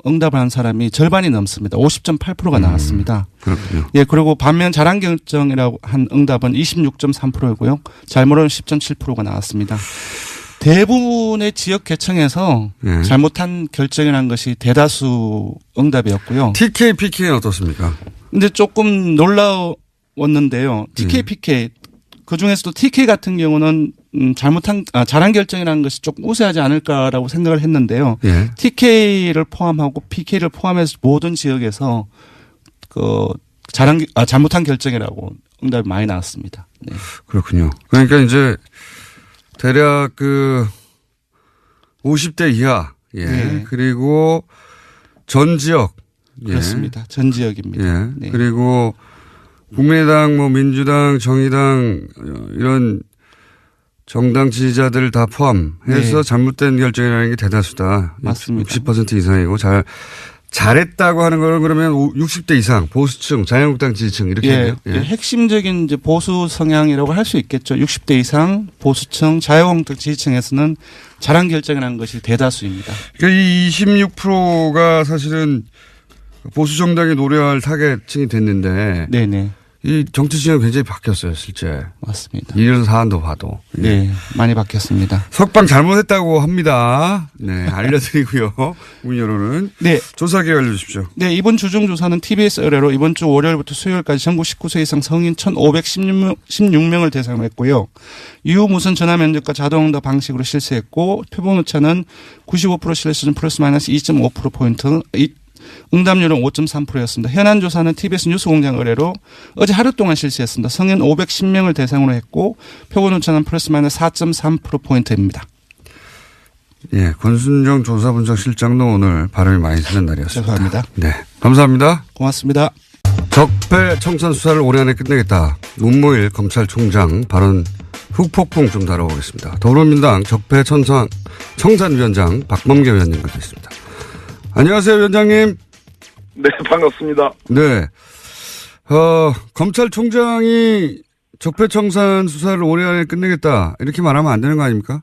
응답을 한 사람이 절반이 넘습니다. 50.8%가 나왔습니다. 그렇군요. 예. 그리고 반면 잘한 결정이라고 한 응답은 26.3%이고요. 잘못은 10.7%가 나왔습니다. 대부분의 지역 계층에서 잘못한 결정이라는 것이 대다수 응답이었고요. TK, PK는 어떻습니까? 근데 조금 놀라웠는데요. TK, PK 그 중에서도 TK 같은 경우는 잘한 결정이라는 것이 조금 우세하지 않을까라고 생각을 했는데요. 예. TK를 포함하고 PK를 포함해서 모든 지역에서 잘못한 결정이라고 응답이 많이 나왔습니다. 네. 그렇군요. 그러니까 이제 대략 50대 이하, 네. 그리고 전 지역, 그렇습니다. 전 지역입니다. 네. 그리고 국민의당, 민주당, 정의당 이런 정당 지지자들 다 포함해서 잘못된 결정이라는 게 대다수다. 맞습니다. 60% 이상이고 잘했다고 하는 걸 그러면 60대 이상 보수층, 자유한국당 지지층 이렇게 해요. 핵심적인 이제 보수 성향이라고 할 수 있겠죠. 60대 이상 보수층, 자유한국당 지지층에서는 잘한 결정이라는 것이 대다수입니다. 그러니까 이 26%가 사실은 보수 정당이 노려할 타겟층이 됐는데, 네네. 이 정치 진영이 굉장히 바뀌었어요, 실제. 맞습니다. 이런 사안도 봐도. 네, 많이 바뀌었습니다. 석방 잘못했다고 합니다. 네, 알려드리고요. 국민 여론은. 네. 조사 기회 알려주십시오. 네, 이번 주중 조사는 TBS 의뢰로 이번 주 월요일부터 수요일까지 전국 19세 이상 성인 1,516명을 대상으로 했고요. 유무선 전화 면접과 자동응답 방식으로 실시했고, 표본 오차는 95% 신뢰 수준 플러스 마이너스 2.5%포인트, 응답률은 5.3%였습니다. 현안 조사는 TBS 뉴스공장 의뢰로 어제 하루 동안 실시했습니다. 성인 510명을 대상으로 했고 표본 오차는 플러스 마이너스 4.3%포인트입니다. 예, 권순정 조사분석실장도 오늘 발음이 많이 쓰는 날이었습니다. 죄송합니다. 네, 감사합니다. 고맙습니다. 적폐 청산 수사를 올해 안에 끝내겠다. 문무일 검찰총장 발언 후폭풍 좀 다뤄보겠습니다. 더불어민주당 적폐 청산위원장 박범계 위원님 모셨습니다. 안녕하세요, 위원장님. 네, 반갑습니다. 네. 검찰총장이 적폐청산 수사를 올해 안에 끝내겠다. 이렇게 말하면 안 되는 거 아닙니까?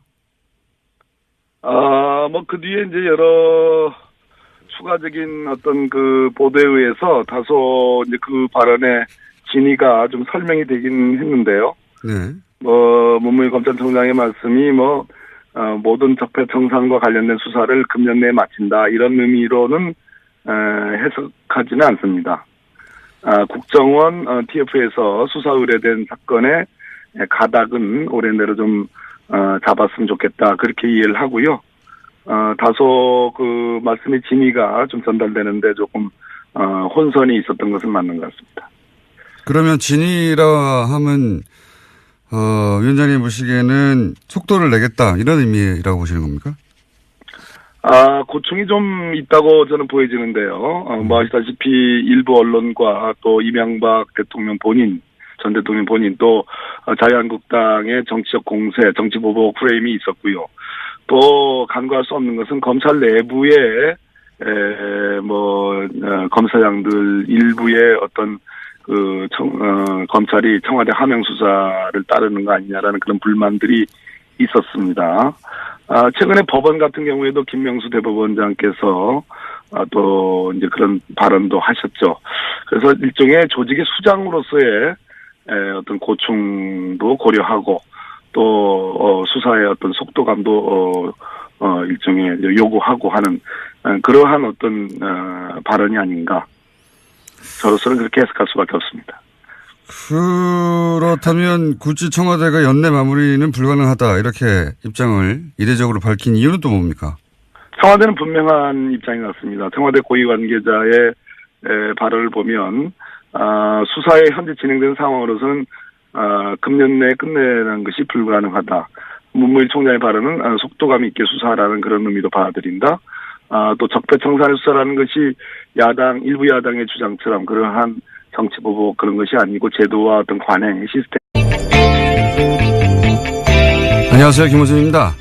그 뒤에 이제 여러 추가적인 어떤 보도에 의해서 다소 이제 그 발언의 진위가 좀 설명이 되긴 했는데요. 네. 문무일 검찰총장의 말씀이 모든 적폐청산과 관련된 수사를 금년 내에 마친다. 이런 의미로는 해석하지는 않습니다. 국정원 TF에서 수사 의뢰된 사건의 가닥은 올해 내로 좀 잡았으면 좋겠다. 그렇게 이해를 하고요. 다소 그 말씀의 진위가 좀 전달되는데 조금 혼선이 있었던 것은 맞는 것 같습니다. 그러면 진위라 하면 위원장님 보시기에는 속도를 내겠다 이런 의미라고 보시는 겁니까? 고충이 좀 있다고 저는 보여지는데요. 뭐 아시다시피 일부 언론과 또 이명박 대통령 본인, 전 대통령 본인 또 자유한국당의 정치적 공세, 정치보복 프레임이 있었고요. 또 간과할 수 없는 것은 검찰 내부에 검사장들 일부의 어떤 검찰이 청와대 하명 수사를 따르는 거 아니냐라는 그런 불만들이 있었습니다. 최근에 법원 같은 경우에도 김명수 대법원장께서 또 이제 그런 발언도 하셨죠. 그래서 일종의 조직의 수장으로서의 어떤 고충도 고려하고 또 수사의 어떤 속도감도 일종의 요구하고 하는 그러한 어떤 발언이 아닌가. 저로서는 그렇게 해석할 수밖에 없습니다. 그렇다면 굳이 청와대가 연내 마무리는 불가능하다 이렇게 입장을 이례적으로 밝힌 이유는 또 뭡니까? 청와대는 분명한 입장인 것 같습니다. 청와대 고위 관계자의 발언을 보면 수사에 현재 진행되는 상황으로서는 금년 내에 끝내는 것이 불가능하다. 문무일 총장의 발언은 속도감 있게 수사하라는 그런 의미도 받아들인다. 또 적폐청산의 수사라는 것이 일부 야당의 주장처럼 그러한 정치보복 그런 것이 아니고 제도와 어떤 관행 시스템. 안녕하세요. 김호준입니다.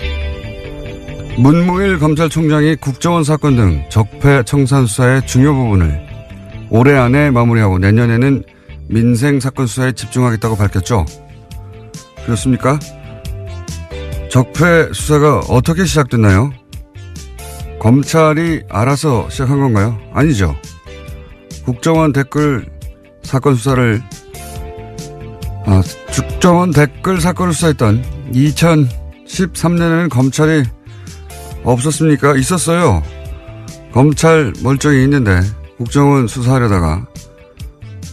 문무일 검찰총장이 국정원 사건 등 적폐청산 수사의 중요 부분을 올해 안에 마무리하고 내년에는 민생 사건 수사에 집중하겠다고 밝혔죠. 그렇습니까? 적폐 수사가 어떻게 시작됐나요? 검찰이 알아서 시작한 건가요? 아니죠. 국정원 댓글 사건 수사를 국정원 댓글 사건을 수사했던 2013년에는 검찰이 없었습니까? 있었어요. 검찰 멀쩡히 있는데 국정원 수사하려다가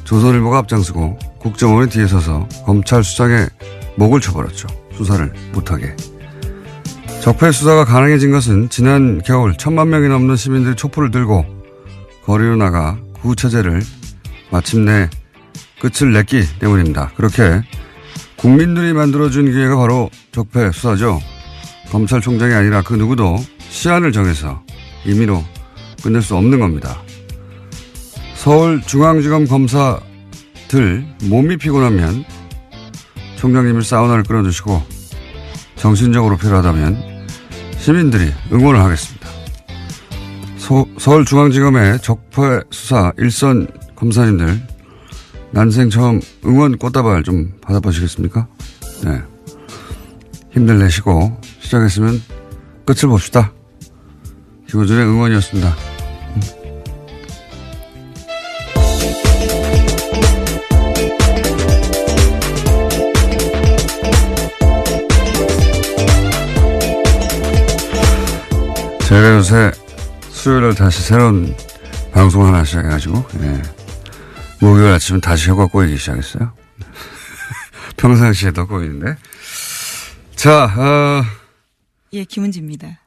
조선일보가 앞장서고 국정원이 뒤에 서서 검찰 수장에 목을 쳐버렸죠. 수사를 못하게. 적폐 수사가 가능해진 것은 지난 겨울 1,000만 명이 넘는 시민들이 촛불을 들고 거리로 나가 구체제를 마침내 끝을 냈기 때문입니다. 그렇게 국민들이 만들어준 기회가 바로 적폐 수사죠. 검찰총장이 아니라 그 누구도 시한을 정해서 임의로 끝낼 수 없는 겁니다. 서울중앙지검 검사들 몸이 피곤하면 총장님을 사우나를 끌어주시고 정신적으로 필요하다면 시민들이 응원을 하겠습니다. 서울중앙지검의 적폐 수사 일선 검사님들 난생 처음 응원 꽃다발 좀 받아보시겠습니까? 네. 힘들 내시고 시작했으면 끝을 봅시다. 김호준의 응원이었습니다. 제가 요새 수요일날 다시 새로운 방송 하나 시작해가지고, 목요일 아침은 다시 혀가 꼬이기 시작했어요. 평상시에도 꼬이는데. 자, 예, 김은지입니다.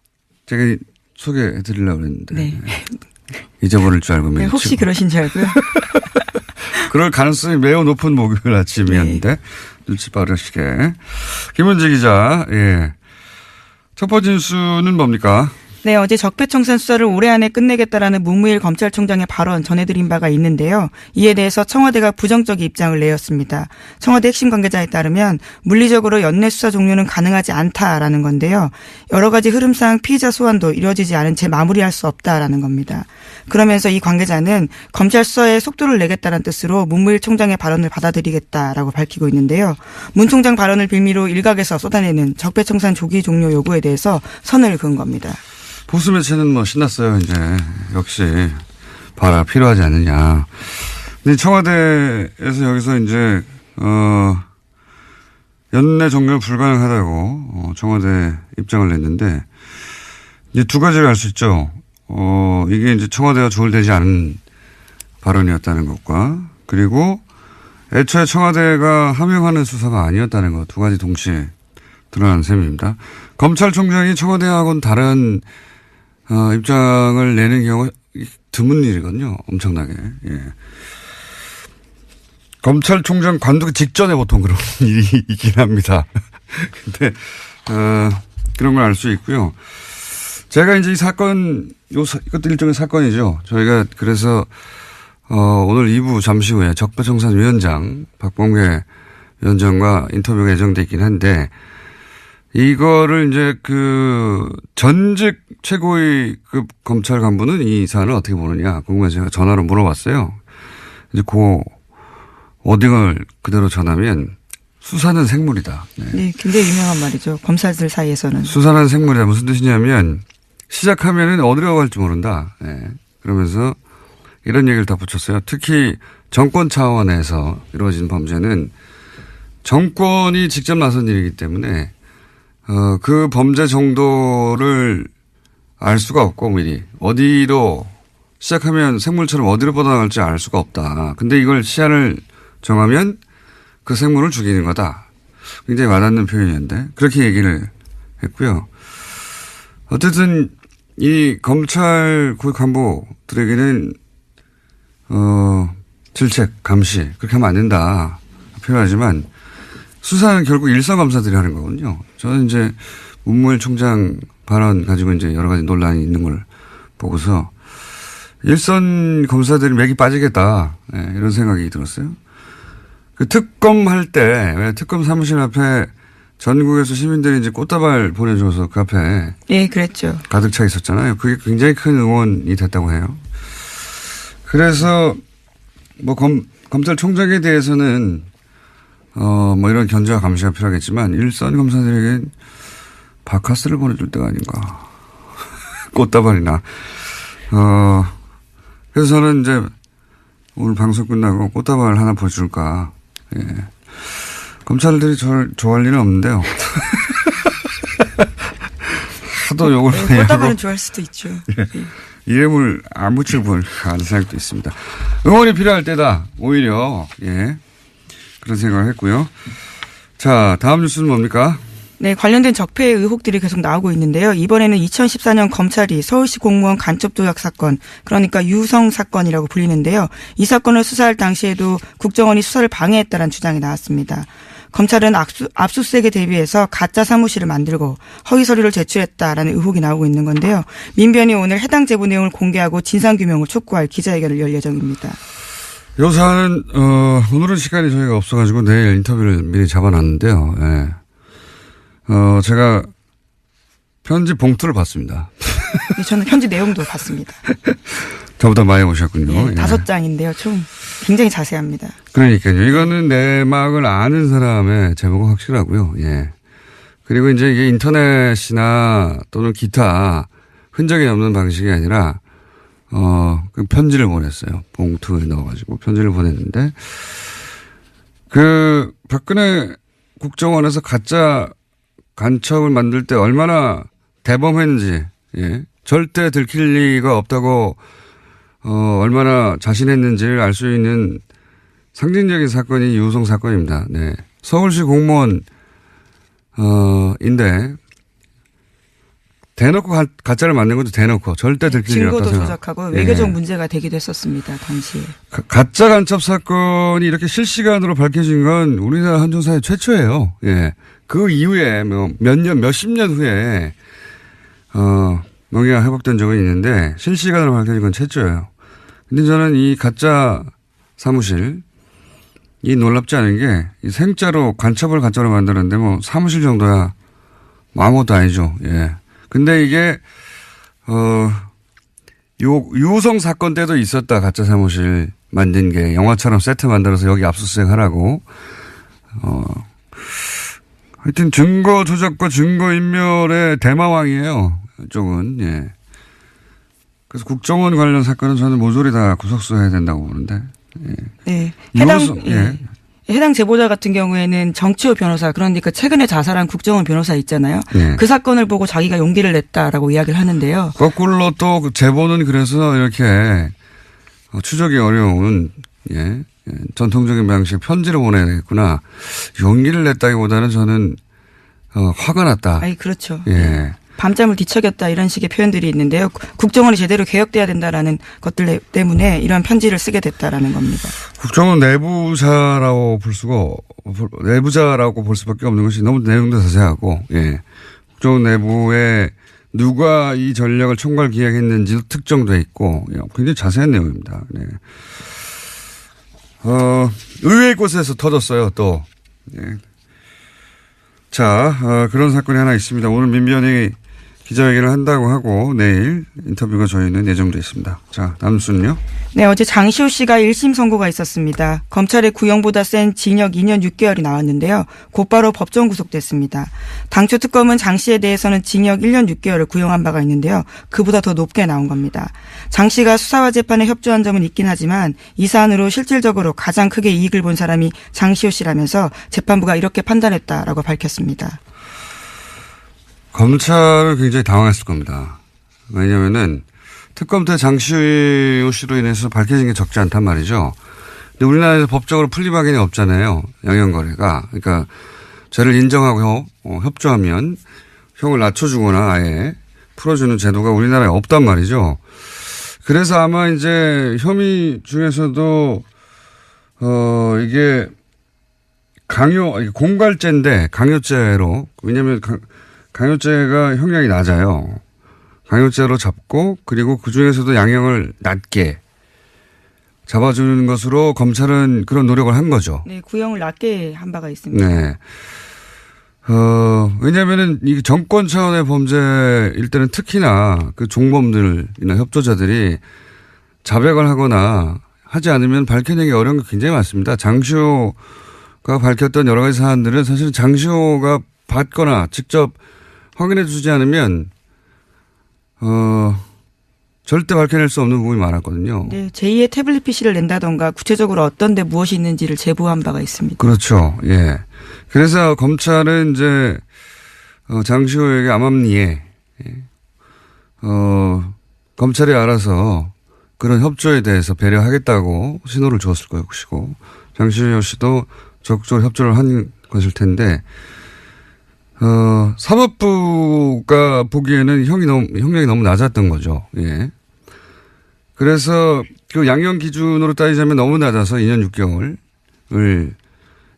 제가 소개해드리려고 그랬는데. 네. 잊어버릴 줄 알고. 네, 혹시 그러신 줄 알고요. 그럴 가능성이 매우 높은 목요일 아침이었는데. 네. 눈치 빠르시게. 김은지 기자, 예. 첫 번째 뉴스는 뭡니까? 네, 어제 적폐청산 수사를 올해 안에 끝내겠다라는 문무일 검찰총장의 발언 전해드린 바가 있는데요. 이에 대해서 청와대가 부정적 입장을 내었습니다. 청와대 핵심 관계자에 따르면 물리적으로 연내 수사 종료는 가능하지 않다라는 건데요. 여러 가지 흐름상 피의자 소환도 이루어지지 않은 채 마무리할 수 없다라는 겁니다. 그러면서 이 관계자는 검찰 수사에 속도를 내겠다는 뜻으로 문무일 총장의 발언을 받아들이겠다라고 밝히고 있는데요. 문 총장 발언을 빌미로 일각에서 쏟아내는 적폐청산 조기 종료 요구에 대해서 선을 그은 겁니다. 보수 매체는 뭐 신났어요, 이제. 역시, 봐라, 필요하지 않느냐. 근데 청와대에서 여기서 이제, 연내 종료 불가능하다고, 청와대 입장을 냈는데, 이제 두 가지를 알 수 있죠. 이게 이제 청와대가 조율되지 않은 발언이었다는 것과, 그리고 애초에 청와대가 함용하는 수사가 아니었다는 것, 두 가지 동시에 드러난 셈입니다. 검찰총장이 청와대하고는 다른 입장을 내는 경우가 드문 일이거든요. 엄청나게. 예. 검찰총장 관두기 직전에 보통 그런 일이 있긴 합니다. 근데 그런 걸 알 수 있고요. 제가 이제 이 사건, 이것도 일종의 사건이죠. 저희가 그래서 오늘 2부 잠시 후에 적폐청산위원장 박범계 위원장과 인터뷰가 예정돼 있긴 한데 이거를 이제 전직 최고위급 검찰 간부는 이 사안을 어떻게 보느냐 궁금해서 제가 전화로 물어봤어요. 이제 워딩을 그대로 전하면 수사는 생물이다. 네, 굉장히 유명한 말이죠. 검사들 사이에서는. 수사는 생물이다. 무슨 뜻이냐면 시작하면은 어디로 갈지 모른다. 네. 그러면서 이런 얘기를 다 붙였어요. 특히 정권 차원에서 이루어진 범죄는 정권이 직접 나선 일이기 때문에 그 범죄 정도를 알 수가 없고 미리 어디로 시작하면 생물처럼 어디로 뻗어나갈지 알 수가 없다. 근데 이걸 시야를 정하면 그 생물을 죽이는 거다. 굉장히 와닿는 표현이었는데 그렇게 얘기를 했고요. 어쨌든 이 검찰 고위 간부들에게는 질책, 감시 그렇게 하면 안 된다 표현하지만 수사는 결국 일선 검사들이 하는 거거든요. 저는 이제 문무일 총장 발언 가지고 이제 여러 가지 논란이 있는 걸 보고서 일선 검사들이 맥이 빠지겠다. 네, 이런 생각이 들었어요. 그 특검 할 때, 왜 특검 사무실 앞에 전국에서 시민들이 이제 꽃다발 보내줘서 그 앞에. 예, 그랬죠. 가득 차 있었잖아요. 그게 굉장히 큰 응원이 됐다고 해요. 그래서 뭐 검찰총장에 대해서는 뭐 이런 견제와 감시가 필요하겠지만 일선 검사들에겐 바카스를 보내줄 때가 아닌가. 꽃다발이나. 그래서 저는 이제 오늘 방송 끝나고 꽃다발 하나 보여줄까. 예. 검찰들이 저를 좋아할 일은 없는데요. 하도 욕을 많이 하고. 꽃다발은 좋아할 수도 있죠. 예. 이름을 안 붙여볼까 하는 생각도 있습니다. 응원이 필요할 때다. 오히려. 예. 그런 생각을 했고요. 자, 다음 뉴스는 뭡니까? 네, 관련된 적폐 의혹들이 계속 나오고 있는데요. 이번에는 2014년 검찰이 서울시 공무원 간첩 조작 사건, 그러니까 유성 사건이라고 불리는데요. 이 사건을 수사할 당시에도 국정원이 수사를 방해했다는 주장이 나왔습니다. 검찰은 압수수색에 대비해서 가짜 사무실을 만들고 허위 서류를 제출했다라는 의혹이 나오고 있는 건데요. 민변이 오늘 해당 제보 내용을 공개하고 진상규명을 촉구할 기자회견을 열 예정입니다. 이 사안은 오늘은 시간이 저희가 없어가지고 내일 인터뷰를 미리 잡아놨는데요. 예. 제가 편지 봉투를 봤습니다. 네, 저는 편지 내용도 봤습니다. 저보다 많이 보셨군요. 네, 5장인데요. 총 굉장히 자세합니다. 그러니까요. 이거는 내막을 아는 사람의 제목은 확실하고요. 예. 그리고 이제 이게 인터넷이나 또는 기타 흔적이 없는 방식이 아니라 그 편지를 보냈어요. 봉투에 넣어가지고 편지를 보냈는데 그 박근혜 국정원에서 가짜 간첩을 만들 때 얼마나 대범했는지, 예. 절대 들킬 리가 없다고, 얼마나 자신했는지를 알 수 있는 상징적인 사건이 유성 사건입니다. 네. 서울시 공무원, 인데, 대놓고 가짜를 만든 것도 대놓고 절대 들킬 리 없다. 증거도 조작하고 외교적 예. 문제가 되기도 했었습니다. 당시에. 가짜 간첩 사건이 이렇게 실시간으로 밝혀진 건 우리나라 한정사회 최초예요. 예. 그 이후에 몇십 년 후에 명예가 회복된 적은 있는데 실시간으로 밝혀진 건 최초예요. 근데 저는 이 가짜 사무실 이 놀랍지 않은 게 이 생자로 간첩을 가짜로 만드는데 뭐 사무실 정도야 뭐 아무것도 아니죠. 예. 근데 이게 유성 사건 때도 있었다. 가짜 사무실 만든 게 영화처럼 세트 만들어서 여기 압수수색 하라고. 하여튼 증거 조작과 증거 인멸의 대마왕이에요. 이쪽은. 예. 그래서 국정원 관련 사건은 저는 모조리 다 구속수해야 된다고 보는데. 예. 네. 해당 제보자 같은 경우에는 정치호 변호사, 그러니까 최근에 자살한 국정원 변호사 있잖아요. 예. 그 사건을 보고 자기가 용기를 냈다라고 이야기를 하는데요. 거꾸로 또 제보는 그래서 이렇게 추적이 어려운 예. 전통적인 방식의 편지를 보내야 되겠구나. 용기를 냈다기보다는 저는 화가 났다. 아이, 그렇죠. 예. 밤잠을 뒤척였다 이런 식의 표현들이 있는데요. 국정원이 제대로 개혁돼야 된다라는 것들 때문에 이런 편지를 쓰게 됐다라는 겁니다. 국정원 내부자라고 볼 수밖에 없는 것이 너무 내용도 자세하고, 예. 국정원 내부에 누가 이 전략을 총괄 기획했는지도 특정돼 있고, 예. 굉장히 자세한 내용입니다. 네. 의외의 곳에서 터졌어요, 또. 예. 자, 그런 사건이 하나 있습니다. 오늘 민변이 기자회견을 한다고 하고 내일 인터뷰가 저희는 예정돼 있습니다. 자, 남순요. 네, 어제 장시호 씨가 1심 선고가 있었습니다. 검찰의 구형보다 센 징역 2년 6개월이 나왔는데요. 곧바로 법정 구속됐습니다. 당초 특검은 장 씨에 대해서는 징역 1년 6개월을 구형한 바가 있는데요. 그보다 더 높게 나온 겁니다. 장 씨가 수사와 재판에 협조한 점은 있긴 하지만 이 사안으로 실질적으로 가장 크게 이익을 본 사람이 장시호 씨라면서 재판부가 이렇게 판단했다라고 밝혔습니다. 검찰은 굉장히 당황했을 겁니다. 왜냐면은 특검 때 장시호 씨로 인해서 밝혀진 게 적지 않단 말이죠. 근데 우리나라에서 법적으로 풀리박인이 없잖아요. 양형거래가. 그러니까 죄를 인정하고 협조하면 형을 낮춰주거나 아예 풀어주는 제도가 우리나라에 없단 말이죠. 그래서 아마 이제 혐의 중에서도 이게 공갈죄인데 강요죄로, 왜냐하면 강요죄가 형량이 낮아요. 강요죄로 잡고 그리고 그중에서도 양형을 낮게 잡아주는 것으로 검찰은 그런 노력을 한 거죠. 네, 구형을 낮게 한 바가 있습니다. 네. 왜냐면은 이 정권 차원의 범죄일 때는 특히나 그 종범들이나 협조자들이 자백을 하거나 하지 않으면 밝혀내기 어려운 게 굉장히 많습니다. 장시호가 밝혔던 여러 가지 사안들은 사실은 장시호가 받거나 직접 확인해 주지 않으면 절대 밝혀낼 수 없는 부분이 많았거든요. 네, 제2의 태블릿 PC를 낸다던가 구체적으로 어떤 데 무엇이 있는지를 제보한 바가 있습니다. 그렇죠. 예. 그래서 검찰은 이제 장시호에게 암암리에 검찰이 알아서 그런 협조에 대해서 배려하겠다고 신호를 줬을 것이고 장시호 씨도 적극적으로 협조를 한 것일 텐데 사법부가 보기에는 형량이 너무 낮았던 거죠. 예. 그래서 그 양형 기준으로 따지자면 너무 낮아서 2년 6개월을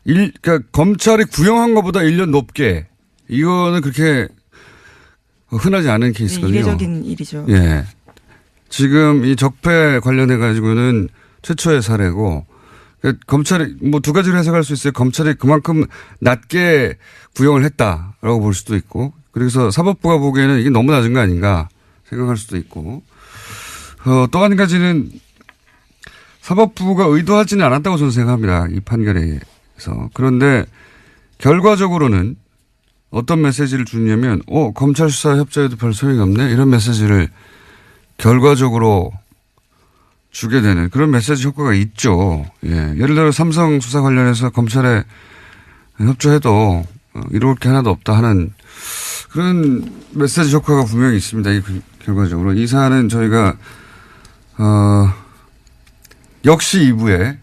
그러니까 검찰이 구형한 것보다 1년 높게, 이거는 그렇게 흔하지 않은 케이스거든요. 네, 이례적인 일이죠. 예. 지금 이 적폐 관련해 가지고는 최초의 사례고, 검찰이 뭐 두 가지로 해석할 수 있어요. 검찰이 그만큼 낮게 구형을 했다라고 볼 수도 있고, 그래서 사법부가 보기에는 이게 너무 낮은 거 아닌가 생각할 수도 있고, 또 한 가지는 사법부가 의도하지는 않았다고 저는 생각합니다. 이 판결에서. 그런데 결과적으로는 어떤 메시지를 주냐면, 검찰 수사 협조에도 별 소용이 없네, 이런 메시지를 결과적으로 주게 되는 그런 메시지 효과가 있죠. 예. 예를 들어 삼성 수사 관련해서 검찰에 협조해도 이럴 게 하나도 없다 하는 그런 메시지 효과가 분명히 있습니다. 결과적으로. 이 사안은 저희가 역시 2부에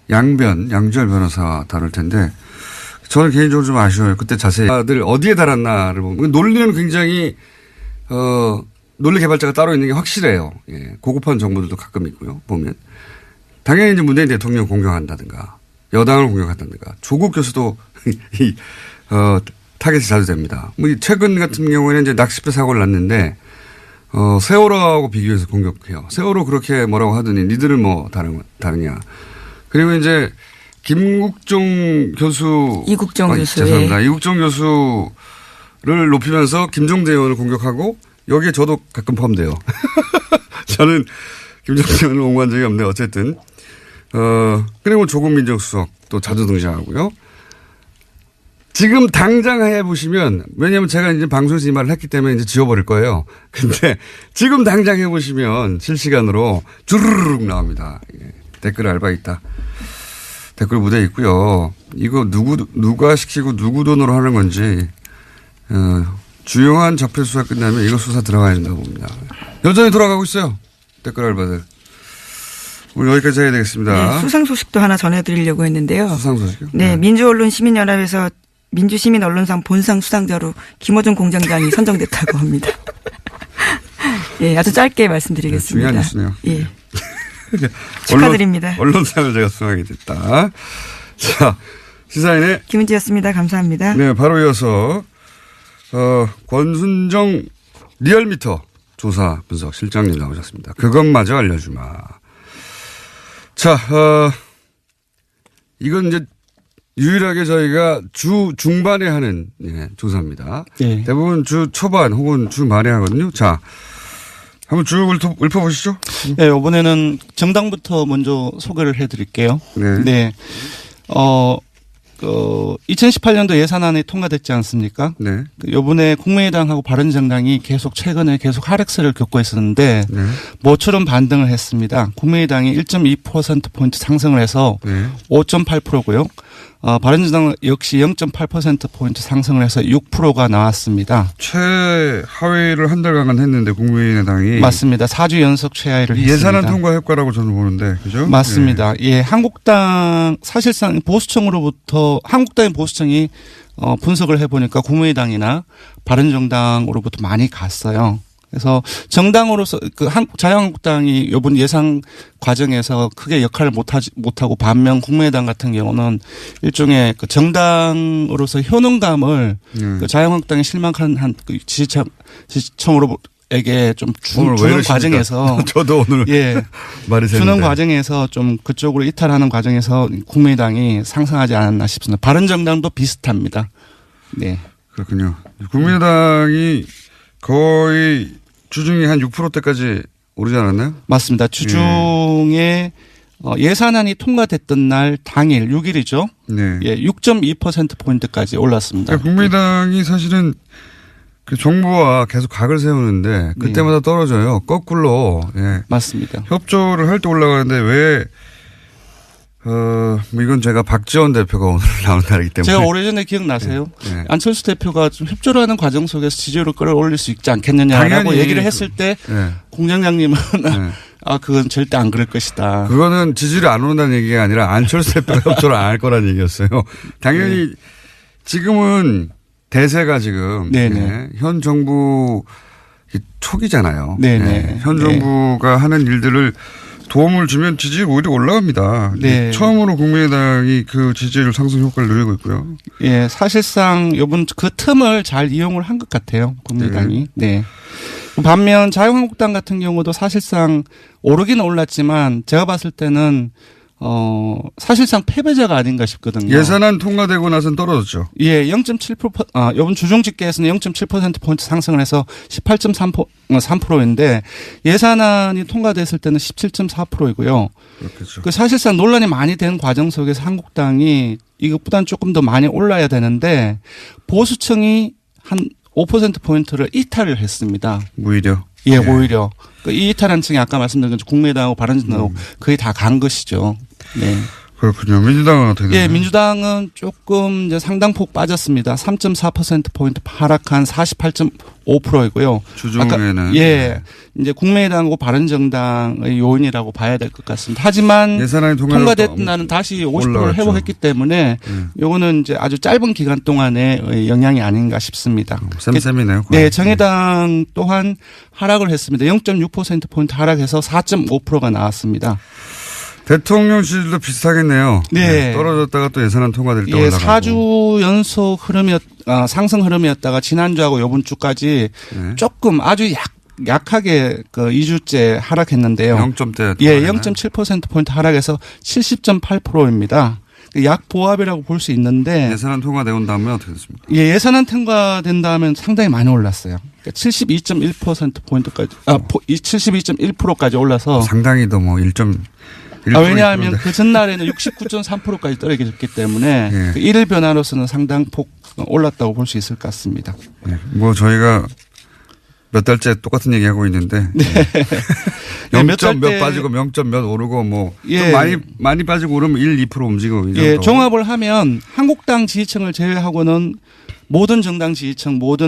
양주열 변호사와 다룰 텐데, 저는 개인적으로 좀 아쉬워요. 그때 자세히 다들 어디에 달았나를 보면 논리는 굉장히 논리 개발자가 따로 있는 게 확실해요. 예. 고급한 정보들도 가끔 있고요. 보면 당연히 이제 문재인 대통령 공격한다든가 여당을 공격한다든가 조국 교수도 타겟이 자주 됩니다. 뭐 최근 같은 경우에는 이제 낚싯배 사고를 났는데 세월호하고 비교해서 공격해요. 세월호 그렇게 뭐라고 하더니 니들은 뭐 다르냐. 그리고 이제 이국종 교수. 죄송합니다. 이국종 교수를 높이면서 김종대 의원을 공격하고, 여기에 저도 가끔 포함돼요. 저는 김종대 의원을 옹호한 적이 없는데 어쨌든. 그리고 조국 민정수석도 자주 등장하고요. 지금 당장 해보시면, 왜냐하면 제가 이제 방송에서 이 말을 했기 때문에 이제 지워버릴 거예요. 근데 지금 당장 해보시면 실시간으로 주르륵 나옵니다. 댓글 알바 있다. 댓글 무대 있고요. 이거 누가 시키고 누구 돈으로 하는 건지, 주요한 적폐 수사 끝나면 이거 수사 들어가야 된다고 봅니다. 여전히 돌아가고 있어요. 댓글 알바들. 오늘 여기까지 해야 되겠습니다. 네, 수상 소식도 하나 전해드리려고 했는데요. 수상 소식이요? 네, 민주언론 시민연합에서 민주시민언론상 본상 수상자로 김어준 공장장이 선정됐다고 합니다. 예, 아주 짧게 말씀드리겠습니다. 네, 중요한 뉴스네요. 예. 축하드립니다. 언론상을 제가 수상하게 됐다. 자, 시사인의 김은지였습니다. 감사합니다. 네, 바로 이어서 권순정 리얼미터 조사 분석 실장님 나오셨습니다. 그것마저 알려주마. 자, 이건 이제 유일하게 저희가 주 중반에 하는 조사입니다. 네. 대부분 주 초반 혹은 주 말에 하거든요. 자, 한번 쭉 읊어보시죠. 네, 이번에는 정당부터 먼저 소개를 해드릴게요. 네. 2018년도 예산안이 통과됐지 않습니까? 네. 이번에 국민의당하고 바른정당이 최근에 계속 하락세를 겪고 있었는데 네. 모처럼 반등을 했습니다. 국민의당이 1.2%포인트 상승을 해서 네. 5.8%고요. 바른정당 역시 0.8%포인트 상승을 해서 6%가 나왔습니다. 최하위를 한 달간 했는데 국민의당이. 맞습니다. 4주 연속 최하위를 했습니다. 예산안 통과 효과라고 저는 보는데, 그죠? 맞습니다. 예, 한국당 사실상 보수청으로부터 한국당의 보수청이 분석을 해보니까 국민의당이나 바른정당으로부터 많이 갔어요. 그래서 정당으로서 자유한국당이 이번 예상 과정에서 크게 역할을 못하고 반면 국민의당 같은 경우는 일종의 정당으로서 효능감을 자유한국당이 실망한 지지층으로에게 좀 주는 과정에서 저도 오늘 말이 주는 과정에서 좀 그쪽으로 이탈하는 과정에서 국민의당이 상승하지 않았나 싶습니다. 바른정당도 비슷합니다. 네. 그렇군요. 국민의당이 거의 주중에 한 6%대까지 오르지 않았나요? 맞습니다. 주중에 예산안이 통과됐던 날 당일 6일이죠. 네. 예, 6.2%포인트까지 올랐습니다. 그러니까 국민의당이 사실은 그 정부와 계속 각을 세우는데 그때마다 떨어져요. 거꾸로. 예. 맞습니다. 협조를 할 때 올라가는데 왜 뭐 이건 제가 박지원 대표가 오늘 나오는 날이기 때문에. 제가 오래전에 기억나세요? 네. 안철수 대표가 좀 협조를 하는 과정 속에서 지지율을 끌어올릴 수 있지 않겠느냐라고 얘기를 했을 때 공장장님은 그건 절대 안 그럴 것이다. 그거는 지지율이 안 오른다는 얘기가 아니라 안철수 대표가 협조를 안 할 거라는 얘기였어요. 당연히 지금은 대세가 지금 현 정부 초기잖아요. 현 정부가 하는 일들을 도움을 주면 지지율 오히려 올라갑니다. 네. 처음으로 국민의당이 그 지지율 상승 효과를 누리고 있고요. 예, 사실상 이번 그 틈을 잘 이용을 한 것 같아요. 국민의당이. 네. 반면 자유한국당 같은 경우도 사실상 오르기는 올랐지만 제가 봤을 때는 사실상 패배자가 아닌가 싶거든요. 예산안 통과되고 나서는 떨어졌죠. 예, 0.7%, 이번 주중 집계에서는 0.7%포인트 상승을 해서 18.3%인데 예산안이 통과됐을 때는 17.4%이고요. 그렇겠죠. 그 사실상 논란이 많이 된 과정 속에서 한국당이 이것보다는 조금 더 많이 올라야 되는데 보수층이 한 5%포인트를 이탈을 했습니다. 오히려. 예, 오히려. 이 이탈한 층이 아까 말씀드린 것처럼 국민의당하고 바른정당하고 거의 다 간 것이죠. 네. 그렇군요. 민주당은 어떻게 되나요? 예, 민주당은 조금 이제 상당폭 빠졌습니다. 3.4%포인트 하락한 48.5%이고요. 주중에는. 이제 국민의당하고 바른정당의 요인이라고 봐야 될 것 같습니다. 하지만 예산안이 통과됐던 날은 다시 50%를 회복했기 때문에 요거는 이제 아주 짧은 기간 동안의 영향이 아닌가 싶습니다. 쌤쌤이네요. 네, 정의당 또한 하락을 했습니다. 0.6%포인트 하락해서 4.5%가 나왔습니다. 대통령 지지율도 비슷하겠네요. 네. 떨어졌다가 또 예산안 통과될 때 올라가고. 4주 연속 상승 흐름이었다가 지난주하고 이번 주까지 조금 아주 약하게 그 2주째 하락했는데요. 0점대. 예, 0.7%포인트 하락해서 70.8%입니다. 약보합이라고 볼 수 있는데. 예산안 통과되고 다음에 어떻게 됐습니까? 예, 예산안 통과된 다음엔 상당히 많이 올랐어요. 그러니까 72.1%포인트까지, 72.1%까지 올라서. 상당히도 뭐 1.1%. 왜냐하면 그 전날에는 69.3%까지 떨어졌기 때문에 그 일일 변화로서는 상당폭 올랐다고 볼 수 있을 것 같습니다. 뭐 저희가 몇 달째 똑같은 얘기하고 있는데 0점 몇 빠지고 0점 몇 오르고 뭐 좀 많이 빠지고 오르면 1, 2% 움직이고 이 정도. 종합을 하면 한국당 지지층을 제외하고는 모든 정당 지지층 모든